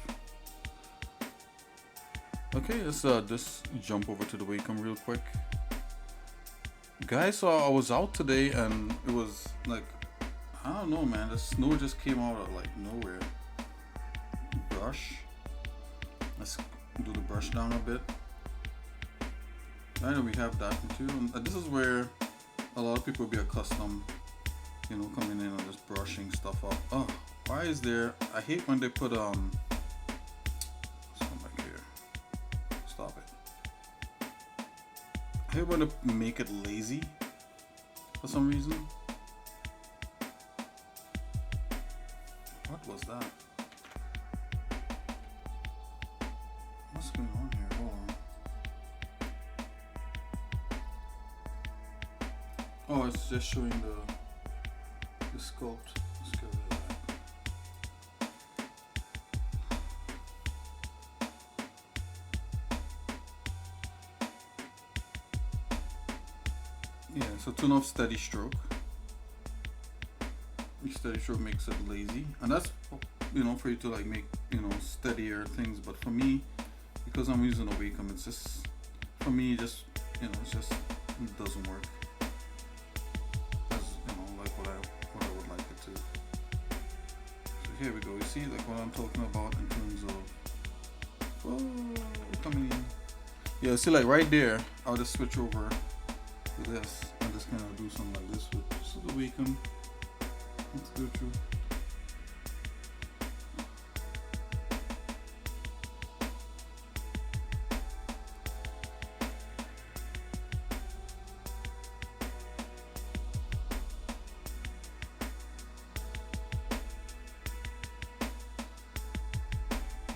Okay, let's just jump over to the Wacom real quick, guys. So I was out today and it was like, I don't know, man, the snow just came out of like nowhere. Brush, let's do the brush down a bit. I know we have that material, and this is where a lot of people will be accustomed, you know, coming in and just brushing stuff up. Oh, why is there? I hate when they put let's come back here. Stop it. I hate when they make it lazy for some reason. What was that? What's going on here? Hold on. Oh, it's just showing the sculpt. Let's go with that. Yeah, so turn off steady stroke. Steady stroke makes it lazy, and that's, you know, for you to like make, you know, steadier things. But for me, because I'm using a Wacom, it's just, for me, just, you know, it's just, it doesn't work. Here we go. You see like what I'm talking about in terms of coming in. Yeah, see like right there, I'll just switch over to this and just kind of do something like this with just the Wacom. Let's go through.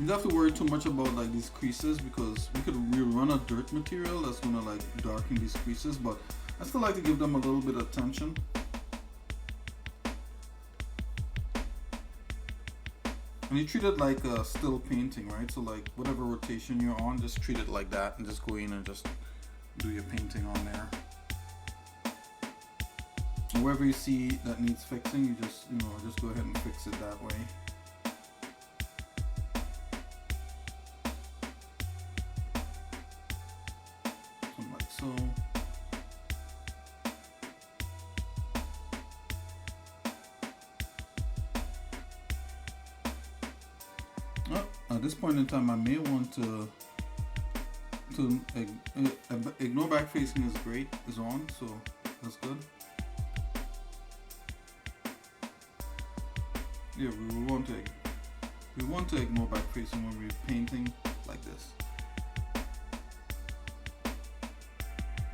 You don't have to worry too much about like these creases, because we could run a dirt material that's gonna like darken these creases, but I still like to give them a little bit of attention. And you treat it like a still painting, right? So like whatever rotation you're on, just treat it like that and just go in and just do your painting on there. And wherever you see that needs fixing, you just, you know, just go ahead and fix it that way. So at this point in time, I may want to ignore back facing is great, is on, so that's good. Yeah, we want to ignore back facing when we're painting like this.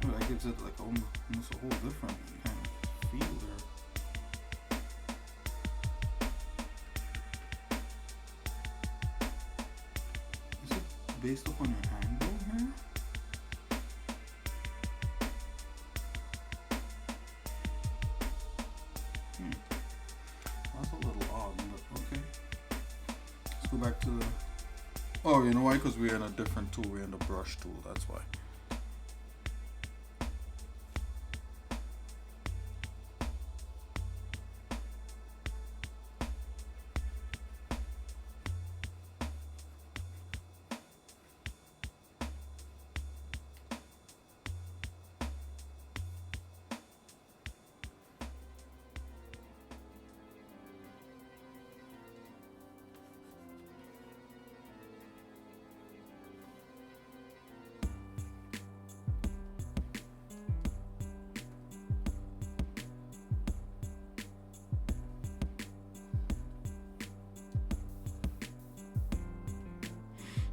That gives it like almost a whole different kind of feel there. Is it based upon your angle here? That's a little odd, but okay. Let's go back to the... Oh, you know why? Because we're in a different tool. We're in the brush tool, that's why.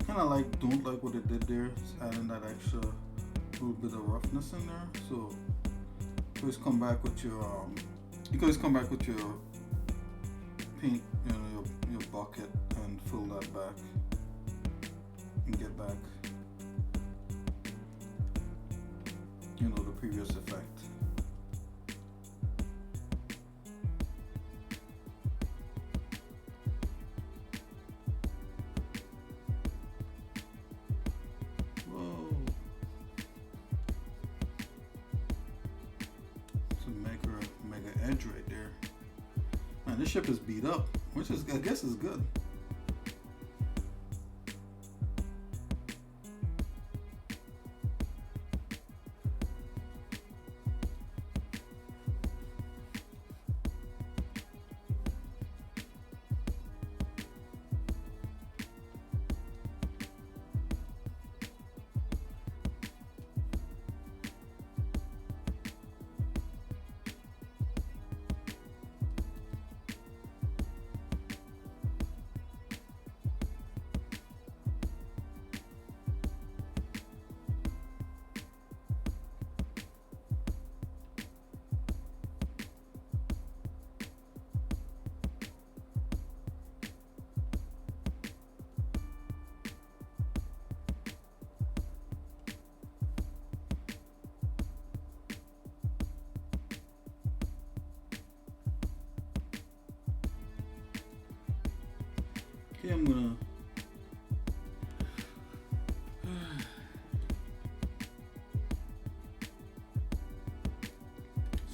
Kind of like don't like what it did there. It's adding that extra little bit of roughness in there. So you always come back with your you can always come back with your paint, you know, your bucket and fill that back and get back, you know, the previous effect. Edge right there. Man, this ship is beat up, which is, I guess, is good. Okay, I'm gonna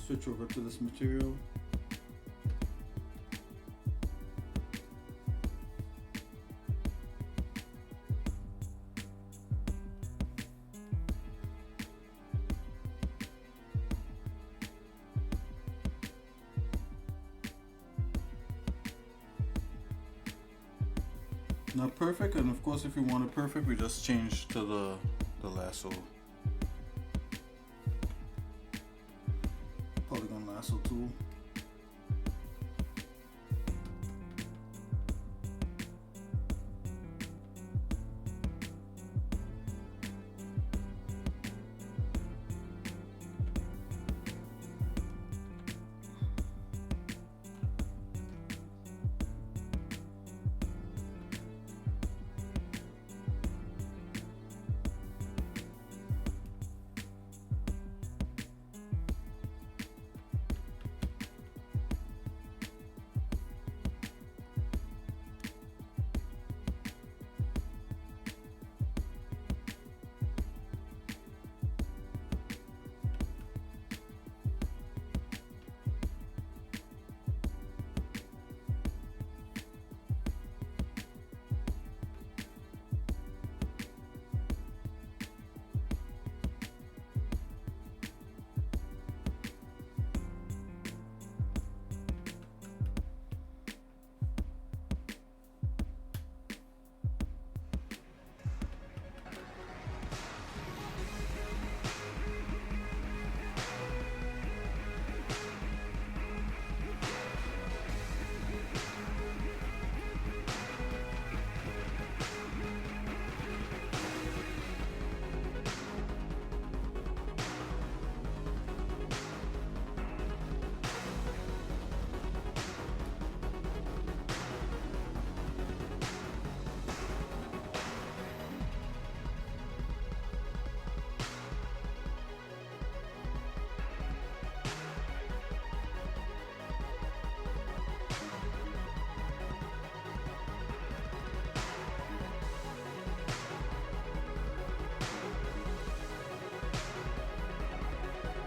switch over to this material. Not perfect, and of course if you want it perfect, we just change to the lasso. Polygon lasso tool.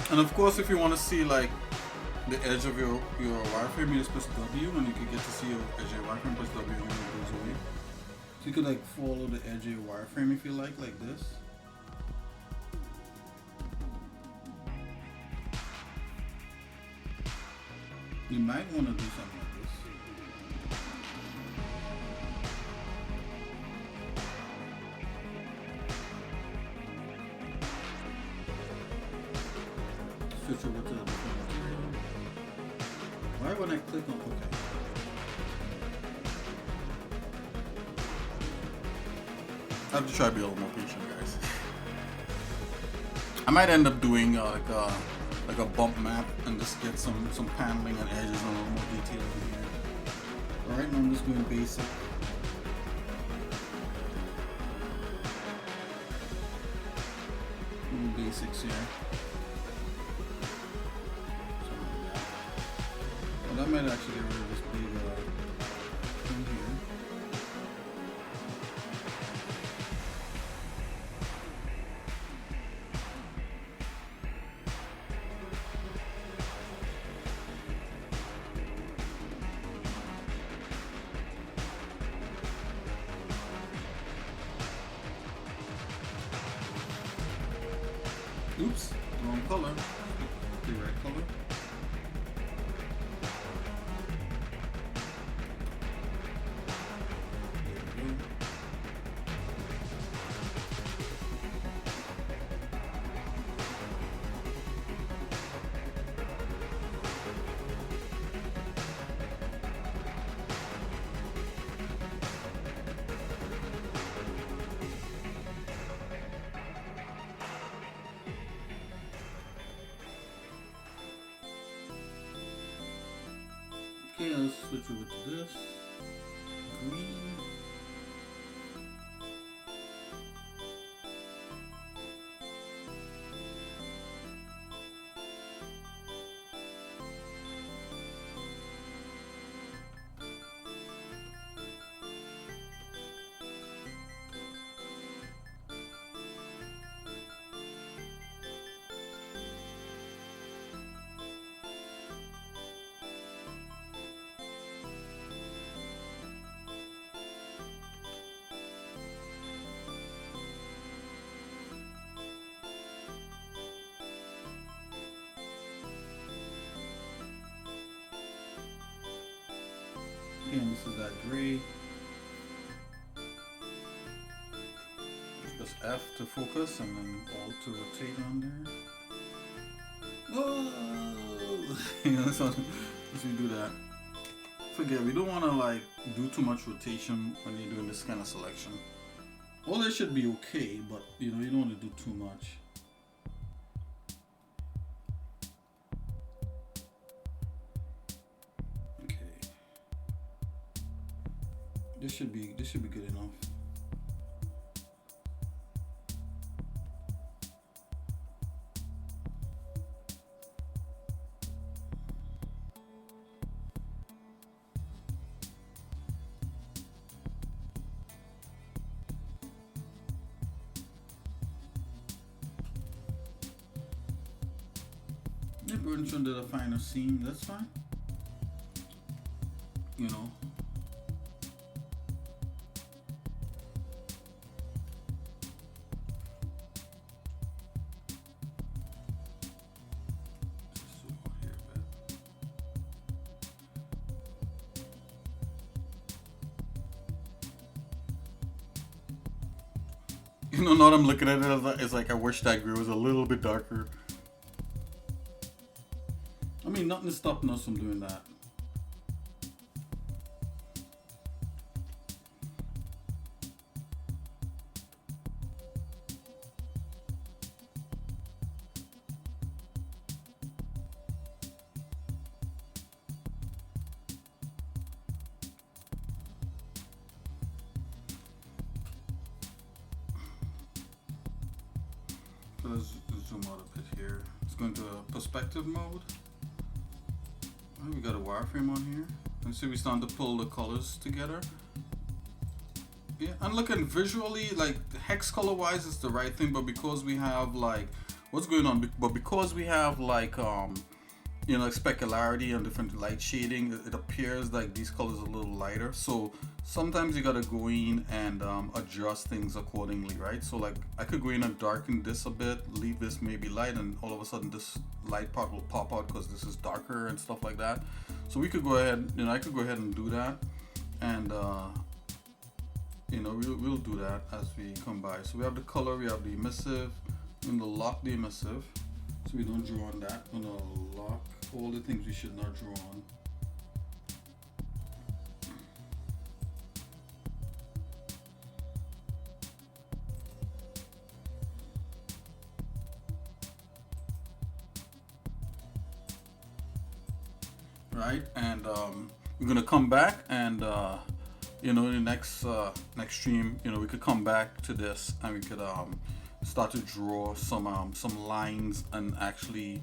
And of course, if you want to see like the edge of your wireframe, you just press W, and you can get to see your edge of your wireframe. Press W, and it goes away. So you could like follow the edge of your wireframe if you like this. You might want to do something like this. Switch over to the different material. Why when I click on OK? I have to try to be a little more patient, guys. I might end up doing like a bump map and just get some paneling and edges and a little more detail in here. All right, now I'm just going basic. Little basics here. Well, that might actually get rid of this big thing here. Oops, wrong color. The right color. There we go. Okay, let's switch over to this. Green. Again, this is that gray. Press F to focus and then Alt to rotate on there. Whoa! Yeah, let's do that. Forget, we don't want to like do too much rotation when you're doing this kind of selection. All this should be okay, but you know, you don't want to do too much. This should be good enough. Yeah, burn under the finer seam, that's fine. You know. You know, now that I'm looking at it, it's like I wish that gray was a little bit darker. I mean, nothing is stopping us from doing that. So let's zoom out a bit here. Let's go into perspective mode. Oh, we got a wireframe on here. And see, we starting to pull the colors together. Yeah, and looking visually, like hex color wise is the right thing, but because we have like what's going on. But because we have like you know, like specularity and different light shading, it appears like these colors are a little lighter. So sometimes you gotta go in and adjust things accordingly, right? So like I could go in and darken this a bit, leave this maybe light, and all of a sudden this light part will pop out because this is darker and stuff like that. So we could go ahead, you know, I could go ahead and do that, and you know, we'll do that as we come by. So we have the color, we have the emissive, and the lock the emissive, so we don't draw on that. I'm gonna lock all the things we should not draw on. Right, and we're gonna come back, and you know, in the next stream, you know, we could come back to this and we could start to draw some lines and actually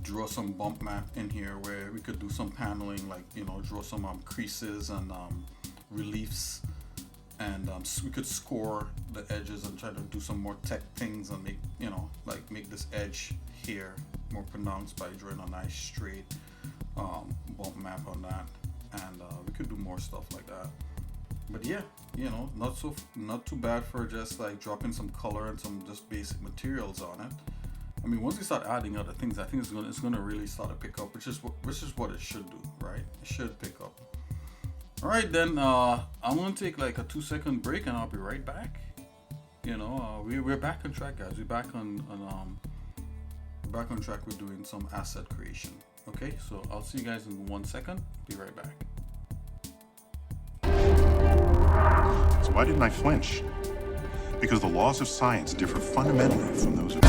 draw some bump map in here where we could do some paneling, like, you know, draw some creases and reliefs, and we could score the edges and try to do some more tech things and make, you know, like make this edge here more pronounced by drawing a nice straight bump map on that, and we could do more stuff like that. But yeah, you know, not too bad for just like dropping some color and some just basic materials on it. I mean, once we start adding other things, I think it's gonna really start to pick up, which is what it should do, right? It should pick up. All right, then I'm gonna take like a 2-second break, and I'll be right back. You know, we're back on track, guys. We're back on track. We're doing some asset creation. Okay, so I'll see you guys in 1 second. Be right back. So why didn't I flinch? Because the laws of science differ fundamentally from those of...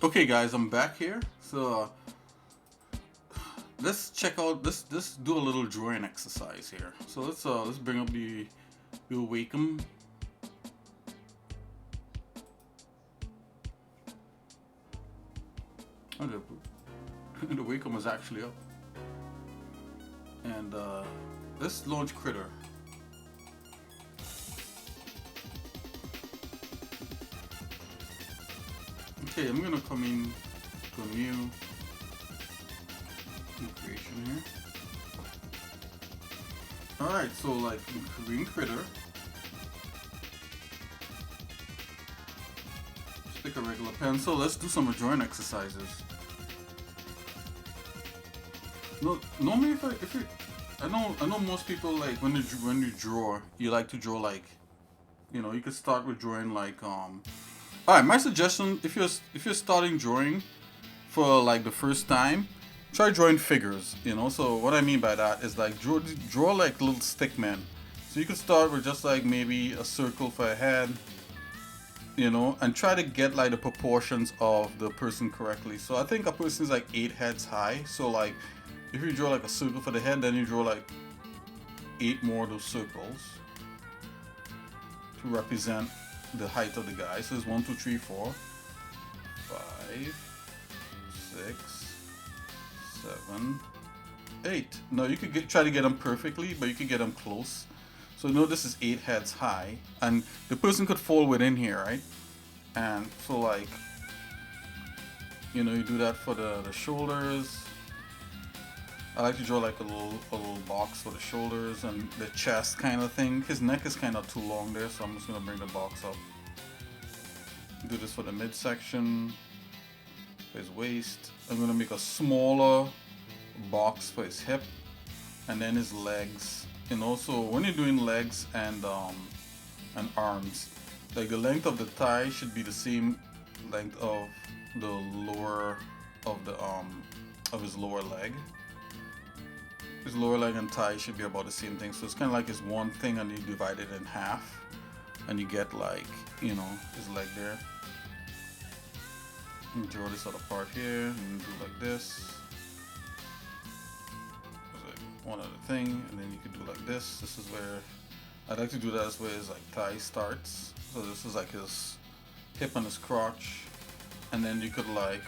Okay guys, I'm back here. So let's check out let's do a little drawing exercise here. So let's bring up the Wacom. Oh, the Wacom is actually up. And let's launch Critter. Okay, I'm gonna come in to a new creation here. Alright, so like in Critter, just pick a regular pencil. Let's do some drawing exercises. No, normally if you I know most people like when you draw, you like to draw like, you know, you could start with drawing like alright, my suggestion, if you're starting drawing for like the first time, try drawing figures, you know. So what I mean by that is like draw like little stick men. So you could start with just like maybe a circle for a head, you know, and try to get like the proportions of the person correctly. So I think a person is like 8 heads high. So like if you draw like a circle for the head, then you draw like 8 more of those circles to represent the height of the guy. So it's 1, 2, 3, 4, 5, 6, 7, 8. No, you could try to get them perfectly, but you could get them close. So know this is 8 heads high, and the person could fall within here, right? And so like, you know, you do that for the shoulders. I like to draw like a little box for the shoulders and the chest kind of thing. His neck is kind of too long there, so I'm just gonna bring the box up. Do this for the midsection, for his waist. I'm gonna make a smaller box for his hip, and then his legs. And also, when you're doing legs and arms, like the length of the thigh should be the same length of the lower of the of his lower leg. His lower leg and thigh should be about the same thing. So it's kind of like it's one thing, and you divide it in half, and you get like, you know, his leg there. And draw this other part here, and do like this. Like one other thing, and then you can do like this. This is where I'd like to do that. Is where his like thigh starts. So this is like his hip and his crotch, and then you could like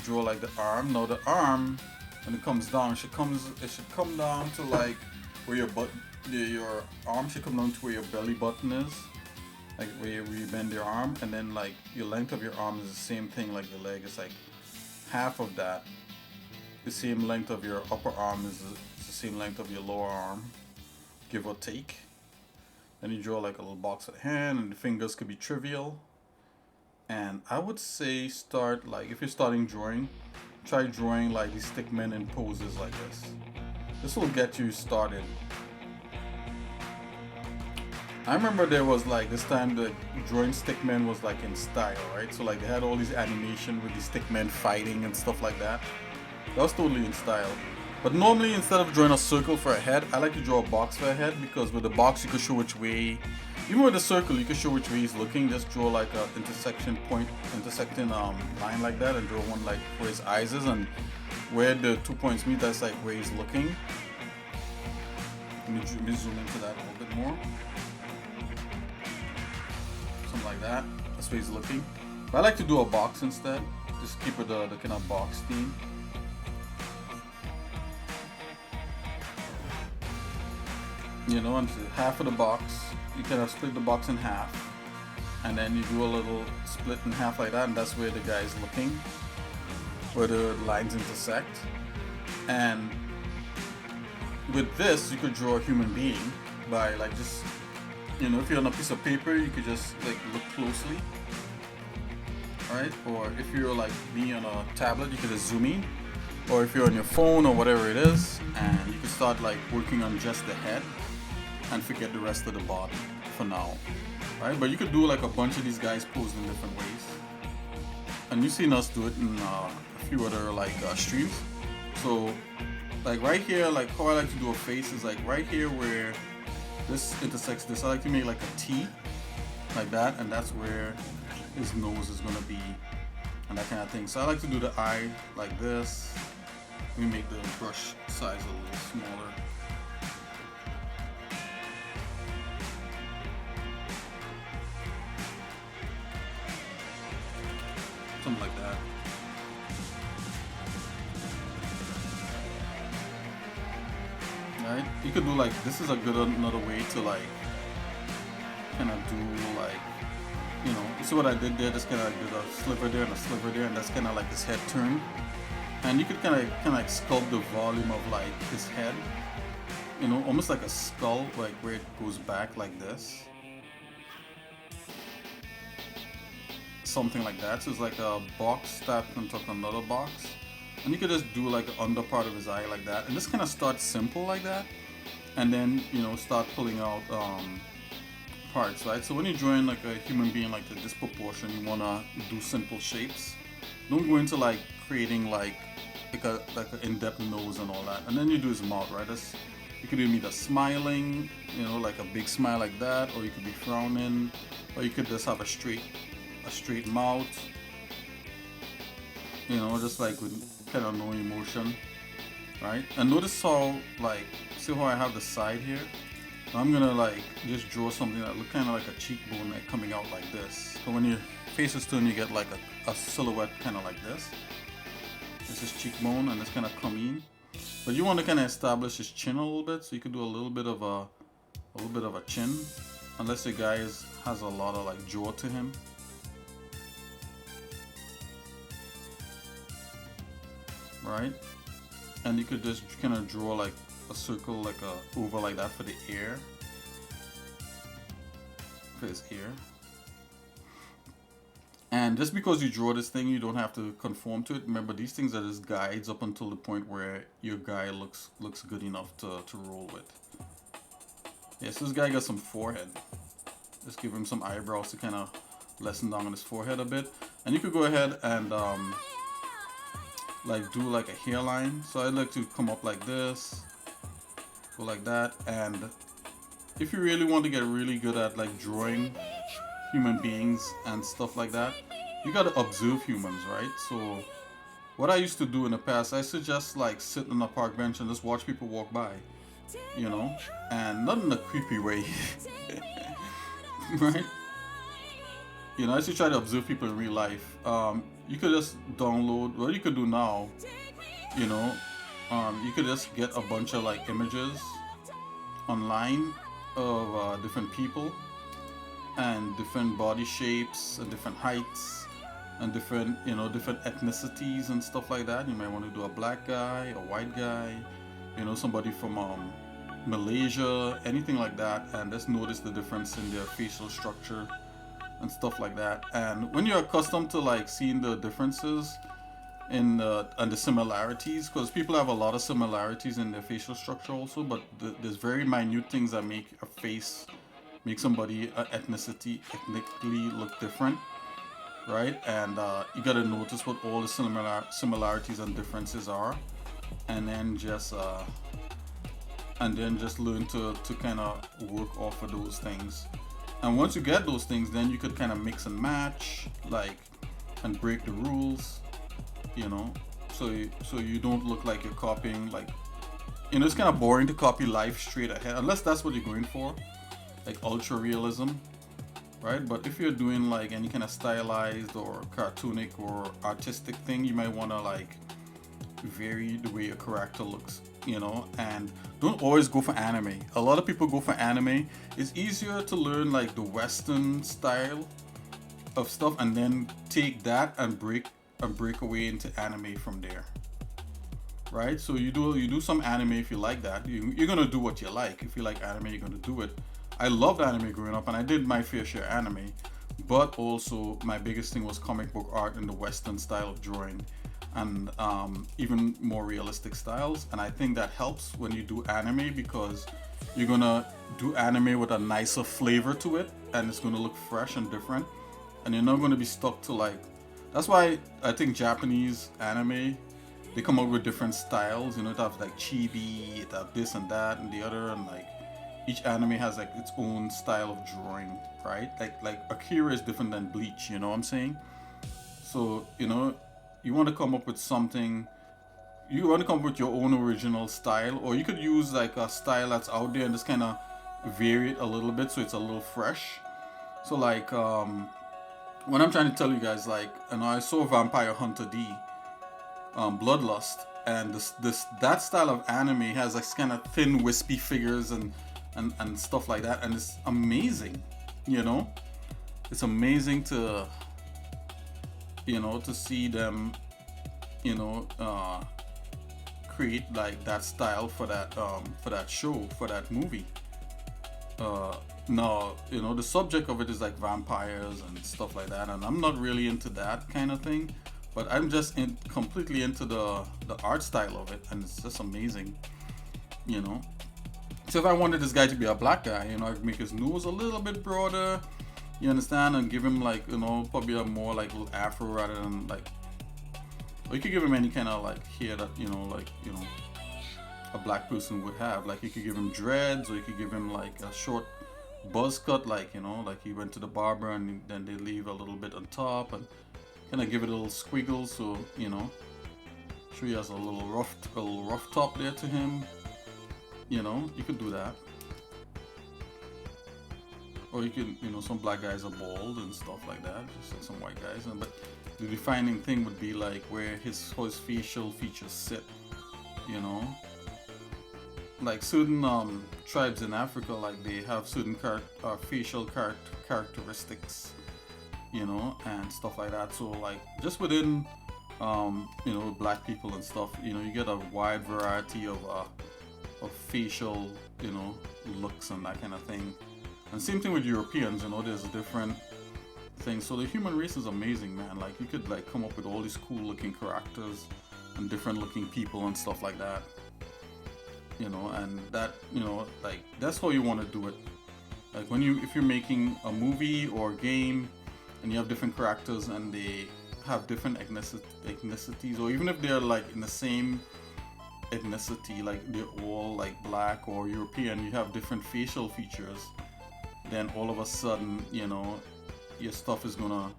draw like the arm. Now the arm, when it comes down, it should come down to like where your arm should come down to where your belly button is, like where you bend your arm, and then like your length of your arm is the same thing like your leg. It's like half of that. The same length of your upper arm is the same length of your lower arm, give or take. Then you draw like a little box of the hand, and the fingers could be trivial. And I would say start like, if you're starting drawing, try drawing like these stick men in poses like this. This will get you started. I remember there was like this time the drawing stick men was like in style, right? So like they had all these animation with these stick men fighting and stuff like that. That was totally in style. But normally, instead of drawing a circle for a head, I like to draw a box for a head, because with the box you can show which way, even with the circle you can show which way he's looking. Just draw like a intersecting line like that, and draw one like where his eyes is, and where the 2 points meet, that's like where he's looking. Let me zoom into that a little bit more. Something like that. That's where he's looking. But I like to do a box instead. Just keep it the kind of box theme. You know, and half of the box, you kind of split the box in half, and then you do a little split in half like that, and that's where the guy is looking, where the lines intersect. And with this, you could draw a human being by like just, you know, if you're on a piece of paper, you could just like look closely, right? Or if you're like me on a tablet, you could just zoom in, or if you're on your phone or whatever it is, and you can start like working on just the head and forget the rest of the body for now, right? But you could do like a bunch of these guys posed in different ways, and you've seen us do it in a few other like streams. So like right here, like how I like to do a face is like right here where this intersects this, I like to make like a T like that, and that's where his nose is gonna be, and that kind of thing. So I like to do the eye like this. We make the brush size a little smaller. Something like that. Right? You could do like, this is a good another way to like kind of do like, you know, you see what I did there? Just kind of did a sliver there and a sliver there, and that's kind of like his head turn. And you could kind of like sculpt the volume of like his head, you know, almost like a skull, like where it goes back like this. Something like that. So it's like a box stacked on top of another box. And you could just do like the under part of his eye like that. And just kind of start simple like that. And then, you know, start pulling out parts, right? So when you're drawing like a human being like this proportion, you want to do simple shapes. Don't go into like creating like an in-depth nose and all that. And then you do his mouth, right? That's, you could do either smiling, you know, like a big smile like that, or you could be frowning, or you could just have a straight mouth, you know, just like with kind of no emotion, right? And notice how, like, see how I have the side here? I'm gonna like just draw something that look kind of like a cheekbone like coming out like this. So when your face is turned, you get like a silhouette kind of like this. This is cheekbone, and it's kind of come in. But you want to kind of establish his chin a little bit, so you could do a little bit of a chin, unless your guy has a lot of like jaw to him. Right? And you could just kind of draw like a circle, like a oval like that for the ear, for his ear. And just because you draw this thing, you don't have to conform to it. Remember, these things are just guides up until the point where your guy looks good enough to roll with. Yeah, so this guy got some forehead. Just give him some eyebrows to kind of lessen down on his forehead a bit. And you could go ahead and like do like a hairline. So I'd like to come up like this, go like that. And if you really want to get really good at like drawing human beings and stuff like that, you got to observe humans, right? So what I used to do in the past, I used to just like sit on a park bench and just watch people walk by, you know, and not in a creepy way, right? You know, I used to try to observe people in real life. You could just download, what you could do now, you know, you could just get a bunch of like images online of different people and different body shapes and different heights and different, you know, different ethnicities and stuff like that. You might want to do a black guy, a white guy, you know, somebody from Malaysia, anything like that, and just notice the difference in their facial structure and stuff like that. And when you're accustomed to like seeing the differences in and the similarities, because people have a lot of similarities in their facial structure also, but there's very minute things that make a face, make somebody ethnically look different, right? And you gotta notice what all the similarities and differences are, and then just learn to kind of work off of those things. And once you get those things, then you could kind of mix and match, like, and break the rules, you know, so you don't look like you're copying, like, you know, it's kind of boring to copy life straight ahead, unless that's what you're going for, like ultra realism, right? But if you're doing like any kind of stylized or cartoonic or artistic thing, you might want to like vary the way your character looks, you know. And don't always go for anime. A lot of people go for anime. It's easier to learn like the Western style of stuff and then take that and break away into anime from there, right? So you do some anime if you like that. You're gonna do what you like. If you like anime, you're gonna do it. I loved anime growing up, and I did my fair share of anime, but also my biggest thing was comic book art in the Western style of drawing, and even more realistic styles. And I think that helps when you do anime, because you're gonna do anime with a nicer flavor to it, and it's gonna look fresh and different, and you're not gonna be stuck to like, that's why I think Japanese anime, they come up with different styles, you know, it have like chibi, it have this and that and the other, and like, each anime has like its own style of drawing, right? Like Akira is different than Bleach, you know what I'm saying? So, you know, you want to come up with something, you want to come up with your own original style, or you could use like a style that's out there and just kind of vary it a little bit so it's a little fresh. So like what I'm trying to tell you guys, like, and I saw Vampire Hunter D, Bloodlust, and that style of anime has like kind of thin wispy figures and stuff like that, and it's amazing, you know. It's amazing to, you know, to see them, you know, create like that style for that show, for that movie. Now, you know, the subject of it is like vampires and stuff like that, and I'm not really into that kind of thing, but I'm just completely into the art style of it, and it's just amazing, you know. So if I wanted this guy to be a black guy, you know, I'd make his nose a little bit broader, you understand, and give him like, you know, probably a more like little afro rather than like, or you could give him any kind of like hair that, you know, like, you know, a black person would have. Like you could give him dreads, or you could give him like a short buzz cut, like, you know, like he went to the barber and then they leave a little bit on top and kind of give it a little squiggle, so, you know, sure he has a little rough top there to him, you know. You could do that. Or you can, you know, some black guys are bald and stuff like that, just like some white guys. And but the defining thing would be like where how his facial features sit, you know. Like certain tribes in Africa, like they have certain facial characteristics, you know, and stuff like that. So like just within, you know, black people and stuff, you know, you get a wide variety of facial, you know, looks and that kind of thing. And same thing with Europeans, you know, there's a different thing. So the human race is amazing, man. Like you could like come up with all these cool looking characters and different looking people and stuff like that, you know. And that, you know, like that's how you want to do it. Like when if you're making a movie or a game and you have different characters and they have different ethnicities, or even if they're like in the same ethnicity, like they're all like black or European, you have different facial features, then all of a sudden, you know, your stuff is gonna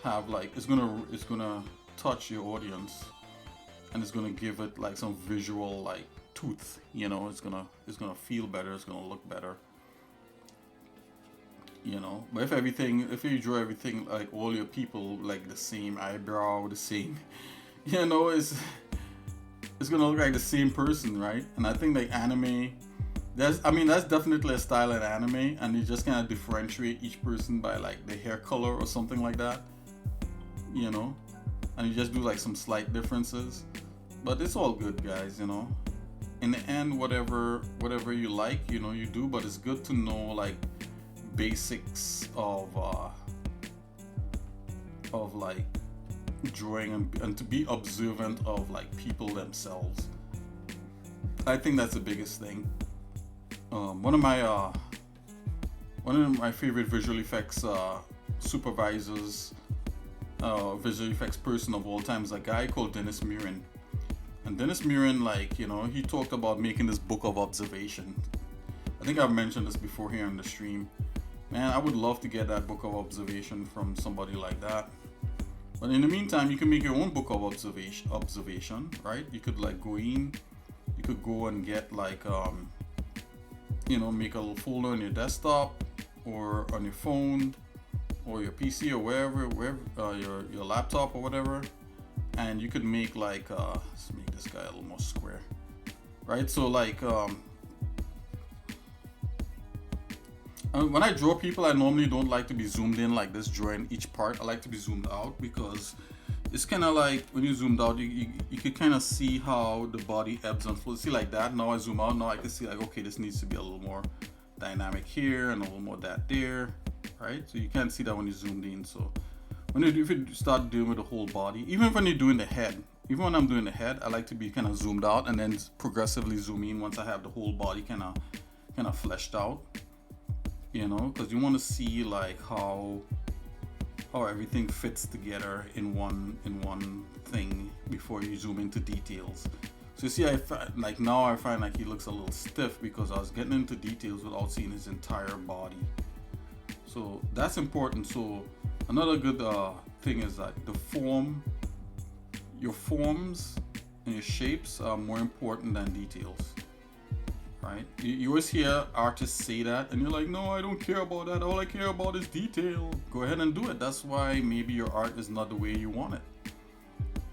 have like, it's gonna touch your audience, and it's gonna give it like some visual like tooth, you know. It's gonna feel better, it's gonna look better, you know. But if you draw everything like all your people like the same eyebrow, the same, you know, it's gonna look like the same person, right? And I think like anime, that's definitely a style in anime, and you just kind of differentiate each person by like the hair color or something like that, you know, and you just do like some slight differences. But it's all good, guys, you know. In the end, whatever you like, you know, you do. But it's good to know like basics of like drawing, and to be observant of like people themselves. I think that's the biggest thing. One of my favorite visual effects supervisors, visual effects person of all time is a guy called Dennis Muren. And Dennis Muren, like, you know, he talked about making this book of observation. I think I've mentioned this before here on the stream. Man, I would love to get that book of observation from somebody like that. But in the meantime, you can make your own book of observation, right? You could like go and get like you know, make a little folder on your desktop or on your phone or your PC or wherever your laptop or whatever, and you could make like let's make this guy a little more square, right? So like when I draw people, I normally don't like to be zoomed in like this, drawing each part. I like to be zoomed out, because it's kind of like when you zoomed out, you could kind of see how the body ebbs and flows. See like that. Now I zoom out, now I can see like, okay, this needs to be a little more dynamic here and a little more that there, right? So you can't see that when you zoomed in. So if you start doing with the whole body, even when you're doing the head, even when I'm doing the head, I like to be kind of zoomed out and then progressively zoom in once I have the whole body kind of fleshed out, you know, because you want to see like how everything fits together in one thing before you zoom into details. So you see, like now I find like he looks a little stiff because I was getting into details without seeing his entire body. So that's important. So another good thing is that your forms and your shapes are more important than details, right? You always hear artists say that, and you're like, no, I don't care about that. All I care about is detail. Go ahead and do it. That's why maybe your art is not the way you want it,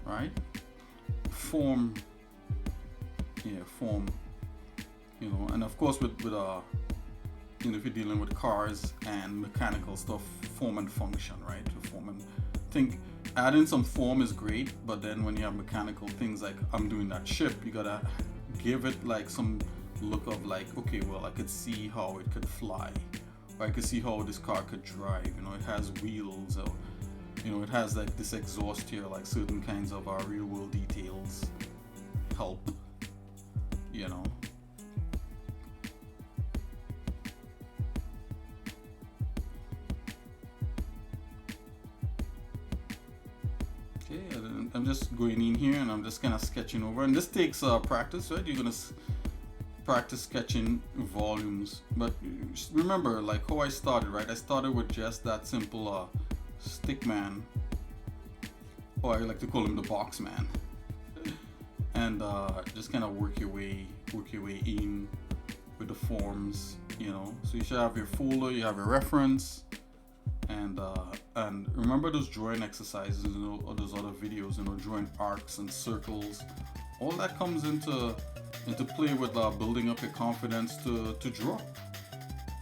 right? Form, you know, and of course with you know, if you're dealing with cars and mechanical stuff, form and function, right? Form and think. Adding some form is great, but then when you have mechanical things like I'm doing that ship, you gotta give it like some look of like, okay, well, I could see how it could fly, or I could see how this car could drive. You know, it has wheels, or you know, it has like this exhaust here, like certain kinds of real world details help, you know. Okay, I'm just going in here and I'm just kind of sketching over, and this takes practice, right? You're gonna practice sketching volumes, but remember like how I started, right? I started with just that simple stick man, or I like to call him the box man, and just kind of work your way in with the forms, you know. So you should have your folder, you have your reference, and remember those drawing exercises, you know, or those other videos, you know, drawing arcs and circles. All that comes into play with building up your confidence to draw,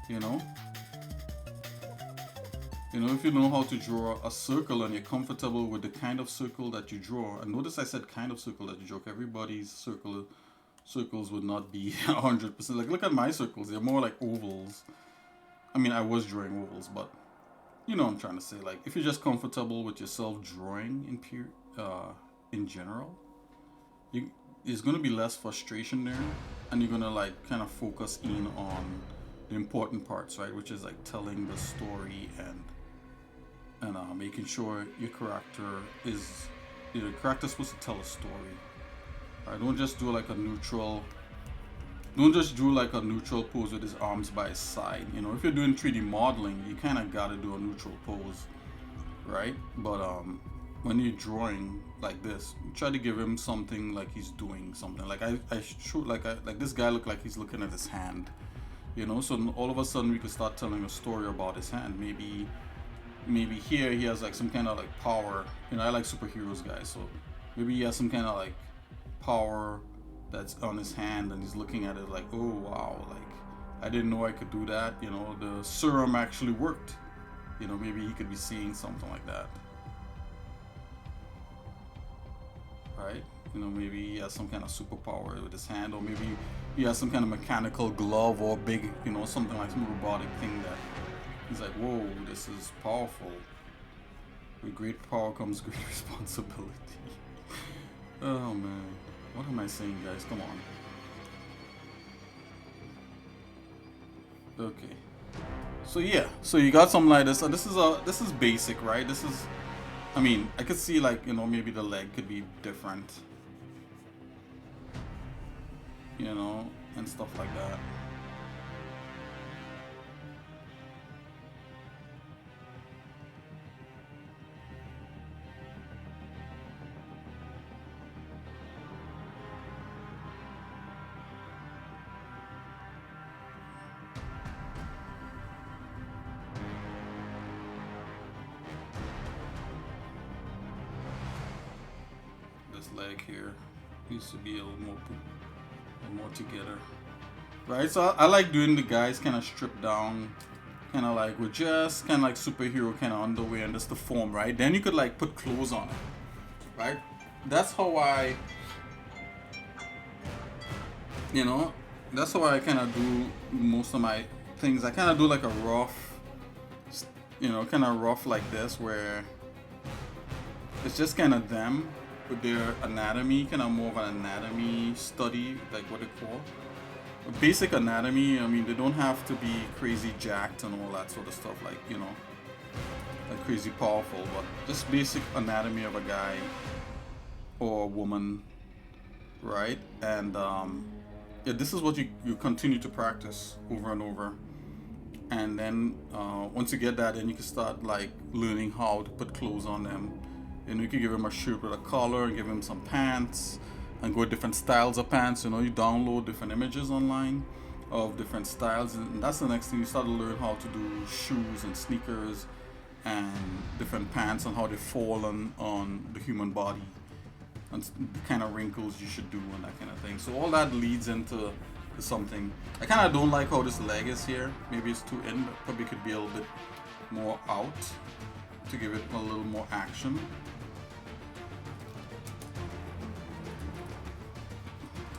you know. You know, if you know how to draw a circle and you're comfortable with the kind of circle that you draw, and notice I said kind of circle that you draw. Everybody's circles would not be 100%. Like, look at my circles; they're more like ovals. I mean, I was drawing ovals, but you know what I'm trying to say. Like, if you're just comfortable with yourself drawing in general, there's gonna be less frustration there, and you're gonna like kind of focus in on the important parts, right? Which is like telling the story and making sure your character is, you know, the character's supposed to tell a story. Right? Don't just do like a neutral pose with his arms by his side. You know, if you're doing 3D modeling, you kind of gotta do a neutral pose, right? But when you're drawing like this, try to give him something like he's doing something. Like I shoot like this guy look like he's looking at his hand, you know. So all of a sudden we could start telling a story about his hand. Maybe here he has like some kind of like power. You know, I like superheroes, guys. So maybe he has some kind of like power that's on his hand, and he's looking at it like, oh wow, like I didn't know I could do that. You know, the serum actually worked. You know, maybe he could be seeing something like that. Right? You know, maybe he has some kind of superpower with his hand, or maybe he has some kind of mechanical glove or big, you know, something like some robotic thing that he's like, whoa, this is powerful. With great power comes great responsibility. Oh man, what am I saying, guys? Come on. Okay. So yeah, so you got something like this. So this is basic, right? This is, I mean, I could see like, you know, maybe the leg could be different, you know, and stuff like that. Leg here needs to be a little more together, right? So I like doing the guys kind of stripped down, kind of like with just kind of like superhero kind of underwear and just the form, right? Then you could like put clothes on it, right? That's how I, you know, that's how I kind of do most of my things. I kind of do like a rough, you know, kind of rough like this, where it's just kind of them with their anatomy, kind of more of an anatomy study, like what they call basic anatomy. I mean, they don't have to be crazy jacked and all that sort of stuff, like, you know, like crazy powerful, but just basic anatomy of a guy or a woman, right? And yeah, this is what you continue to practice over and over. And then once you get that, then you can start like learning how to put clothes on them. You know, you can give him a shirt with a collar and give him some pants and go with different styles of pants. You know, you download different images online of different styles, and that's the next thing. You start to learn how to do shoes and sneakers and different pants and how they fall on the human body and the kind of wrinkles you should do and that kind of thing. So all that leads into something. I kind of don't like how this leg is here. Maybe it's too in, but probably could be a little bit more out to give it a little more action.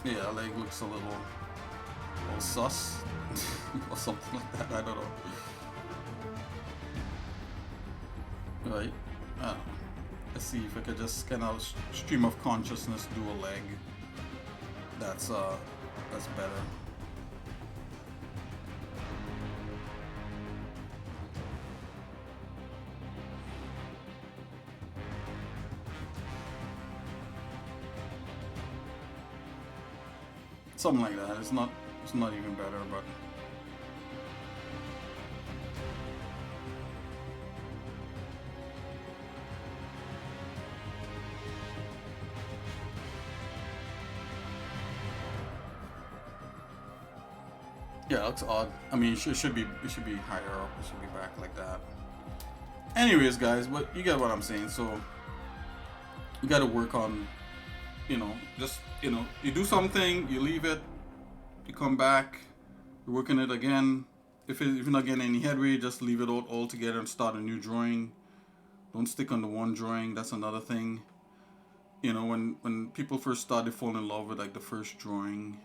Yeah, leg looks a little sus or something like that. I don't know. Right. Let's see if I could just kind of stream of consciousness do a leg. That's better. Something like that. It's not even better, but yeah, it looks odd. I mean, it should be higher up. It should be back like that. Anyways, guys, but you get what I'm saying. So you got to work on, you know, just, you know, you do something, you leave it, you come back, you work on it again. If you're not getting any headway, just leave it all together and start a new drawing. Don't stick on the one drawing. That's another thing. You know, when people first start, they fall in love with like the first drawing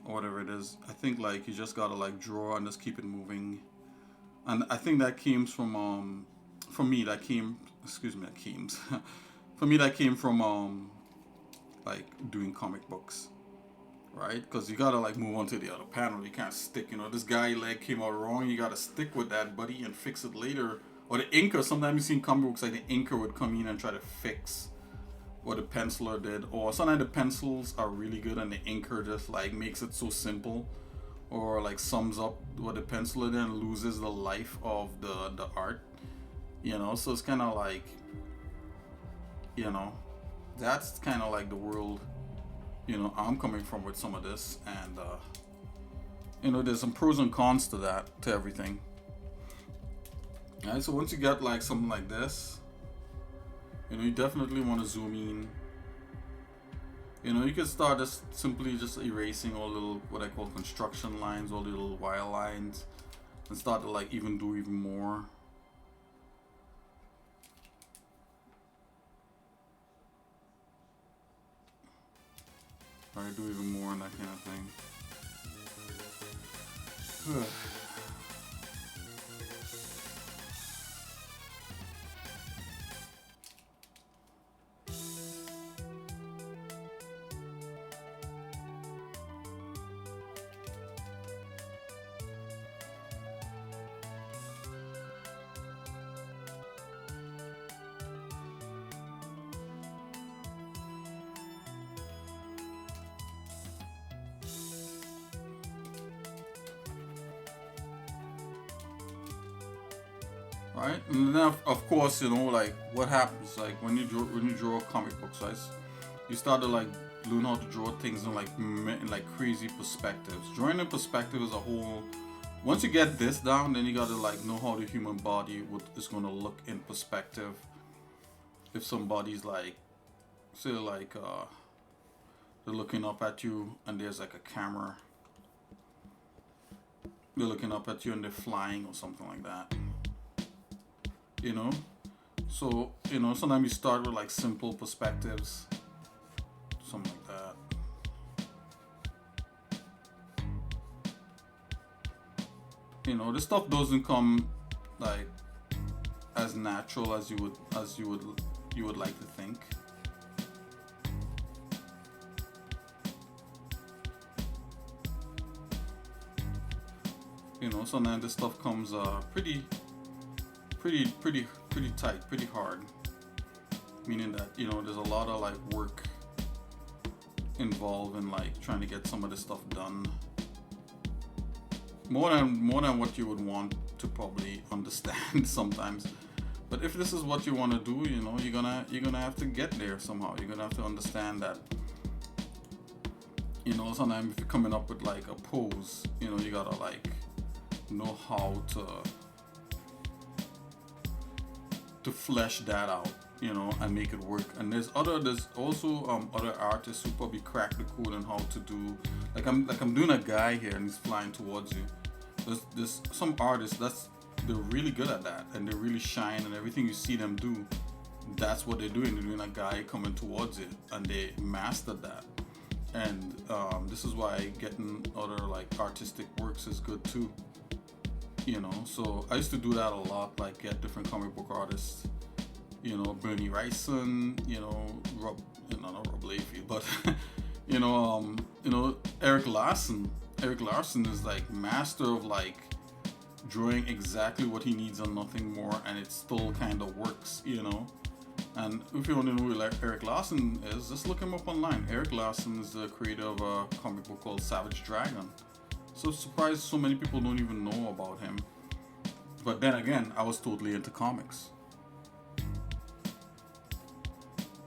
or whatever it is. I think like you just gotta like draw and just keep it moving. And I think that came from for me that came for me that came from like doing comic books, right? Because you gotta like move on to the other panel. You can't stick, you know, this guy leg came out wrong, you gotta stick with that, buddy, and fix it later. Or the inker, sometimes you see in comic books like the inker would come in and try to fix what the penciler did, or sometimes the pencils are really good and the inker just like makes it so simple, or like sums up what the penciler did and loses the life of the art, you know. So it's kind of like, you know, that's kind of like the world, you know, I'm coming from with some of this. And you know, there's some pros and cons to that, to everything. All right, so once you get like something like this, you know, you definitely want to zoom in. You know, you can start just simply just erasing all little, what I call construction lines, all the little wire lines, and start to like even do even more. Or do even more and that kind of thing. Right, and then of course, you know, like what happens like when you draw comic books, right? You start to like learn how to draw things in like crazy perspectives. Drawing in perspective is a whole. Once you get this down, then you gotta like know how the human body is gonna look in perspective. If somebody's like, say like they're looking up at you and there's like a camera. They're looking up at you and they're flying or something like that. You know, so you know, sometimes you start with like simple perspectives, something like that. You know, this stuff doesn't come like as natural as you would like to think. You know, sometimes this stuff comes pretty tight, pretty hard. Meaning that, you know, there's a lot of like work involved in like trying to get some of this stuff done. More than what you would want to probably understand sometimes. But if this is what you want to do, you know, you're gonna have to get there somehow. You're gonna have to understand that, you know, sometimes if you're coming up with like a pose, you know, you gotta like know how to flesh that out, you know, and make it work. And there's also other artists who probably crack the code on how to do, like I'm doing a guy here and he's flying towards you. There's some artists they're really good at that, and they really shine, and everything you see them do, that's what they're doing. They're doing a guy coming towards it, and they mastered that. And this is why getting other like artistic works is good too, you know. So I used to do that a lot, like get different comic book artists, you know, Bernie Wrightson, you know, not Rob Liefeld, but you know, Eric Larson. Eric Larson is like master of like drawing exactly what he needs and nothing more, and it still kind of works, you know. And if you want to know who Eric Larson is, just look him up online. Eric Larson is the creator of a comic book called Savage Dragon. So surprised so many people don't even know about him. But then again, I was totally into comics,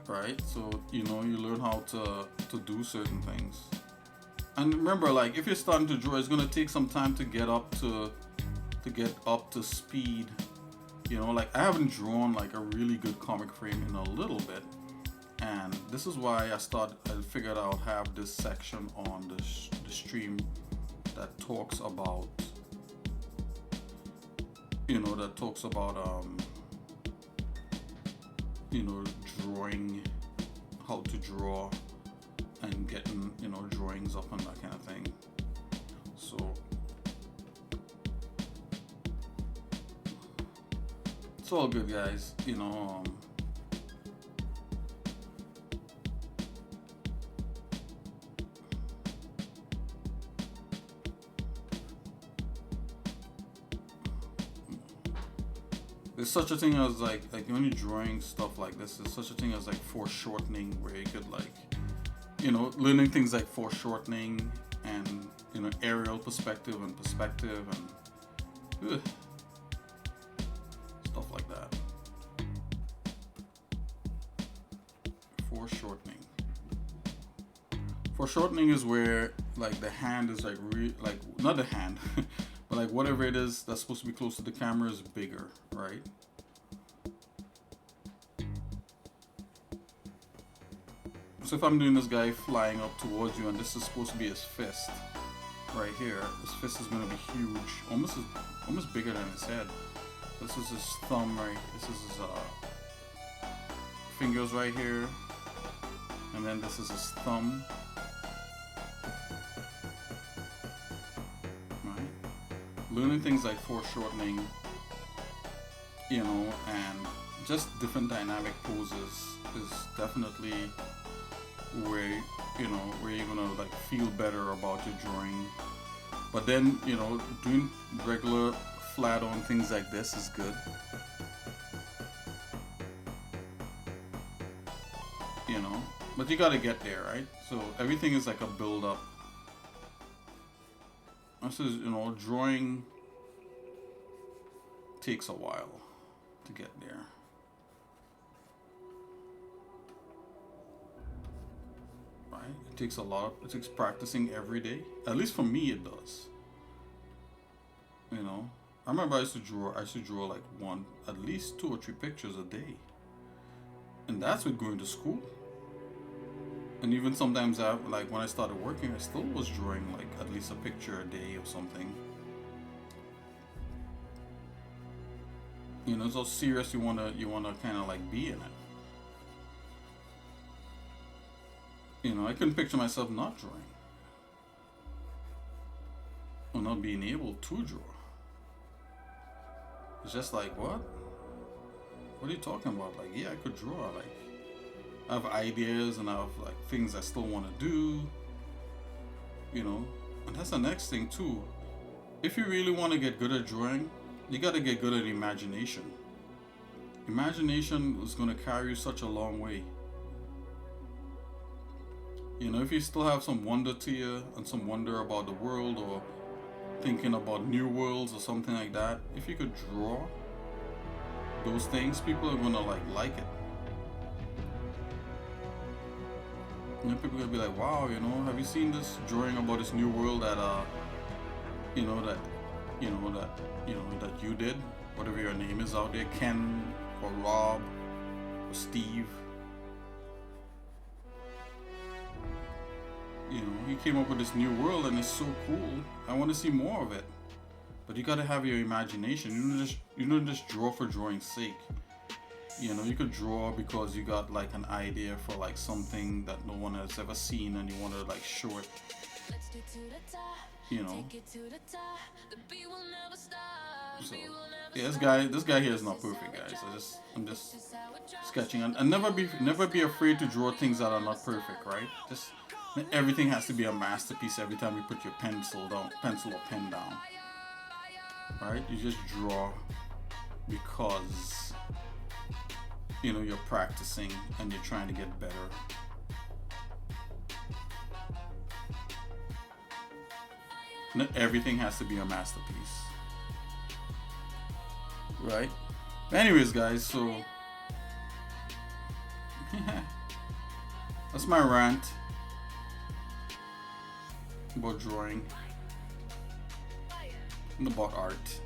right? So you know, you learn how to do certain things. And remember, like if you're starting to draw, it's gonna take some time to get up to speed. You know, like I haven't drawn like a really good comic frame in a little bit, and this is why I figured I'll have this section on the stream that talks about, you know, you know, drawing, how to draw, and getting, you know, drawings up and that kind of thing. So it's all good, guys, you know. There's such a thing as like when you're drawing stuff like this, there's such a thing as like foreshortening, where you could like, you know, learning things like foreshortening and, you know, aerial perspective and stuff like that. Foreshortening is where like the hand is like like not the hand, but like whatever it is that's supposed to be close to the camera is bigger, right? So if I'm doing this guy flying up towards you, and this is supposed to be his fist right here, his fist is going to be huge, almost bigger than his head. This is his thumb, right? This is his fingers right here, and then this is his thumb. Right? Learning things like foreshortening, you know, and just different dynamic poses is definitely where, you know, where you're gonna like feel better about your drawing. But then, you know, doing regular flat on things like this is good, you know, but you gotta get there, right? So everything is like a build up. This is, you know, drawing takes a while to get there. It takes it takes practicing every day. At least for me it does. You know, I remember I used to draw like at least 2 or 3 pictures a day. And that's with going to school. And even sometimes like when I started working, I still was drawing like at least a picture a day or something. You know, it's how serious you wanna kinda like be in it. You know, I couldn't picture myself not drawing. Or not being able to draw. It's just like, what? What are you talking about? Like, yeah, I could draw. Like, I have ideas and I have like things I still want to do. You know, and that's the next thing too. If you really want to get good at drawing, you got to get good at imagination. Imagination is going to carry you such a long way. You know, if you still have some wonder to you and some wonder about the world or thinking about new worlds or something like that, if you could draw those things, people are gonna like it. You know, people are gonna be like, wow, you know, have you seen this drawing about this new world that that you did, whatever your name is out there, Ken or Rob or Steve. You know, he came up with this new world and it's so cool. I want to see more of it. But you gotta have your imagination. You don't just draw for drawing's sake. You know, you could draw because you got like an idea for like something that no one has ever seen and you want to like show it. You know. So yeah, this guy here is not perfect, guys. I'm just sketching and never be afraid to draw things that are not perfect, right? Just everything has to be a masterpiece every time you put your pencil or pen down. Right? You just draw because you know you're practicing and you're trying to get better. Not everything has to be a masterpiece. Right? Anyways, guys, so that's my rant about drawing and about art.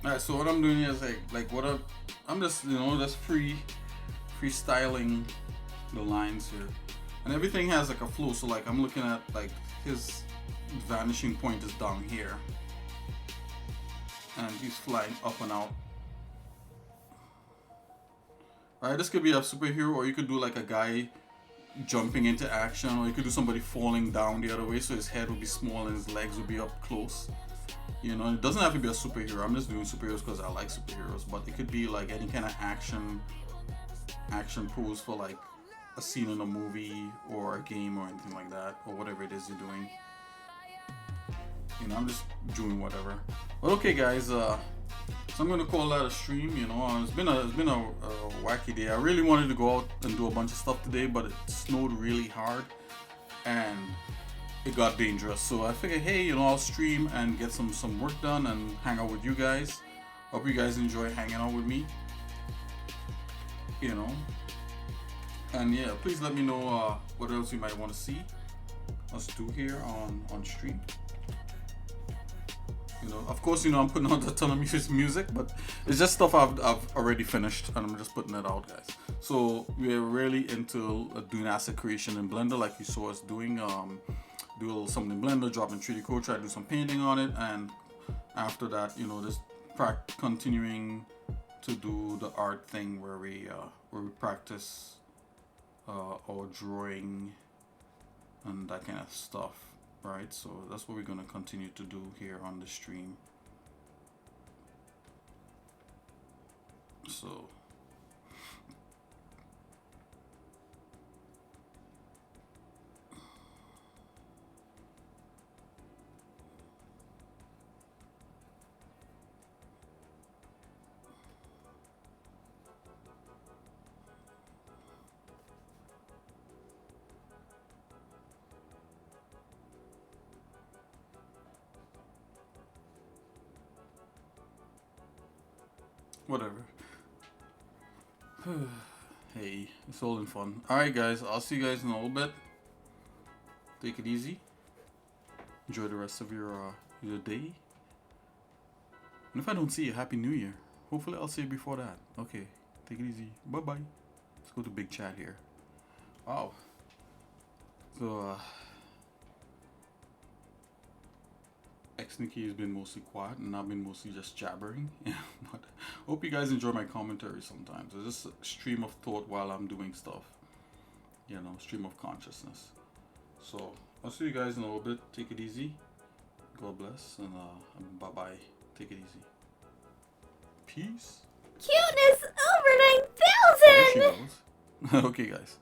Alright, so what I'm doing here is I'm just just freestyling the lines here, and everything has like a flow. So like I'm looking at like his vanishing point is down here, and he's flying up and out. Alright, this could be a superhero, or you could do like a guy jumping into action, or you could do somebody falling down the other way, so his head would be small and his legs would be up close. You know, it doesn't have to be a superhero. I'm just doing superheroes because I like superheroes, but it could be like any kind of action pose for like a scene in a movie or a game or anything like that, or whatever it is you're doing. You know, I'm just doing whatever. But okay, guys, so I'm gonna call that a stream. You know, it's been a wacky day. I really wanted to go out and do a bunch of stuff today, but it snowed really hard and it got dangerous. So I figured, hey, you know, I'll stream and get some work done and hang out with you guys. Hope you guys enjoy hanging out with me. You know, and yeah, please let me know what else you might want to see us do here on stream. You know, of course, you know, I'm putting out a ton of music, but it's just stuff I've already finished, and I'm just putting it out, guys. So we're really into doing asset creation in Blender, like you saw us doing. Do a little something in Blender, drop in 3D code, try to do some painting on it, and after that, you know, just continuing to do the art thing where we practice our drawing and that kind of stuff. Right, so that's what we're gonna continue to do here on the stream. So whatever. Hey, it's all in fun. Alright, guys, I'll see you guys in a little bit. Take it easy. Enjoy the rest of your day. And if I don't see you, Happy New Year. Hopefully I'll see you before that. Okay, take it easy. Bye-bye. Let's go to big chat here. Wow. So, xsinick has been mostly quiet and I've been mostly just jabbering. But hope you guys enjoy my commentary sometimes. It's just a stream of thought while I'm doing stuff. You know, stream of consciousness. So I'll see you guys in a little bit. Take it easy. God bless and bye bye. Take it easy. Peace. Cuteness over There she 9,000! goes. Okay, guys.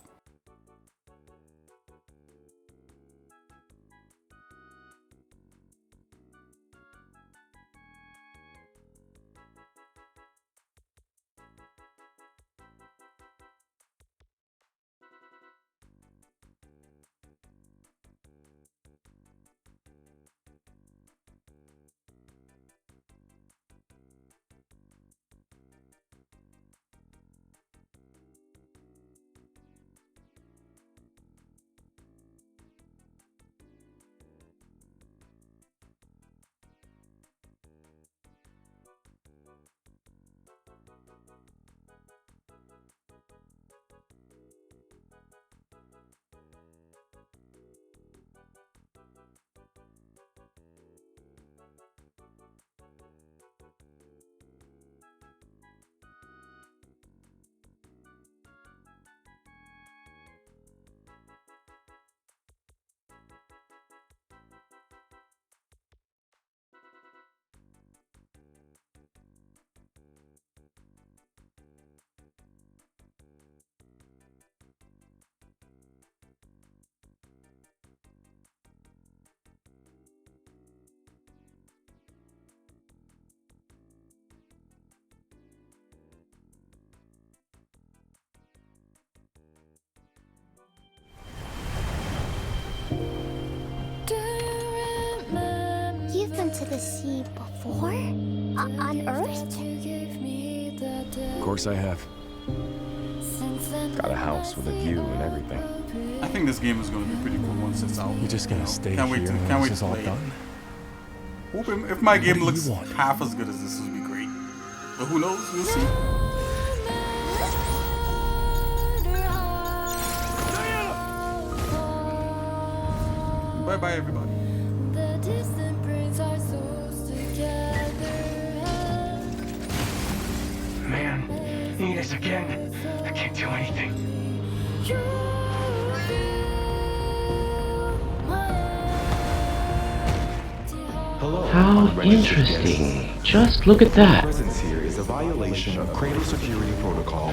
You've been to the sea before? On Earth? Of course I have. Got a house with a view and everything. I think this game is going to be pretty cool once it's out. You just gonna stay Can't here wait to, when can't wait this is to all play it. done? Hope if my game do you looks want? half as good as this, would be great. But who knows? We'll see. Bye bye, everybody. Man, need us again. I can't do anything. Hello. How interesting. Just look at that. Presence here is a violation of cradle security protocol.